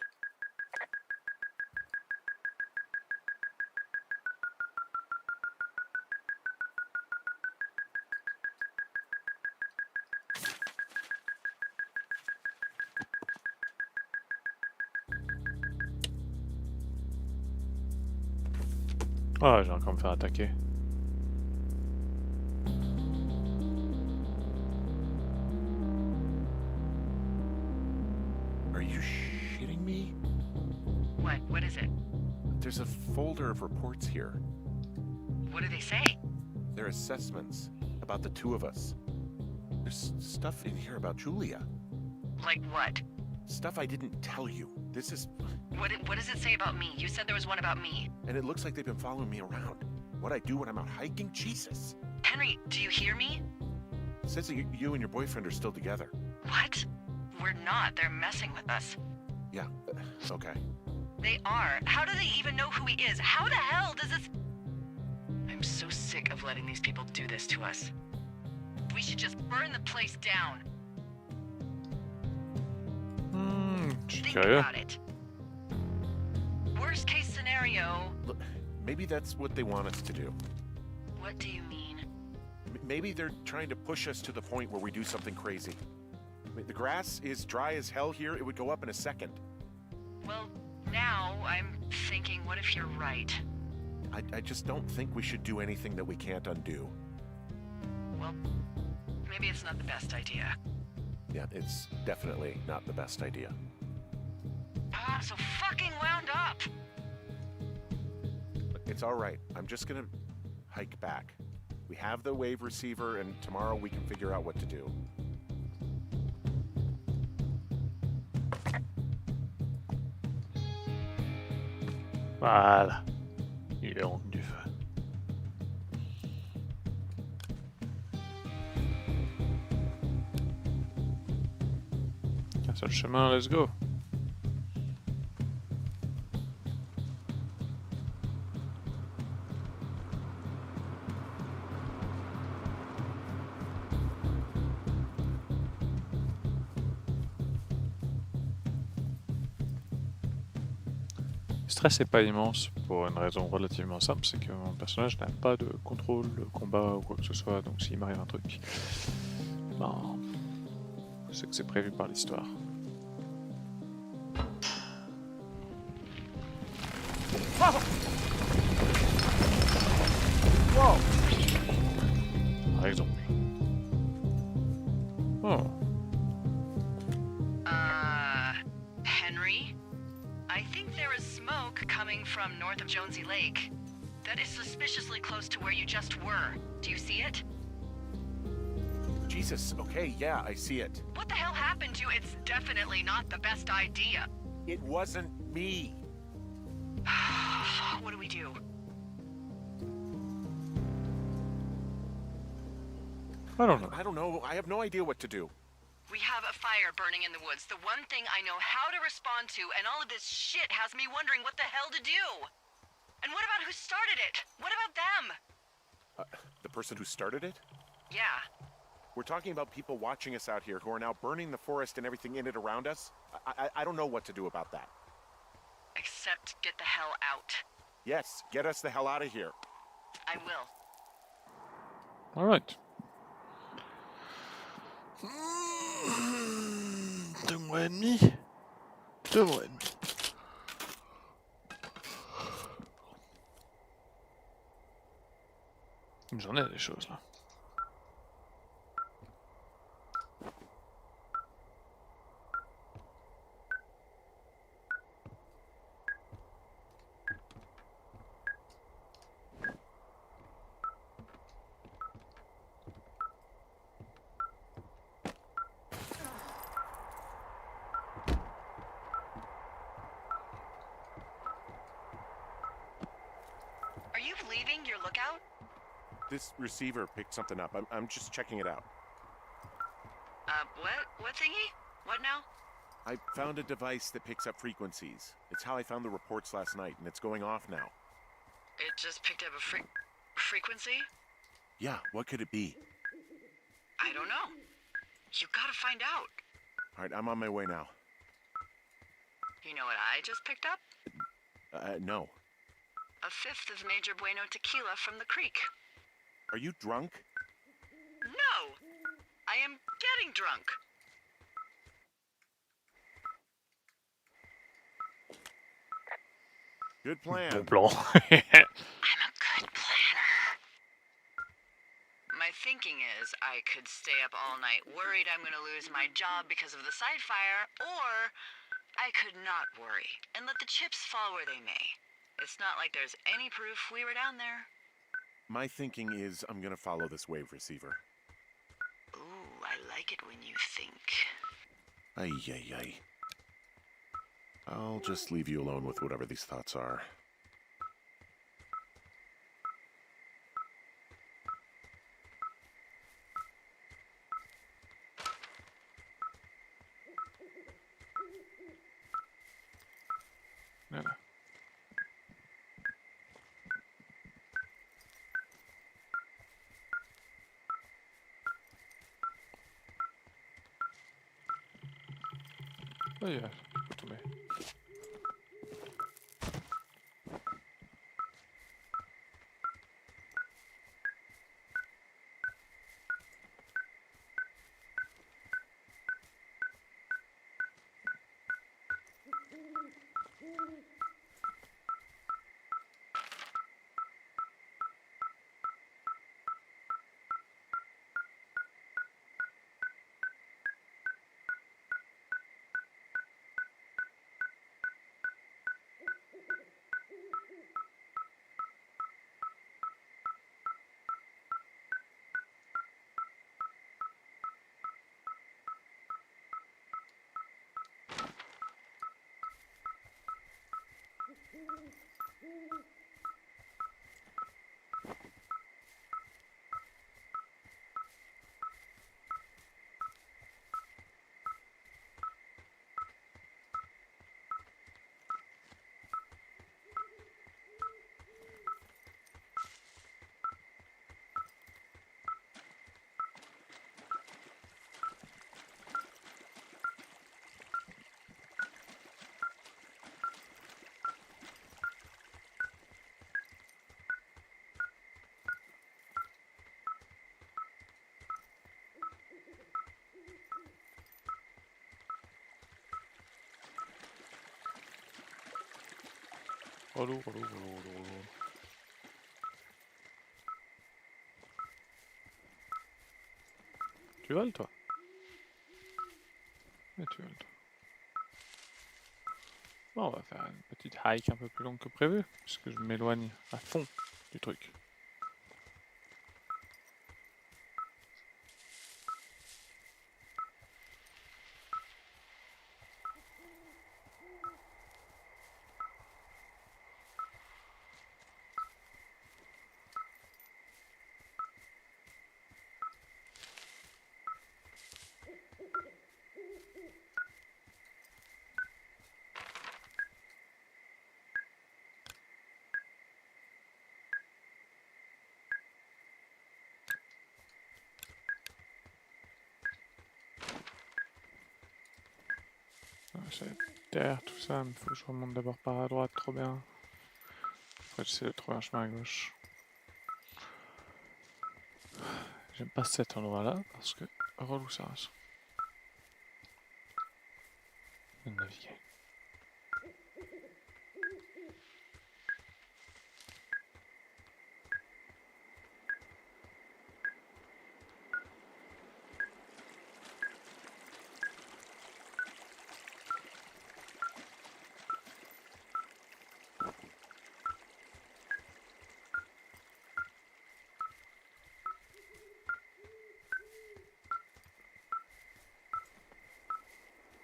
Ah, j'ai encore me faire attaquer. Are you shitting me? What is it? There's a folder of reports here. What do they say? They're assessments about the two of us. There's stuff in here about Julia. Like what? Stuff I didn't tell you. This is... What does it say about me? You said there was one about me. And it looks like they've been following me around. What I do when I'm out hiking? Jesus. Henry, do you hear me? It says that you and your boyfriend are still together. What? We're not. They're messing with us. Yeah, okay. They are. How do they even know who he is? How the hell does this... I'm so sick of letting these people do this to us. We should just burn the place down. Je suis Think curieux. about it. Worst case scenario... Look, maybe that's what they want us to do. What do you mean? Maybe they're trying to push us to the point where we do something crazy. I mean, the grass is dry as hell here. It would go up in a second. Well, now I'm thinking, what if you're right? I just don't think we should do anything that we can't undo. Well, maybe it's not the best idea. Yeah, it's definitely not the best idea. Ah, so fucking wound up! It's all right. I'm just gonna hike back. We have the wave receiver, and tomorrow we can figure out what to do. Voilà. Il est rendu du feu. Un seul chemin, let's go. Le stress n'est pas immense pour une raison relativement simple, c'est que mon personnage n'a pas de contrôle, de combat ou quoi que ce soit, donc s'il m'arrive un truc, ben, je sais que c'est prévu par l'histoire. Whoa! Par exemple. Oh, Henry? I think there is smoke coming from north of Jonesy Lake. That is suspiciously close to where you just were. Do you see it? Jesus, okay, yeah, I see it. What the hell happened to you? It's definitely not the best idea. It wasn't me. What do we do? I don't know. I don't know. I have no idea what to do. We have a fire burning in the woods. The one thing I know how to respond to, and all of this shit has me wondering what the hell to do. And what about who started it? What about them? The person who started it? Yeah. We're talking about people watching us out here who are now burning the forest and everything in it around us. I don't know what to do about that. Except get the hell out. Yes, get us the hell out of here. I will. Alright. 2 mois et demi. 2 mois et demi. J'en ai des choses là. Are you leaving your lookout? This receiver picked something up. I'm just checking it out. What? What thingy? What now? I found a device that picks up frequencies. It's how I found the reports last night, and it's going off now. It just picked up a frequency? Yeah, what could it be? I don't know. You gotta find out. All right, I'm on my way now. You know what I just picked up? No. A fifth of Major Bueno tequila from the creek. Are you drunk? No! I am getting drunk. Good plan. Bon plan. I'm a good planner. My thinking is I could stay up all night worried I'm going to lose my job because of the side fire, or I could not worry and let the chips fall where they may. It's not like there's any proof we were down there. My thinking is I'm gonna follow this wave receiver. Ooh, I like it when you think. Ay, ay, ay. I'll just leave you alone with whatever these thoughts are. Voilà. Oh ja, goed ermee. Relou. Tu voles toi? Ouais, tu voles toi. Bon, on va faire une petite hike un peu plus longue que prévu, puisque je m'éloigne à fond du truc. J'essaie derrière tout ça, mais faut que je remonte d'abord par à droite, trop bien. Après j'essaie de trouver un chemin à gauche. J'aime pas cet endroit là parce que relou ça reste. De naviguer.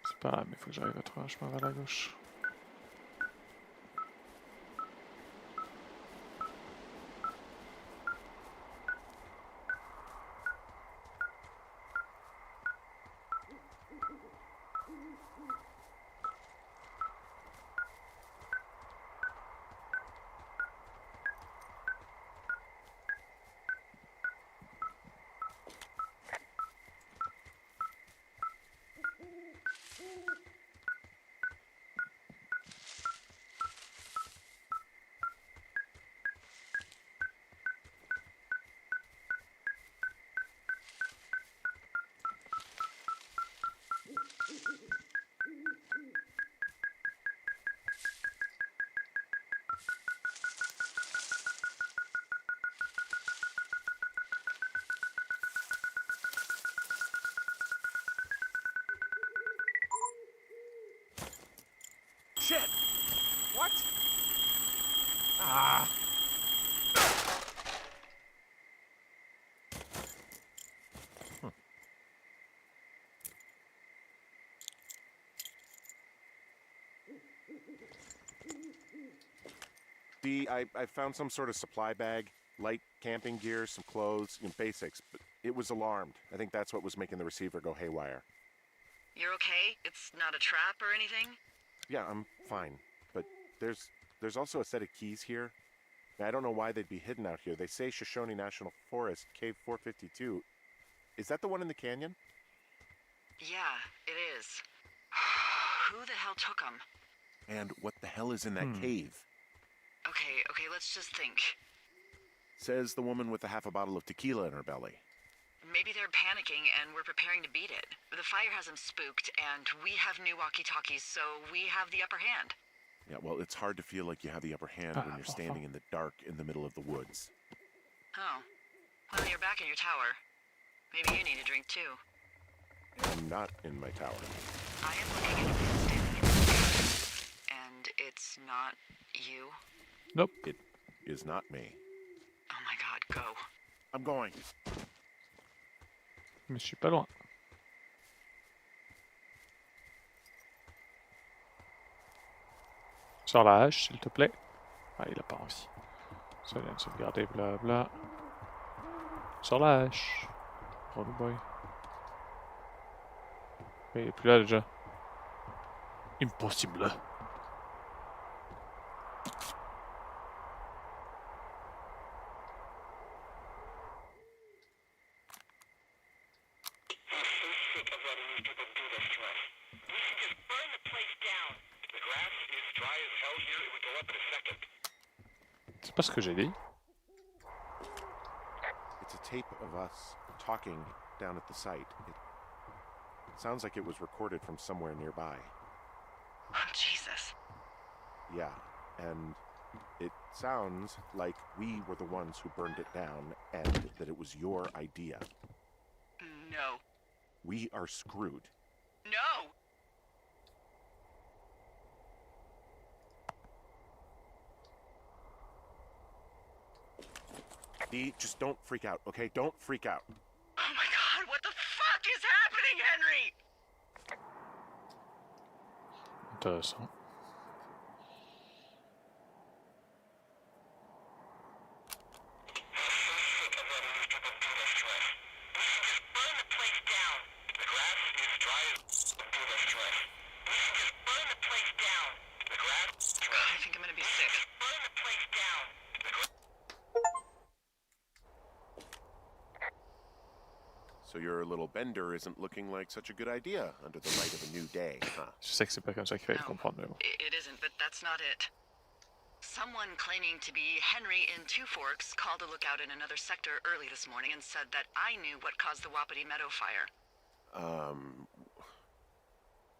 C'est pas grave, mais il faut que j'arrive à trouver un chemin vers la gauche. Shit! What? Ah! I found some sort of supply bag, light camping gear, some clothes, basics, but it was alarmed. I think that's what was making the receiver go haywire. You're okay? It's not a trap or anything? Yeah, I'm fine, but there's also a set of keys here. I don't know why they'd be hidden out here. They say Shoshone National Forest, Cave 452. Is that the one in the canyon? Yeah, it is. Who the hell took them? And what the hell is in that cave? Okay, let's just think. Says the woman with a half a bottle of tequila in her belly. Maybe they're panicking and we're preparing to beat it. The fire has them spooked, and we have new walkie-talkies, so we have the upper hand. Yeah, well, it's hard to feel like you have the upper hand when you're standing in the dark in the middle of the woods. Oh. Well, you're back in your tower. Maybe you need a drink, too. I'm not in my tower. I am looking at a man standing in the sky, and it's not you. Nope. It is not me. Oh my god, go. I'm going. Mais je suis pas loin. Sors la hache, s'il te plaît. Ah, il a pas envie. Ça vient de sauvegarder, blabla. Sors la hache. Roll boy. Mais il est plus là déjà. Impossible. C'est pas ce que j'ai dit. It's a tape of us talking down at the site. It sounds like it was recorded from somewhere nearby. Oh, Jesus. Yeah, and it sounds like we were the ones who burned it down and that it was your idea. No. We are screwed. No! Dee, just don't freak out, okay? Don't freak out. Oh my god, what the fuck is happening, Henry? Intéressant. I think I'm gonna be sick. So your little bender isn't looking like such a good idea under the light of a new day, huh? Je sais que c'est pas comme ça qu'il fallait le comprendre, mais bon. It isn't, but that's not it. Someone claiming to be Henry in Two Forks called a lookout in another sector early this morning and said that I knew what caused the Wapiti Meadow fire.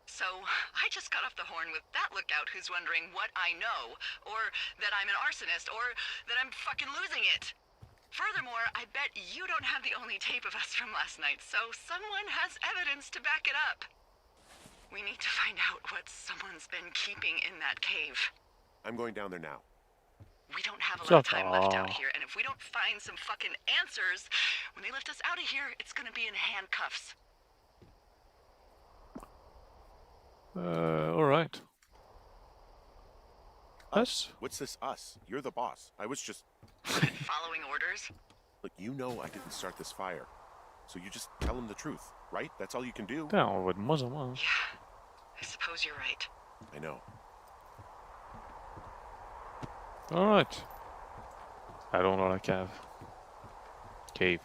So, I just got off the horn with that lookout who's wondering what I know, or that I'm an arsonist, or that I'm fucking losing it. Furthermore, I bet you don't have the only tape of us from last night, so someone has evidence to back it up. We need to find out what someone's been keeping in that cave. I'm going down there now. We don't have a lot of time left out here, and if we don't find some fucking answers, when they lift us out of here, it's gonna be in handcuffs. Alright. Us? What's this us? You're the boss. I was just... Following orders? Look, you know I didn't start this fire. So you just tell him the truth, right? That's all you can do. Putain, on voit de moins en moins. Yeah, I suppose you're right. I know. Alright. Allons dans la cave. Cave.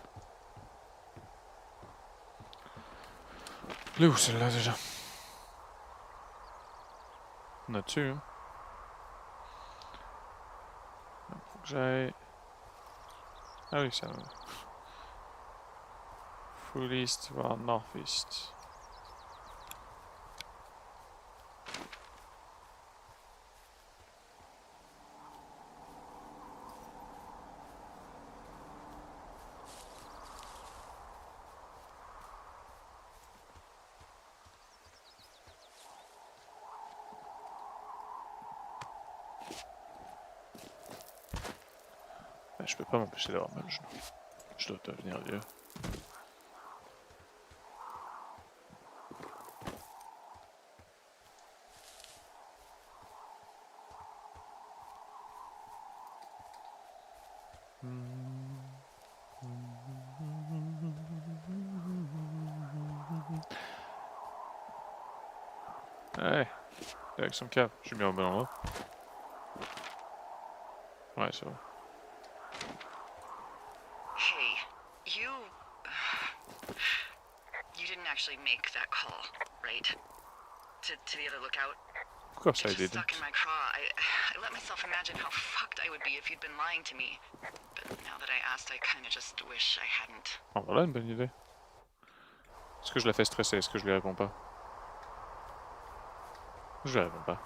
Elle est où celle-là déjà? On a dessus, hein? Faut que j'aille... Ah oui, ça va. Full east vers northeast. Je peux pas m'empêcher d'avoir mal au genou. Je dois devenir vieux. Ouais, avec son câble, je suis bien au bon endroit. Ouais, c'est bon. Hey, you didn't actually make that call, right? To the other lookout? Of course It I just didn't. stuck in my craw. I let myself imagine how fucked I would be if you'd been lying to me. But now that I asked, I kinda just wish I hadn't. Oh, voilà une bonne idée. Est-ce que je la fais stresser? Est-ce que je lui réponds pas? Je lui réponds pas.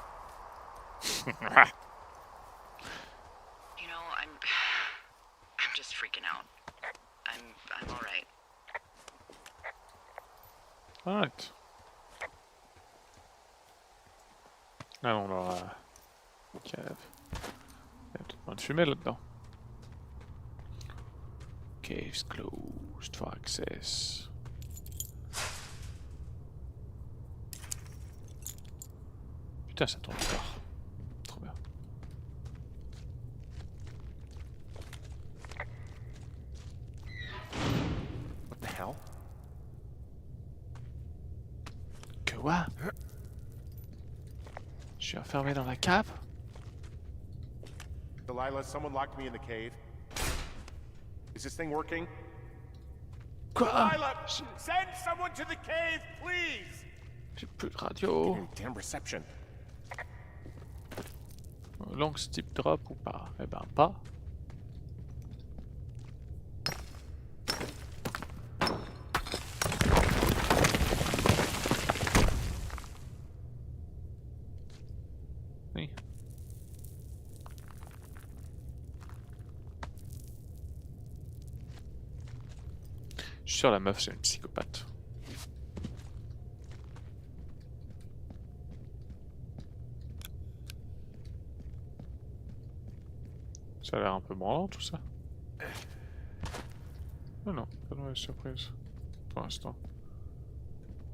You know, I'm just freaking out. I'm alright. Alright. Allons dans la cave. Il y a peut-être moins de fumée là-dedans. Caves closed for access. Putain, ça tourne encore. Trop bien. What the hell? Quoi? Je suis enfermé dans la cave? Delilah, someone locked me in the cave. Is this thing working? Quoi? Delilah, send someone to the cave, please! J'ai plus de radio. Damn reception. Long steep drop ou pas? Eh ben pas. Oui. Je suis sûr la meuf c'est une psychopathe. Ça a l'air un peu branlant tout ça. Oh non, pas de mauvaise surprise. Pour l'instant.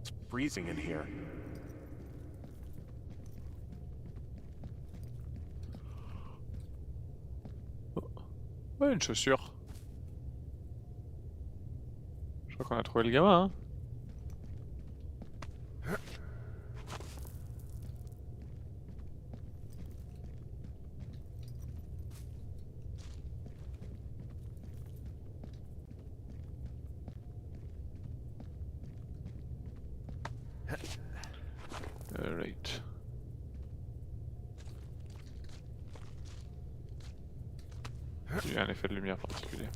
It's freezing in here. Ouais, une chaussure. Je crois qu'on a trouvé le gamin, hein. Right. Il y a un effet de lumière particulier.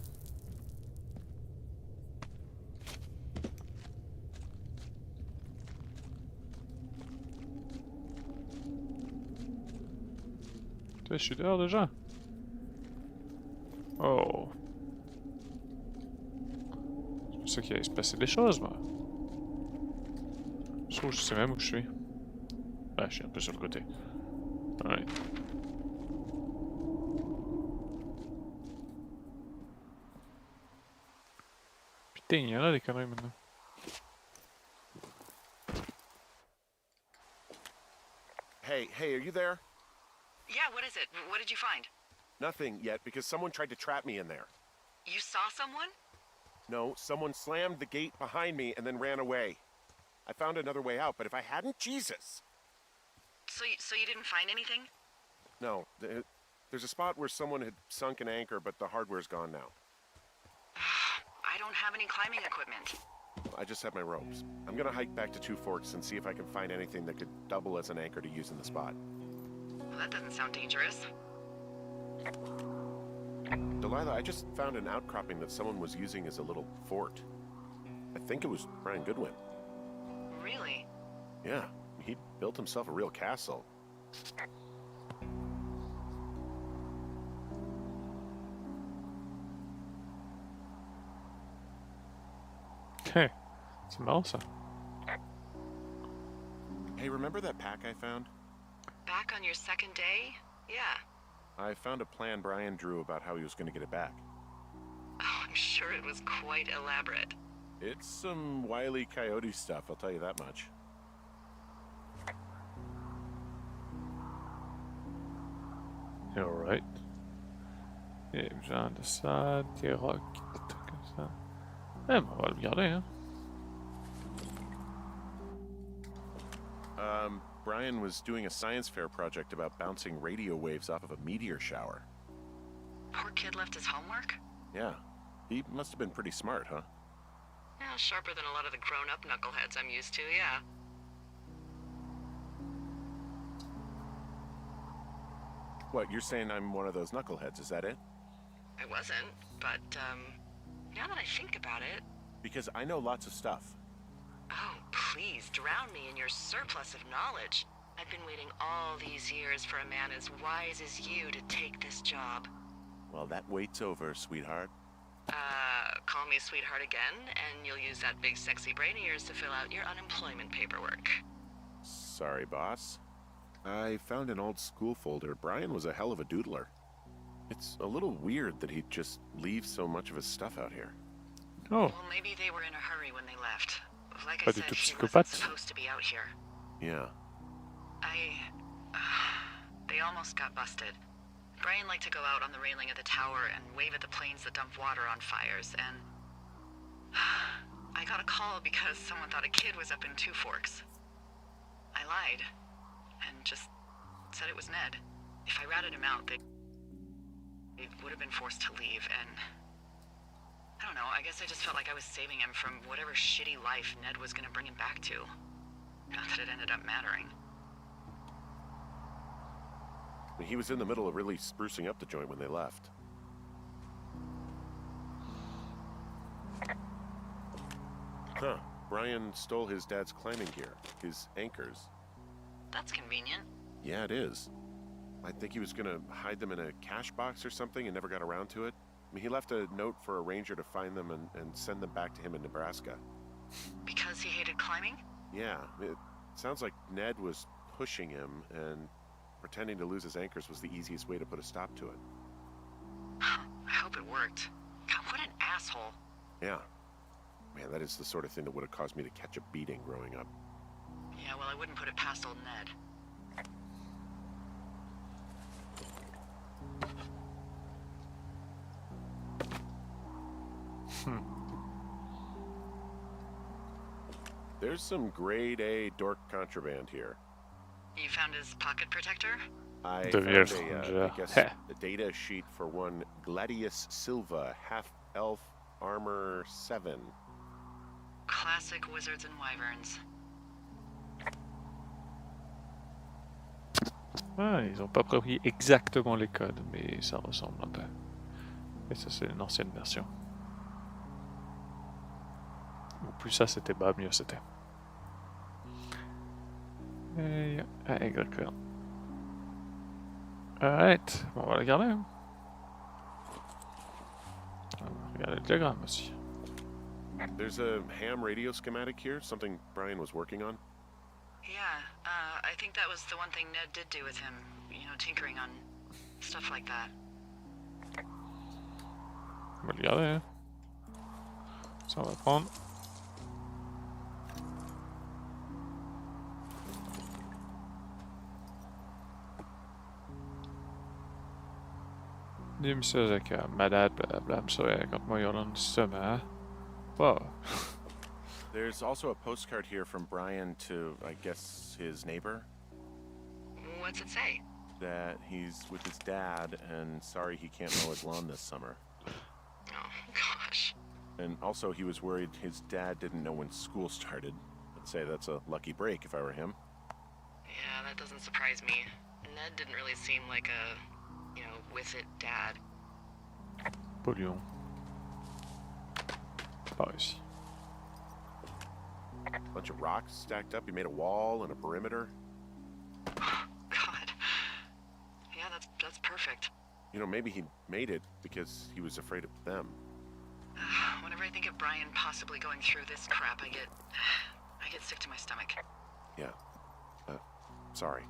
Je suis dehors déjà. Oh. Je pensais qu'il allait se passer des choses, moi. Je trouve que je sais même où je suis. Ah, je suis un peu sur le côté. Ouais. Putain, il y en a des conneries maintenant. Hey, are you there? Yeah, what is it? What did you find? Nothing yet, because someone tried to trap me in there. You saw someone? No, someone slammed the gate behind me and then ran away. I found another way out, but if I hadn't, Jesus! So you didn't find anything? No, there's a spot where someone had sunk an anchor, but the hardware's gone now. I don't have any climbing equipment. I just have my ropes. I'm gonna hike back to Two Forks and see if I can find anything that could double as an anchor to use in the spot. Well, that doesn't sound dangerous. Delilah, I just found an outcropping that someone was using as a little fort. I think it was Brian Goodwin. Really? Yeah, he built himself a real castle. Hé, c'est marrant ça. Hey, remember that pack I found? Back on your second day? Yeah. I found a plan Brian drew about how he was going to get it back. Oh, I'm sure it was quite elaborate. It's some Wile E. Coyote stuff, I'll tell you that much. Alright. Et genre de ça, des rocs, des trucs comme ça. Eh ben, on va le garder, hein. Brian was doing a science fair project about bouncing radio waves off of a meteor shower. Poor kid left his homework? Yeah. He must have been pretty smart, huh? Yeah, sharper than a lot of the grown-up knuckleheads I'm used to, yeah. What, you're saying I'm one of those knuckleheads, is that it? I wasn't, but, now that I think about it... Because I know lots of stuff. Oh, please, drown me in your surplus of knowledge. I've been waiting all these years for a man as wise as you to take this job. Well, that wait's over, sweetheart. Call me sweetheart again, and you'll use that big sexy brain of yours to fill out your unemployment paperwork. Sorry, boss. I found an old school folder. Brian was a hell of a doodler. It's a little weird that he'd just leave so much of his stuff out here. Oh, Well, maybe they were in a hurry when they left. Like I Pas du said, tout she psychopathe. wasn't supposed to be out here. Yeah. They almost got busted. Brian liked to go out on the railing of the tower and wave at the planes that dumped water on fires, and... I got a call because someone thought a kid was up in Two Forks. I lied, and just said it was Ned. If I ratted him out, they would have been forced to leave, and... I don't know, I guess I just felt like I was saving him from whatever shitty life Ned was gonna bring him back to. Not that it ended up mattering. He was in the middle of really sprucing up the joint when they left. Huh. Brian stole his dad's climbing gear, his anchors. That's convenient. Yeah, it is. I think he was gonna hide them in a cash box or something and never got around to it. I mean, he left a note for a ranger to find them and send them back to him in Nebraska. Because he hated climbing? Yeah, it sounds like Ned was pushing him, and pretending to lose his anchors was the easiest way to put a stop to it. I hope it worked. God, what an asshole. Yeah. Man, that is the sort of thing that would have caused me to catch a beating growing up. Yeah, well, I wouldn't put it past old Ned. There's some grade A dork contraband here. You found his pocket protector? I De found vierge I ranger. guess, Heh. a data sheet for one Gladius Silva, half-elf armor 7. Classic wizards and wyverns. Ah, ils ont pas pris exactement les codes, mais ça ressemble un peu. Et ça, c'est une ancienne version. Ou plus ça c'était bas, mieux c'était. Et... Ah, exactement. Alright, bon, on va le garder. Hein. On va regarder le diagramme aussi. There's a ham radio schematic here, something Brian was working on. Yeah, I think that was the one thing Ned did do with him. You know, tinkering on stuff like that. On va le garder. Hein. Ça, on va prendre. Nim sözeke, medet belem szólják, magyarul szöme. Whoa. There's also a postcard here from Brian to, I guess, his neighbor. What's it say? That he's with his dad and sorry he can't mow his lawn this summer. Oh, gosh. And also he was worried his dad didn't know when school started. I'd say that's a lucky break if I were him. Yeah, that doesn't surprise me. Ned didn't really seem like a, you know, with-it dad. Polluant. Par ici. Bunch of rocks stacked up. He made a wall and a perimeter. God. Yeah, that's perfect. You know, maybe he made it because he was afraid of them. Whenever I think of Brian possibly going through this crap, I get sick to my stomach. Yeah. Sorry.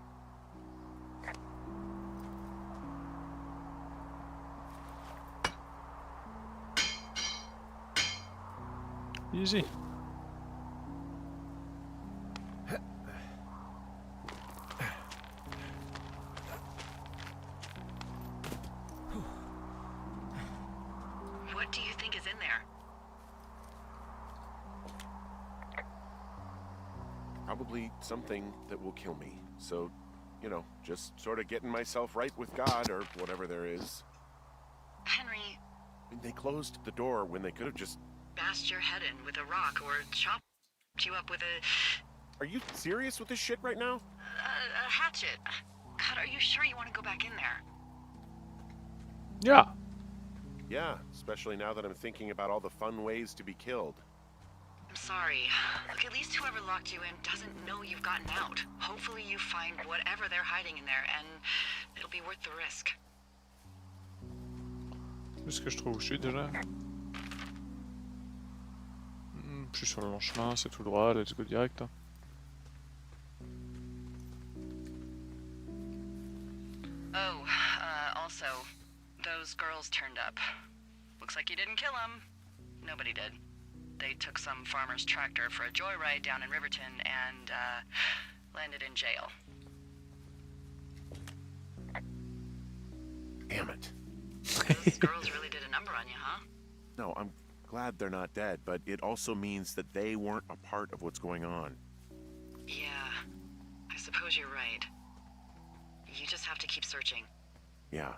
Easy. What do you think is in there? Probably something that will kill me. So, you know, just sort of getting myself right with God or whatever there is. Henry, I mean, they closed the door when they could have just... bashed your head in with a rock or chopped you up with a Are you serious with this shit right now? hatchet. God, are you sure you want to go back in there? Yeah. Yeah, especially now that I'm thinking about all the fun ways to be killed. I'm sorry. Look, at least whoever locked you in doesn't know you've gotten out. Hopefully you find whatever they're hiding in there, and it'll be worth the risk. Où est-ce que je trouve où je suis déjà? Je suis sur le long chemin, c'est tout droit, let's go direct. Hein. Oh, also, those girls turned up. Looks like you didn't kill them. Nobody did. They took some farmer's tractor for a joyride down in Riverton and, landed in jail. Damn it. Those girls really did a number on you, huh? No, I'm glad they're not dead, but it also means that they weren't a part of what's going on. Yeah, I suppose you're right. You just have to keep searching. Yeah.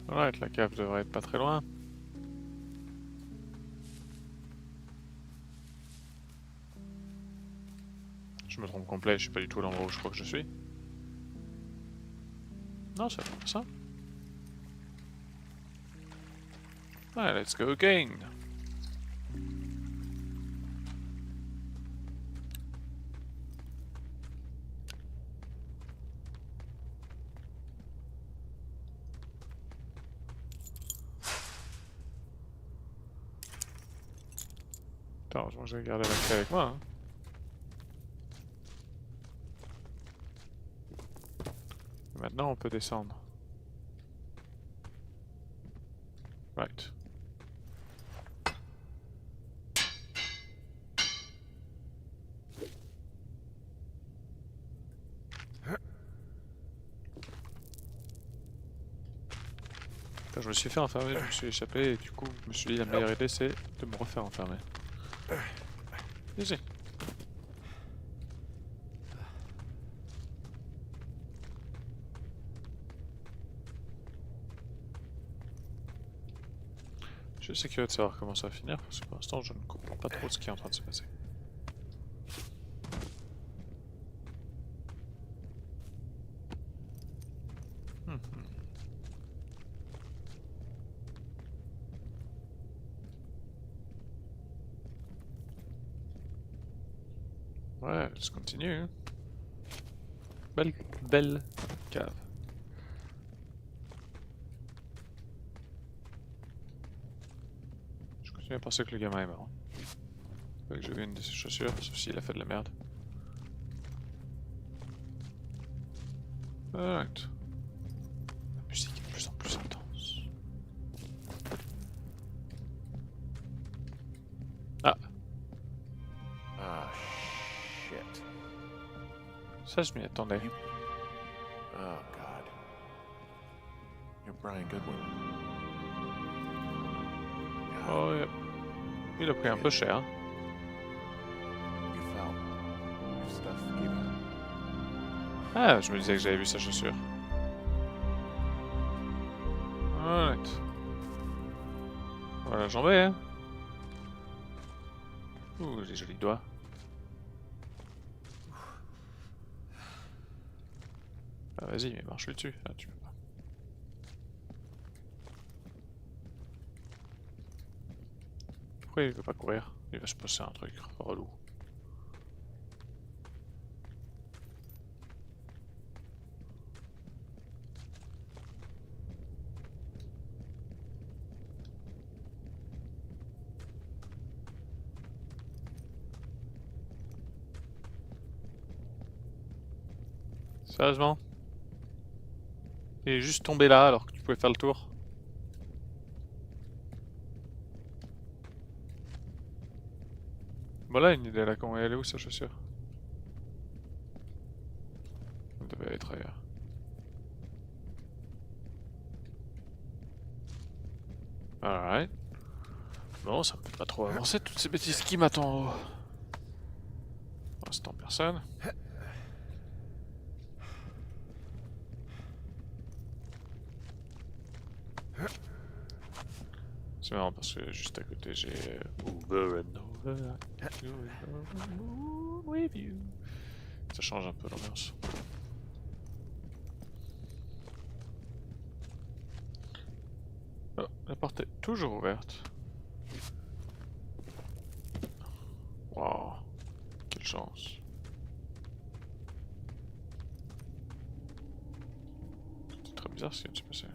Alright, la cave devrait être pas très loin. Je me trompe complet, je suis pas du tout à l'endroit où je crois que je suis. Non, c'est pas ça. Alright, let's go again. Attends, je vais garder la clé avec moi. Hein. Maintenant, on peut descendre. Right. Quand je me suis fait enfermer, je me suis échappé et du coup, je me suis dit la meilleure idée c'est de me refaire enfermer. Easy. Je suis curieux de savoir comment ça va finir parce que pour l'instant je ne comprends pas trop ce qui est en train de se passer. Ouais, let's continue. Belle cave. Je continue à penser que le gamin est mort. Faut que j'ai vu une de ses chaussures, sauf s'il a fait de la merde. Alright. La musique est de plus en plus intense. Ah, Ah, shit. ça je m'y attendais. Oh, God. You're Brian Goodwin. God, Oh, yeah. Il a pris un peu cher. you fell. Your stuff gave out. Ah, je me disais que j'avais vu sa chaussure. Alright. Voilà, j'en vais, hein. Ouh, des jolis doigts. Ah, vas-y, mais marche-lui dessus. Ah, tu peux pas. Pourquoi il veut pas courir? Il va se passer un truc relou. Sérieusement? Il est juste tombé là alors que tu pouvais faire le tour. voilà une idée là, comment elle est où sa chaussure? Elle devait être ailleurs. Alright. Bon, ça me fait pas trop avancer toutes ces bêtises qui m'attendent en haut. Pour l'instant, personne. C'est marrant parce que juste à côté j'ai Over and Over, with you. Ça change un peu l'ambiance. Oh, la porte est toujours ouverte. Wow, quelle chance. C'est très bizarre ce qui vient de se passer.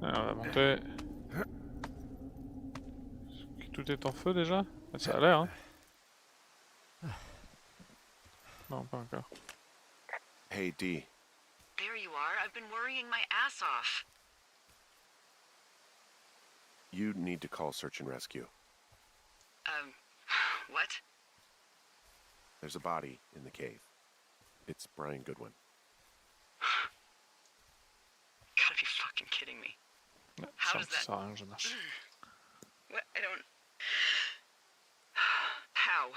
Alors, on va monter. Tout est en feu déjà? Ça a l'air, hein? Non, pas encore. Hey, D. There you are. I've been worrying my ass off. You need to call search and rescue. What? There's a body in the cave. It's Brian Goodwin. Gotta be fucking kidding me. How does that... Ça sert à rien, je marche. What? I don't... How?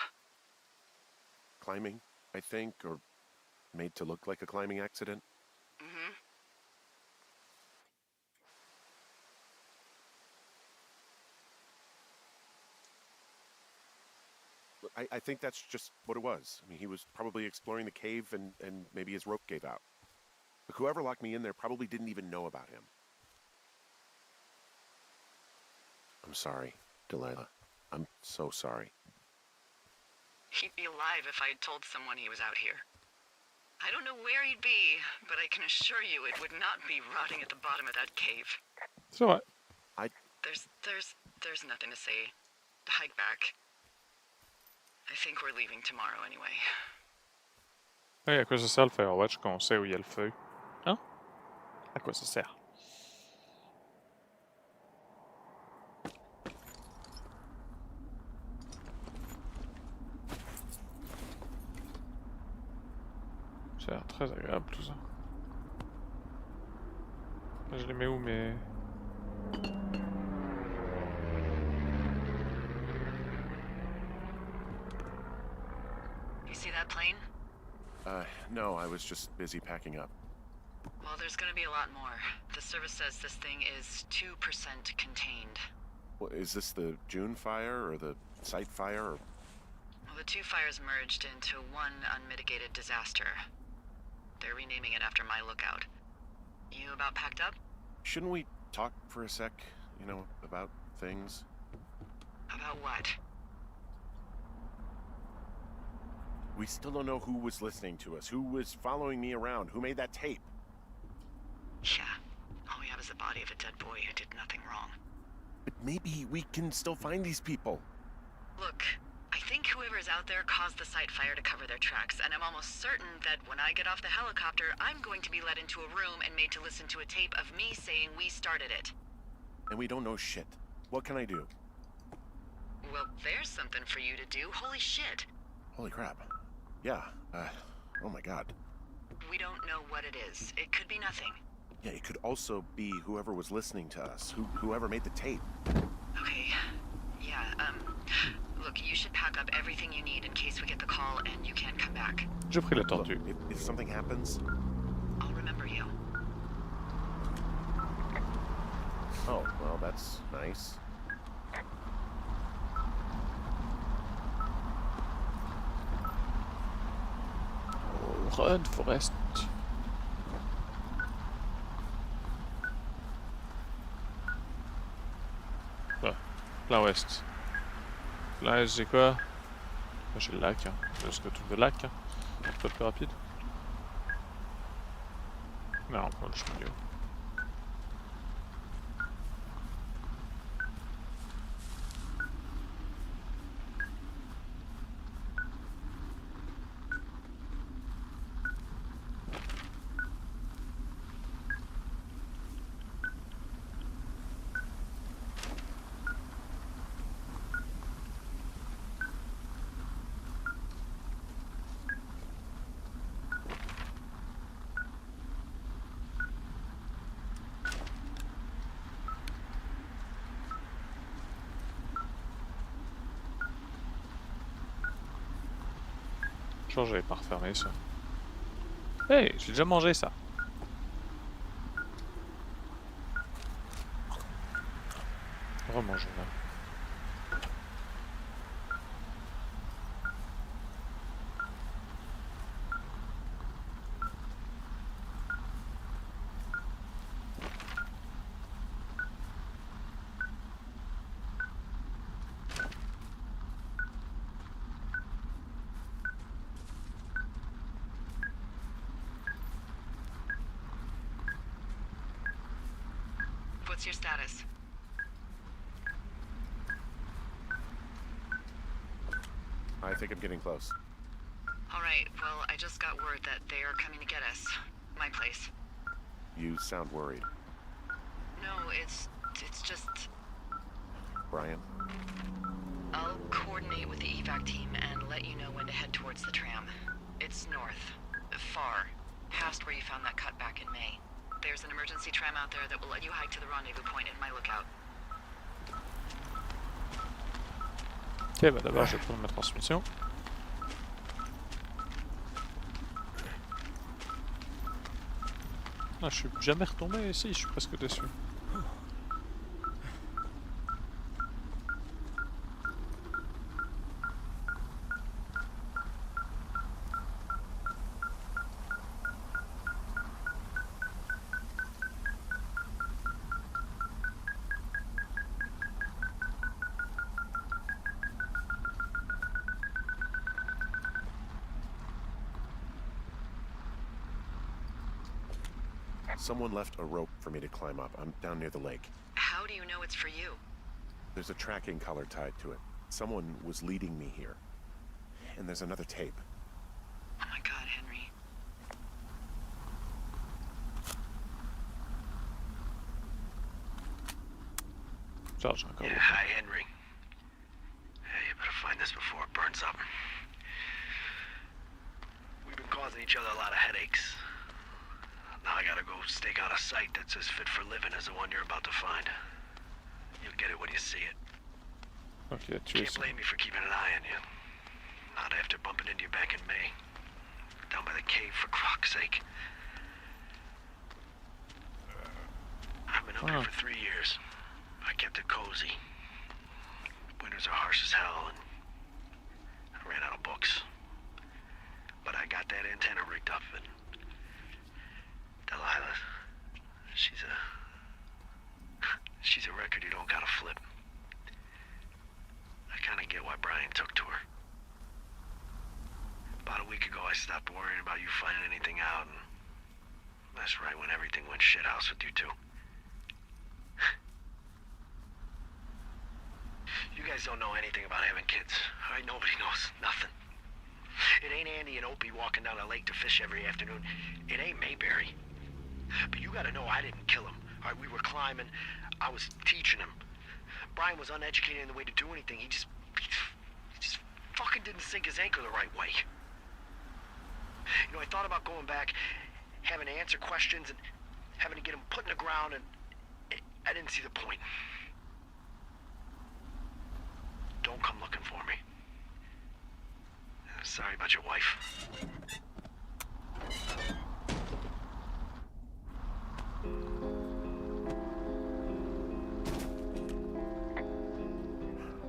Climbing, I think, or made to look like a climbing accident. Mm-hmm. I think that's just what it was. I mean, he was probably exploring the cave and maybe his rope gave out. But whoever locked me in there probably didn't even know about him. I'm sorry, Delilah. I'm so sorry. He'd be alive if I had told someone he was out here. I don't know where he'd be, but I can assure you it would not be rotting at the bottom of that cave. C'est vrai. There's nothing to say. Hike back. I think we're leaving tomorrow anyway. Hey, à quoi ça sert le Firewatch quand on sait où il y a le feu? Hein? À quoi ça sert? Ça a l'air très agréable tout ça. Je les mets où mes... You see that plane? No, I was just busy packing up. Well, there's gonna be a lot more. The service says this thing is 2% contained. Well, is this the June fire or the site fire? Or... Well, the two fires merged into one unmitigated disaster. They're renaming it after my lookout. You about packed up? Shouldn't we talk for a sec, you know, about things? About what? We still don't know who was listening to us, who was following me around, who made that tape. Yeah. All we have is the body of a dead boy who did nothing wrong. But maybe we can still find these people. Look, I think whoever's out there caused the site fire to cover their tracks, and I'm almost certain that when I get off the helicopter, I'm going to be led into a room and made to listen to a tape of me saying we started it. And we don't know shit. What can I do? Well, there's something for you to do. Holy shit. Holy crap. Yeah, oh my god. We don't know what it is. It could be nothing. Yeah, it could also be whoever was listening to us, whoever made the tape. Okay. Yeah, look, you should pack up everything you need in case we get the call and you can't come back. J'ai pris la Look, tortue. if something happens... I'll remember you. Oh, well, that's nice. Oh, run, Forest. Ouais, plein ouest. Là, j'ai quoi? J'ai le lac, hein. Juste le truc de lac, hein. Un peu plus rapide. Non, on prend le chemin du haut. sûr que j'avais pas refermé ça. Hey, j'ai déjà mangé ça. Remangeons-la. What's your status? I think I'm getting close. All right, well, I just got word that they are coming to get us. My place. You sound worried. No, it's just... Brian? I'll coordinate with the evac team and let you know when to head towards the tram. It's north. Far. Past where you found that cut back in May. There's an emergency tram out there that will let you hike to the rendezvous point in my lookout. Ok, bah d'abord je vais prendre ma transmission. Ah, je suis jamais retombé ici, je suis presque dessus. Someone left a rope for me to climb up. I'm down near the lake. How do you know it's for you? There's a tracking collar tied to it. Someone was leading me here. And there's another tape. Oh my god, Henry. Charge encore. Yeah, hi, Henry. Hey, you better find this before it burns up. We've been causing each other a lot of headaches. Now I gotta go stake out a site that's as fit for living as the one you're about to find. You'll get it when you see it. Ok, tu es Can't blame me for keeping an eye on you. Not after bumping into you back in May. Down by the cave, for croc's sake. I've been up here for 3 years. I kept it cozy. Winters are harsh as hell, and I ran out of books. But I got that antenna rigged up, and Delilah, she's a record you don't gotta flip. I kinda get why Brian took to her. About a week ago, I stopped worrying about you finding anything out, and that's right when everything went shithouse with you two. You guys don't know anything about having kids. All right, nobody knows nothing. It ain't Andy and Opie walking down the lake to fish every afternoon. It ain't Mayberry. But you gotta know I didn't kill him. All right, we were climbing. I was teaching him. Brian was uneducated in the way to do anything. He just fucking didn't sink his anchor the right way. You know, I thought about going back, having to answer questions, and having to get him put in the ground, and I didn't see the point. Don't come looking for me. Sorry about your wife.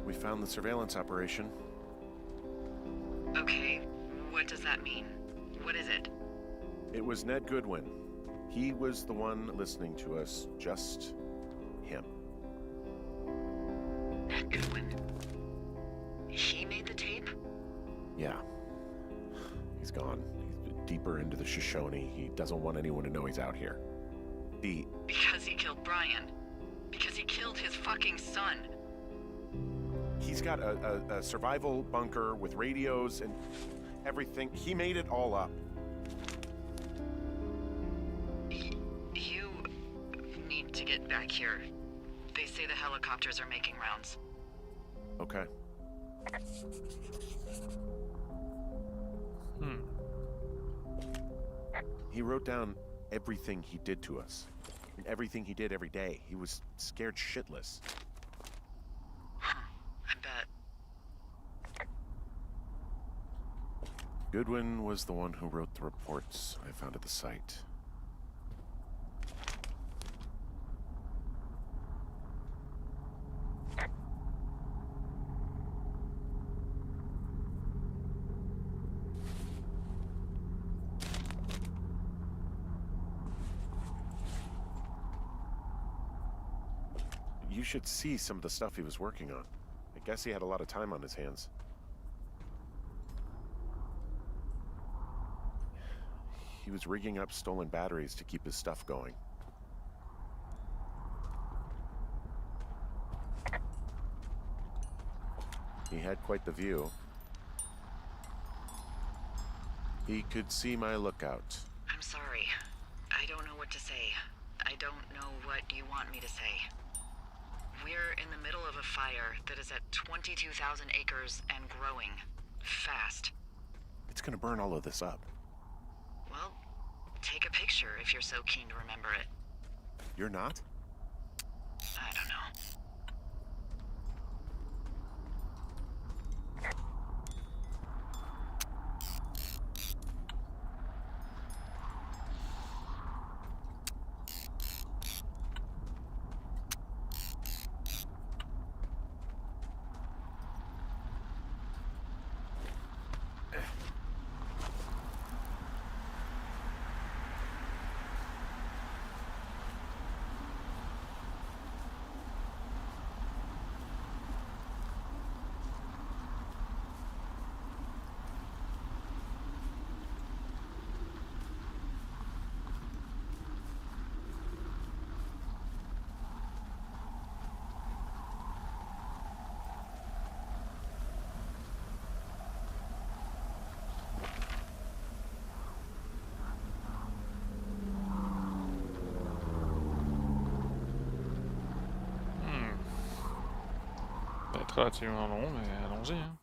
We found the surveillance operation. Okay, what does that mean? What is it? It was Ned Goodwin. He was the one listening to us. Just him. Ned Goodwin. He made the tape? Yeah. He's gone. He's deeper into the Shoshone. He doesn't want anyone to know he's out here. Because he killed Brian. Because he killed his fucking son. He's got a survival bunker with radios and everything. He made it all up. You need to get back here. They say the helicopters are making rounds. Okay. He wrote down everything he did to us. And everything he did every day. He was scared shitless. I bet. Goodwin was the one who wrote the reports I found at the site. You should see some of the stuff he was working on. I guess he had a lot of time on his hands. He was rigging up stolen batteries to keep his stuff going. He had quite the view. He could see my lookout. I'm sorry. I don't know what to say. I don't know what you want me to say. We're in the middle of a fire that is at 22,000 acres and growing. Fast. It's gonna burn all of this up. Well, take a picture if you're so keen to remember it. You're not? I don't know. Ça va être relativement long, mais allons-y. Hein.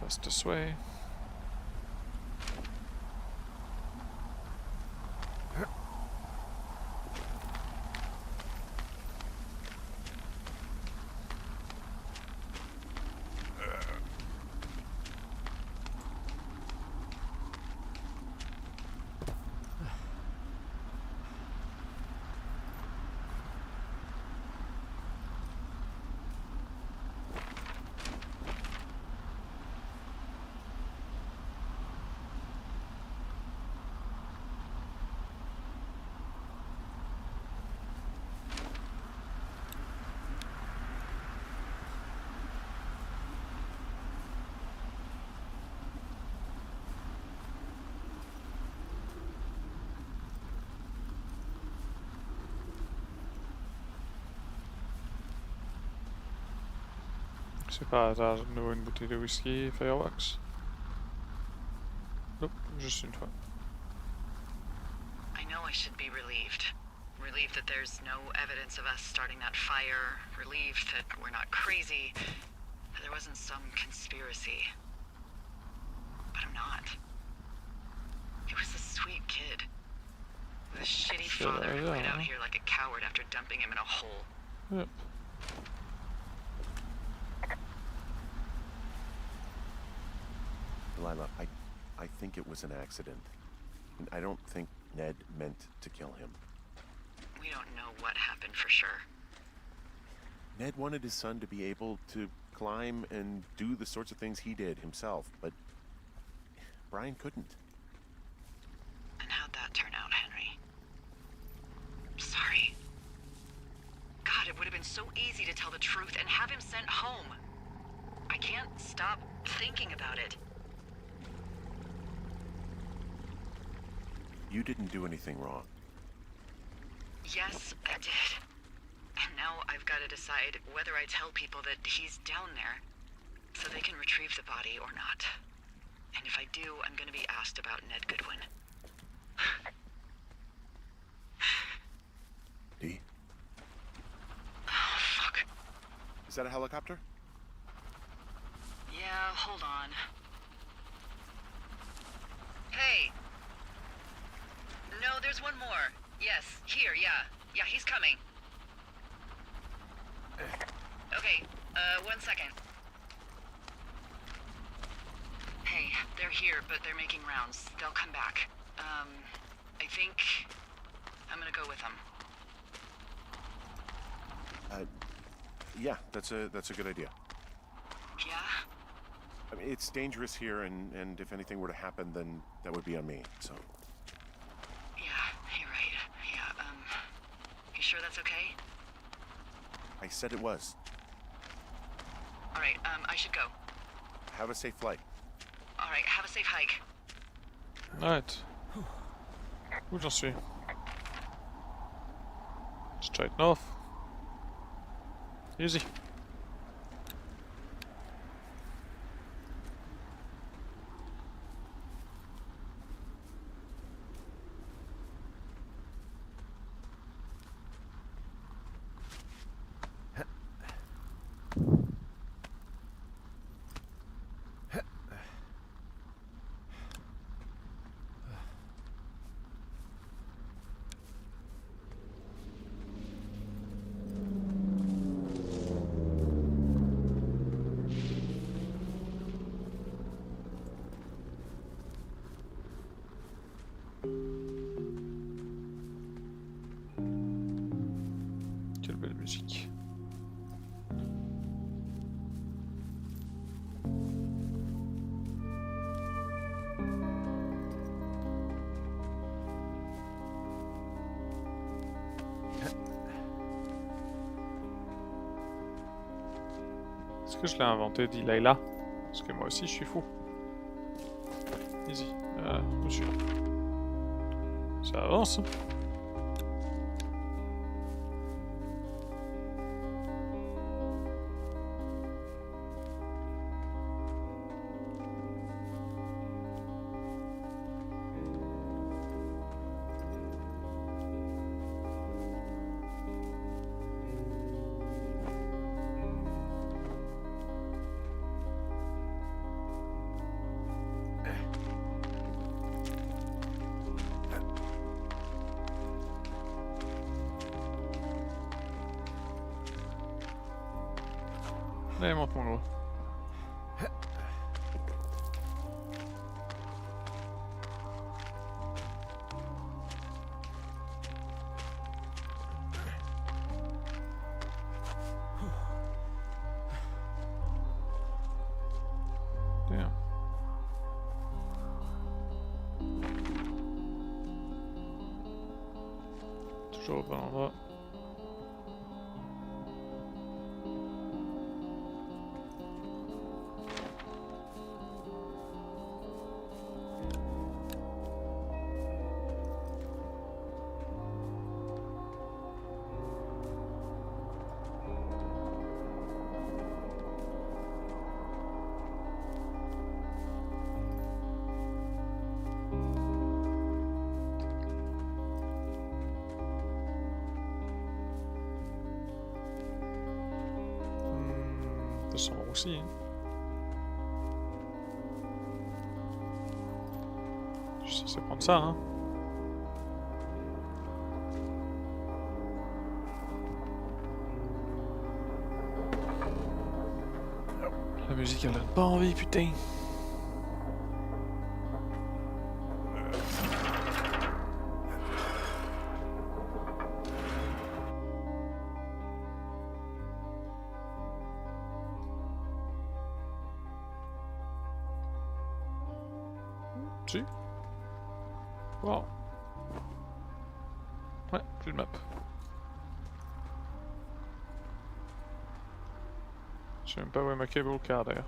Fastest way. C'est par hasard de nouveau une bouteille de whisky Firewatch. Nope, juste une fois. I know I should be relieved. Relieved that there's no evidence of us starting that fire. Relieved that we're not crazy. That there wasn't some conspiracy. But I'm not. He was a sweet kid. With a shitty father who hid out here like a coward after dumping him in a hole. Yep. Delilah, I think it was an accident. And I don't think Ned meant to kill him. We don't know what happened for sure. Ned wanted his son to be able to climb and do the sorts of things he did himself, but Brian couldn't. And how'd that turn out, Henry? Sorry. God, it would have been so easy to tell the truth and have him sent home. I can't stop thinking about it. You didn't do anything wrong. Yes, I did. And now I've got to decide whether I tell people that he's down there so they can retrieve the body or not. And if I do, I'm going to be asked about Ned Goodwin. Dee? Oh, fuck. Is that a helicopter? Yeah, hold on. Hey! No, there's one more. Yes, here, yeah. Yeah, he's coming. Okay, 1 second. Hey, they're here, but they're making rounds. They'll come back. I think I'm gonna go with them. Yeah, that's a good idea. Yeah? I mean, it's dangerous here, and if anything were to happen, then that would be on me. So. Yeah, you're right. Yeah, you sure that's okay? I said it was. Alright, I should go. Have a safe flight. Alright, have a safe hike. Alright. Où j'en suis? Straight north. Easy. Quelle belle musique. Est-ce que je l'ai inventé, dit Layla? Parce que moi aussi je suis fou. Easy. Où je suis? Ça avance. Allez, monte mon gros. Damn. Toujours au bon endroit. Ça sent aussi. Hein. Je suis censé prendre ça, hein. La musique elle donne pas envie, putain. Si. Wow. Ouais, plus de map. Je sais même pas où est ma cable car d'ailleurs.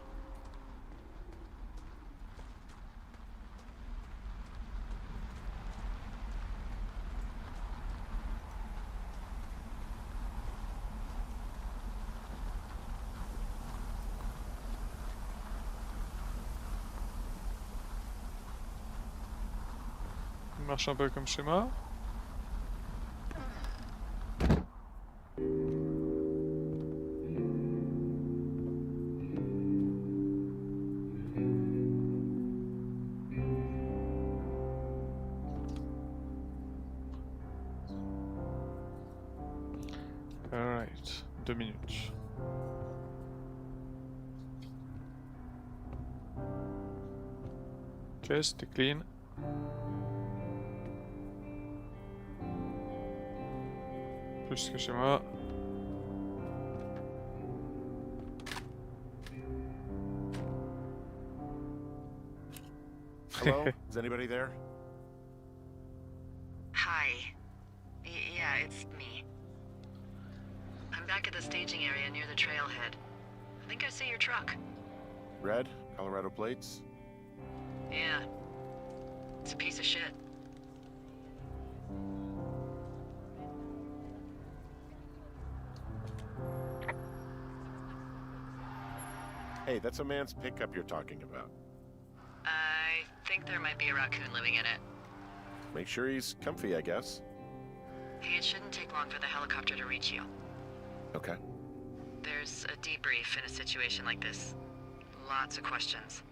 Il marche un peu comme chez moi. Alright, 2 minutes. Chest est clean. Plus que chez moi. Hello? Is anybody there? Hi. Yeah, it's me. I'm back at the staging area near the trailhead. I think I see your truck. Red? Colorado plates? Yeah. It's a piece of shit. Hey, that's a man's pickup you're talking about. I think there might be a raccoon living in it. Make sure he's comfy, I guess. Hey, it shouldn't take long for the helicopter to reach you. Okay. There's a debrief in a situation like this. Lots of questions.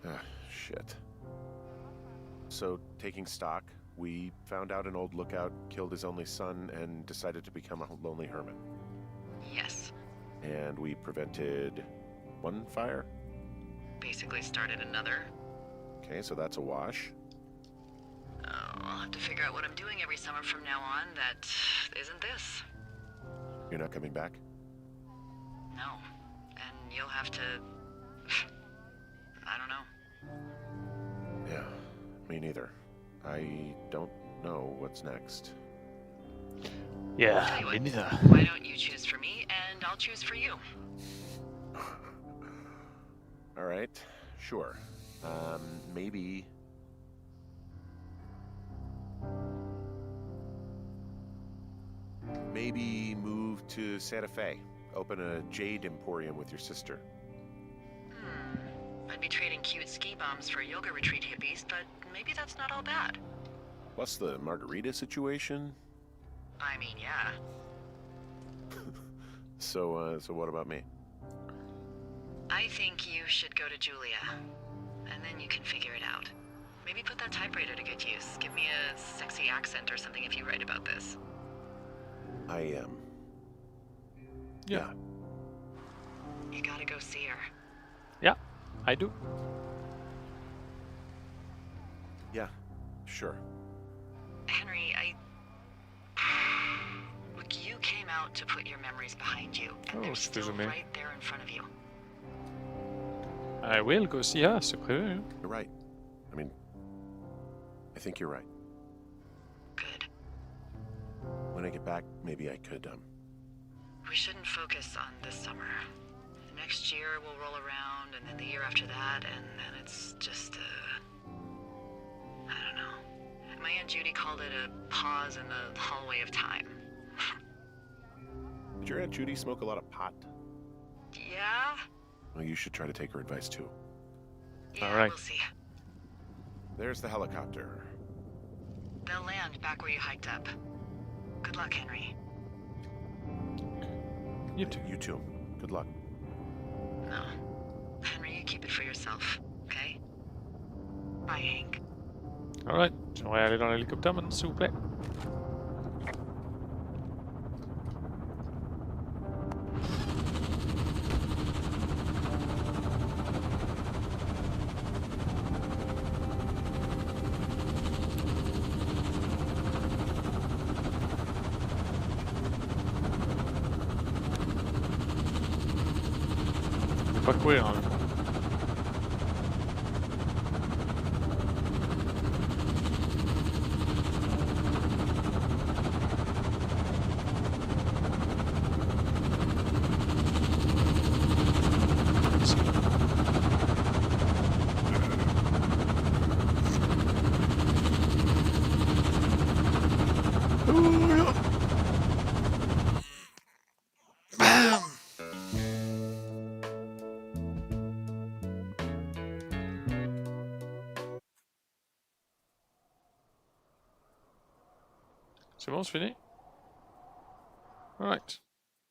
Ah, shit. So, taking stock, we found out an old lookout killed his only son and decided to become a lonely hermit. Yes. And we prevented one fire? Basically started another. Okay, so that's a wash. Oh, I'll have to figure out what I'm doing every summer from now on that isn't this. You're not coming back? No. And you'll have to... I don't know. Yeah, me neither. I don't know what's next. Yeah, Tell you me what, neither. why don't you choose for me and I'll choose for you? All right, sure. Maybe... Maybe move to Santa Fe. Open a jade emporium with your sister. I'd be trading cute ski bums for yoga retreat hippies, but maybe that's not all bad. Plus the margarita situation. I mean, yeah. So what about me? I think you should go to Julia, and then you can figure it out. Maybe put that typewriter to good use. Give me a sexy accent or something if you write about this. I am. Yeah. You gotta go see her. Yeah, I do. Yeah, sure. Henry, Look, you came out to put your memories behind you, and Oh, they're still excuse me. right there in front of you. I will go see her, c'est prévu. Hein? You're right. I mean, I think you're right. Good. When I get back, maybe I could, We shouldn't focus on this summer. Next year we'll roll around, and then the year after that, and then it's just I don't know. My Aunt Judy called it a pause in the hallway of time. Did your Aunt Judy smoke a lot of pot? Yeah? Well, you should try to take her advice, too. Yeah, All right. we'll see. There's the helicopter. They'll land back where you hiked up. Good luck, Henry. You too. You too. Good luck. No. Henry, you keep it for yourself, okay? Bye, Hank. Alright, j'aimerais aller dans l'hélicoptère maintenant, s'il vous plaît. Faut pas courir en même temps. C'est bon, c'est fini? Alright.